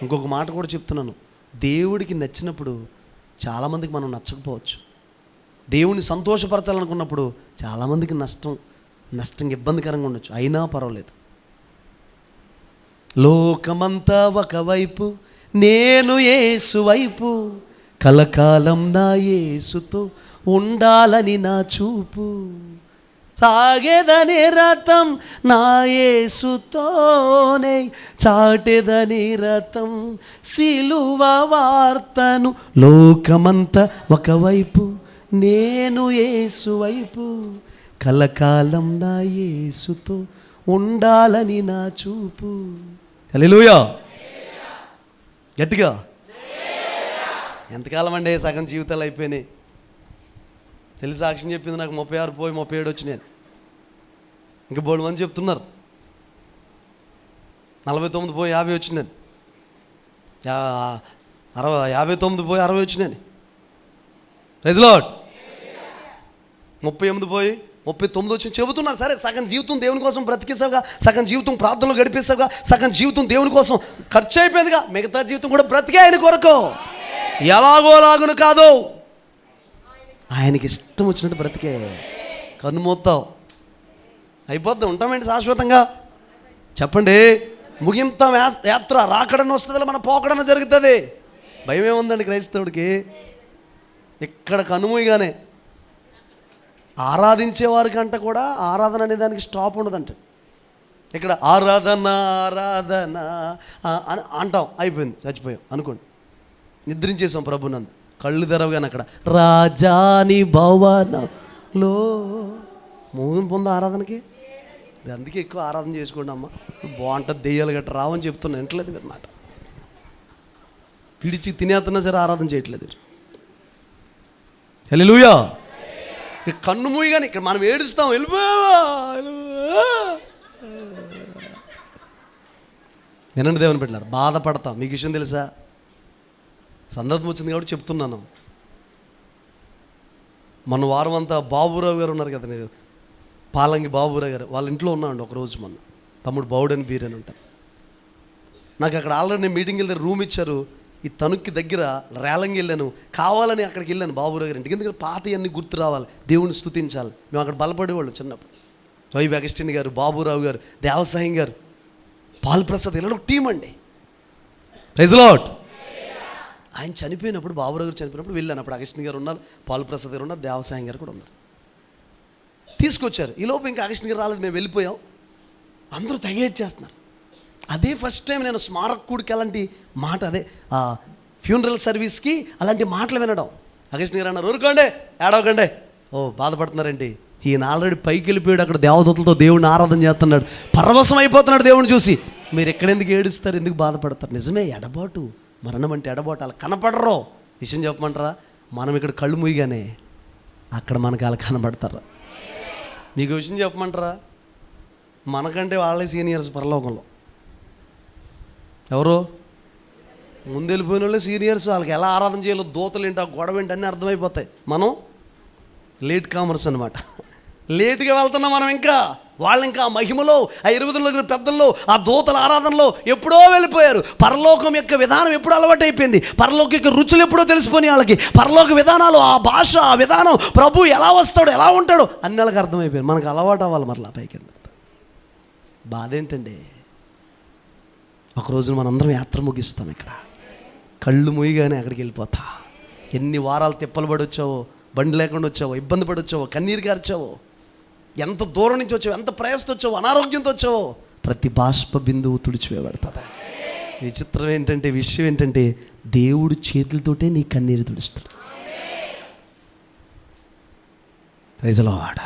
ఇంకొక మాట కూడా చెప్తున్నాను, దేవుడికి నచ్చినప్పుడు చాలామందికి మనం నచ్చకపోవచ్చు. దేవుని సంతోషపరచాలనుకున్నప్పుడు చాలామందికి నష్టం ఇబ్బందికరంగా ఉండొచ్చు, అయినా పర్వాలేదు. లోకమంతా ఒకవైపు, నేను యేసు వైపు, కలకాలం నా యేసుతో ఉండాలని నా చూపు, సాగేదని రథం నా యేసుతోనే, చాటేదని రథం సిలువ వార్తను. లోకమంతా ఒకవైపు, నేను యేసు వైపు, కలకాలం నా యేసుతో ఉండాలని నా చూపు. హల్లెలూయా. గట్టిగా. ఎంతకాలం అండి, సగం జీవితాలు అయిపోయినాయి. తెలిసి సాక్ష్యం చెప్పింది నాకు 36 పోయి 37 వచ్చినాయి. ఇంకా బోడు మంది చెప్తున్నారు 49 పోయి 50 వచ్చినాయి, 59 పోయి 60 వచ్చినాయి. Praise lord. 38 పోయి 39 వచ్చి చెబుతున్నారు. సరే, సగం జీవితం దేవుని కోసం బ్రతికేసావుగా, సగం జీవితం ప్రార్థనలో గడిపేసావుగా, సగం జీవితం దేవుని కోసం ఖర్చు అయిపోయిందిగా, మిగతా జీవితం కూడా బ్రతికే ఆయన కొరకు. ఎలాగోలాగును కాదు, ఆయనకి ఇష్టం వచ్చినట్టు బ్రతికే. కన్ను మోస్తావు, అయిపోద్ది. ఉంటామేంటి శాశ్వతంగా? చెప్పండి. ముగింతాం యాత్ర. రాకడన వస్తుందిలే, మన పోకడన జరుగుతుంది. భయం ఏముందండి క్రైస్తవుడికి? ఇక్కడ కనుమూయగానే ఆరాధించేవారి కంట కూడా ఆరాధన అనే దానికి స్టాప్ ఉండదంట. ఇక్కడ ఆరాధన ఆరాధన అని అంటాం, అయిపోయింది, చచ్చిపోయాం అనుకోండి, నిద్రించేసాం ప్రభునందు. కళ్ళు తెరవగానే అక్కడ రాజాని భవనంలో మోహన్ పొంద ఆరాధనకి. అందుకే ఎక్కువ ఆరాధన చేసుకోండి అమ్మ, బాగుంటుంది, దెయ్యాలు గట్ట రావని చెప్తున్నా, వింటలేదు మీరు మాట. పిడిచి తినేస్తున్నా సరే ఆరాధన చేయట్లేదు. హల్లెలూయా. కన్ను మూయగానే ఇక్కడ మనం ఏడుస్తాం, వినండి దేవుని పెట్టారు, బాధపడతాం. మీకు విషయం తెలుసా? సందర్భం వచ్చింది కాబట్టి చెప్తున్నాను. మన వారం అంతా బాబురావు గారు ఉన్నారు కదా, నేను పాలంగి బాబురావు గారు వాళ్ళ ఇంట్లో ఉన్నాండి ఒకరోజు. మొన్న తమ్ముడు బౌడని బీర్ అని ఉంటాను. నాకు అక్కడ ఆల్రెడీ నేను మీటింగ్ వెళ్తే రూమ్ ఇచ్చారు. ఈ తణుక్కి దగ్గర రేలంగి వెళ్ళాను, కావాలని అక్కడికి వెళ్ళాను బాబురావు గారి ఇంటికి. ఎందుకంటే పాత అన్నీ గుర్తు రావాలి, దేవుని స్తుతించాలి. మేము అక్కడ బలపడేవాళ్ళు చిన్నప్పుడు. వైవి అగస్టిన్ గారు, బాబురావు గారు, దేవసాయం గారు, పాల్ప్రసాద్ ఇలా ఒక టీం అండి. Praise Lord. ఆయన చనిపోయినప్పుడు, బాబురావు గారు చనిపోయినప్పుడు వెళ్ళాను. అప్పుడు అగస్టిన్ గారు ఉన్నారు, పాల్ప్రసాద్ గారు ఉన్నారు, దేవసాయం గారు కూడా ఉన్నారు. తీసుకొచ్చారు. ఈలోపు ఇంకా అగస్టిన్ గారు రాలేదు, మేము వెళ్ళిపోయాం. అందరూ తెగేట్ చేస్తున్నారు. అదే ఫస్ట్ టైం నేను స్మారకుడికి అలాంటి మాట, అదే ఫ్యూనరల్ సర్వీస్కి అలాంటి మాటలు వినడం. అగస్టిన్ గారు అన్నారు, ఊరుకోండి, ఏడవకండి. ఓ బాధపడుతున్నారండి, ఈయన ఆల్రెడీ పైకి వెళ్ళిపోయాడు, అక్కడ దేవదూతలతో దేవుడిని ఆరాధన చేస్తున్నాడు, పరవశం అయిపోతున్నాడు దేవుడిని చూసి. మీరు ఎక్కడెందుకు ఏడుస్తారు, ఎందుకు బాధపడతారు? నిజమే, ఎడబాటు, మరణం అంటే ఎడబాటు. అలా కనపడరు. విషయం చెప్పమంటారా? మనం ఇక్కడ కళ్ళు మూయగానే అక్కడ మనకు అలా కనబడతారు. మీకు విషయం చెప్పమంటారా? మనకంటే వాళ్ళే సీనియర్స్ పరలోకంలో. ఎవరు? ముందు వెళ్ళిపోయిన వాళ్ళే సీనియర్స్. వాళ్ళకి ఎలా ఆరాధన చేయాలో, దూతలు ఏంటి, ఆ గొడవ ఏంటి అన్నీ అర్థమైపోతాయి. మనం లేట్ కామర్స్ అనమాట. లేట్గా వెళ్తున్నాం మనం. ఇంకా వాళ్ళు ఇంకా ఆ మహిమలో, ఆ 20 పెద్దల్లో, ఆ దూతల ఆరాధనలో ఎప్పుడో వెళ్ళిపోయారు. పరలోకం యొక్క విధానం ఎప్పుడో అలవాటు అయిపోయింది. పరలోకం యొక్క రుచులు ఎప్పుడో తెలిసిపోయి వాళ్ళకి. పరలోక విధానాలు, ఆ భాష, ఆ విధానం, ప్రభు ఎలా వస్తాడు, ఎలా ఉంటాడు అన్ని వాళ్ళకి అర్థమైపోయింది. మనకు అలవాటు అవ్వాలి మరలా పైకి. బాధ ఏంటండి? ఒకరోజు మనందరం యాత్ర ముగిస్తాం. ఇక్కడ కళ్ళు మూయగానే అక్కడికి వెళ్ళిపోతా. ఎన్ని వారాలు తిప్పలు పడి వచ్చావో, బండి లేకుండా వచ్చావో, ఇబ్బంది పడి వచ్చావో, కన్నీరు గార్చావో, ఎంత దూరం నుంచి వచ్చావో, ఎంత ప్రయాసతో వచ్చావో, అనారోగ్యంతో వచ్చావో, ప్రతి బాష్ప బిందువు తుడిచివేయబడుతుంది. విచిత్రం ఏంటంటే, విషయం ఏంటంటే, దేవుడు చేతులతోటే నీ కన్నీరు తుడుస్తాడు. Praise the lord.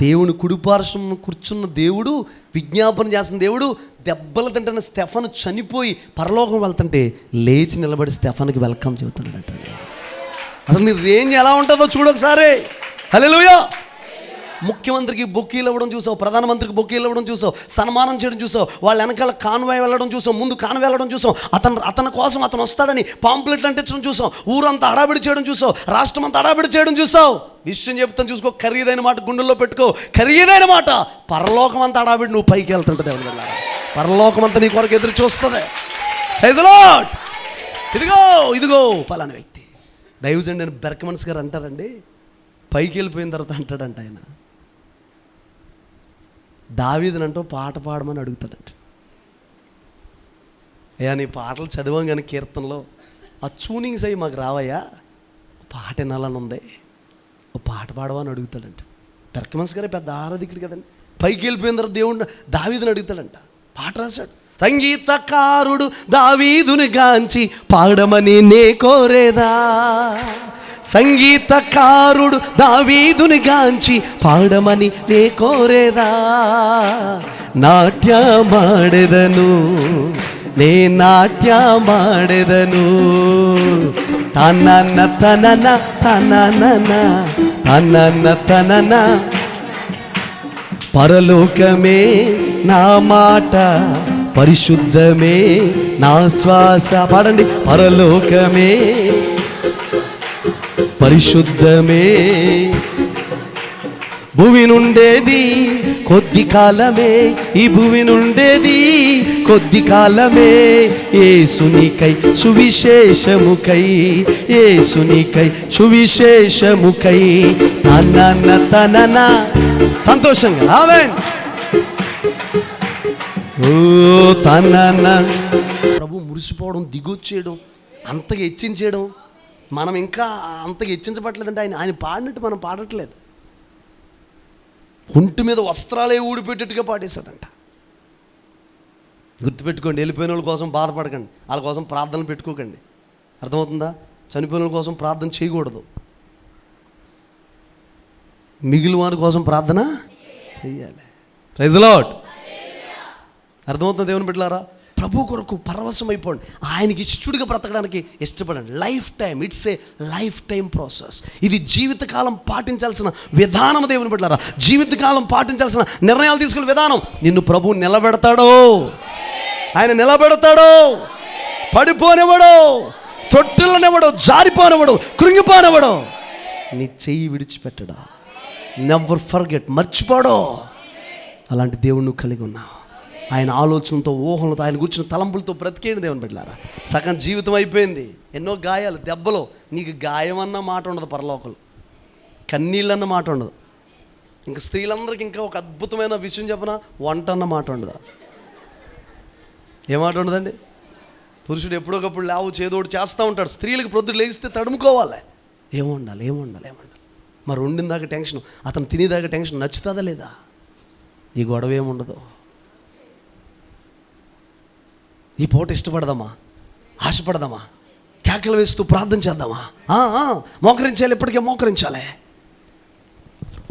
దేవుని కుడిపార్శ్వం కూర్చున్న దేవుడు, విజ్ఞాపన చేస్తున్న దేవుడు, దెబ్బలు తింటున్న స్టెఫను చనిపోయి పరలోకం వెళ్తుంటే లేచి నిలబడి స్టెఫన్కి వెల్కమ్ చెబుతున్నాడట. అసలు నీ రేంజ్ ఎలా ఉంటుందో చూడొకసారి. హల్లెలూయా. ముఖ్యమంత్రికి బొక్కీలు ఇవ్వడం చూసావు, ప్రధానమంత్రికి బొక్కీలు ఇవ్వడం చూసావు, సన్మానం చేయడం చూసావు, వాళ్ళ వెనకాల కాన్వాయ్ వెళ్ళడం చూసావు, ముందు కాన్వాయ్ వెళ్ళడం చూసాం, అతని కోసం అతను వస్తాడని పాంప్లెట్లు అంటించడం చూసాం, ఊరంతా అడాబిడి చేయడం చూసావు, రాష్ట్రం అంతా అడాబిడి చేయడం చూసావు. విషయం చెప్తాను చూసుకో, ఖరీదైన మాట గుండెల్లో పెట్టుకో, ఖరీదైన మాట. పరలోకం అంతా అడాబిడి, నువ్వు పైకి వెళ్తుంటుంది. దేవుని వల్ల పరలోకం అంతా నీ కొరకు ఎదురు చూస్తుంది. Praise the Lord. ఇదిగో ఇదిగో పలానా వ్యక్తి దైవజనుడు అని బెర్కమన్స్ గారు అంటారండి. పైకి వెళ్ళిపోయిన తర్వాత అంటాడంట ఆయన, దావీదునంటూ పాట పాడమని అడుగుతాడంట. అయ్యా నీ పాటలు చదివాం కానీ కీర్తనలో ఆ ట్యూనింగ్స్ అయ్యి మాకు రావయ్యా, పాట వినాలని ఉంది, ఓ పాట పాడమని అడుగుతాడంట. బెర్కమన్స్ గారే పెద్ద ఆరాధికుడు కదండి. పైకి వెళ్ళిపోయిన తర్వాత దేవుడు దావీదుని అడుగుతాడంట. పాట రాశాడు. సంగీతకారుడు దావీదుని గాంచి పాడమని నే కోరేదా, సంగీతకారుడు దావీదుని గాంచి పాడమని నే కోరేదా, నాట్యమాడెదను నే నాట్యమాడెదను, తనన తనన తనన తనన తనన, పరలోకమే నా మాట, పరిశుద్ధమే నా శ్వాస. పాడండి. పరలోకమే పరిశుద్ధమే, భూమి నుండేది కొద్ది కాలమే, ఈ భూమి నుండేది కొద్ది కాలమే, యేసునికై సువిశేషముకై, యేసునికై సువిశేషముకై, తనన తనన సంతోషంగా ఆమేన్. ఓ తనన ప్రభు మురిసిపోవడం, దిగొచ్చేయడం, అంతగా హెచ్చించేయడం. మనం ఇంకా అంతగా హెచ్చించబట్టలేదంటే ఆయన పాడినట్టు మనం పాడట్లేదు. ఒంటి మీద వస్త్రాలే ఊడిపెట్టేట్టుగా పాడేశాడంట. గుర్తుపెట్టుకోండి, వెళ్ళిపోయిన వాళ్ళ కోసం బాధపడకండి, వాళ్ళ కోసం ప్రార్థనలు పెట్టుకోకండి. అర్థమవుతుందా? చనిపోయిన వాళ్ళ కోసం ప్రార్థన చేయకూడదు, మిగిలిన వారి కోసం ప్రార్థన చెయ్యాలి. Praise the Lord. అర్థమవుతుంది దేవుని బిడ్డలారా? ప్రభు కొరకు పరవశం అయిపోండి, ఆయనకి ఇష్టడుగా బ్రతకడానికి ఇష్టపడండి. Life time, it's a life time process. ఇది జీవితకాలం పాటించాల్సిన విధానం దేవుని బిడ్డలారా. జీవితకాలం పాటించాల్సిన నిర్ణయాలు తీసుకునే విధానం. నిన్ను ప్రభు నిలబెడతాడో, ఆయన నిలబెడతాడో, పడిపోనివ్వడు, తొట్టిల్లనివ్వడు, జారిపోనివ్వడు, కృంగిపోనివ్వడు, నీ చెయ్యి విడిచిపెట్టడా, నెవర్ ఫర్గెట్, మర్చిపోడు. అలాంటి దేవుడు నువ్వు కలిగి ఉన్నావు. ఆయన ఆలోచనతో, ఊహలతో, ఆయన కూర్చున్న తలంపులతో బ్రతికేయండి దేవుని బిడ్డలారా. సగం జీవితం అయిపోయింది, ఎన్నో గాయాలు, దెబ్బలు. నీకు గాయం అన్న మాట ఉండదు పరలోకంలో, కన్నీళ్ళన్న మాట ఉండదు. ఇంకా స్త్రీలందరికీ ఇంకా ఒక అద్భుతమైన విషయం చెప్పనా, వంట అన్న మాట ఉండదు. ఏ మాట ఉండదండి? పురుషుడు ఎప్పుడొకప్పుడు లేవు చేదోడు చేస్తూ ఉంటాడు. స్త్రీలకు ప్రొద్దుడు లేగిస్తే తడుముకోవాలి, ఏమో ఉండాలి, ఏమో ఉండాలి, ఏమో ఉండాలి. మరి వండిందాక టెన్షన్, అతను తినేదాకా టెన్షన్, నచ్చుతుందా లేదా? ఈ గొడవ ఏముండదు. ఈ పూట ఇష్టపడదామా, ఆశపడదామా, కేకలు వేస్తూ ప్రార్థన చేద్దామా, మోకరించాలి, ఎప్పటికే మోకరించాలి.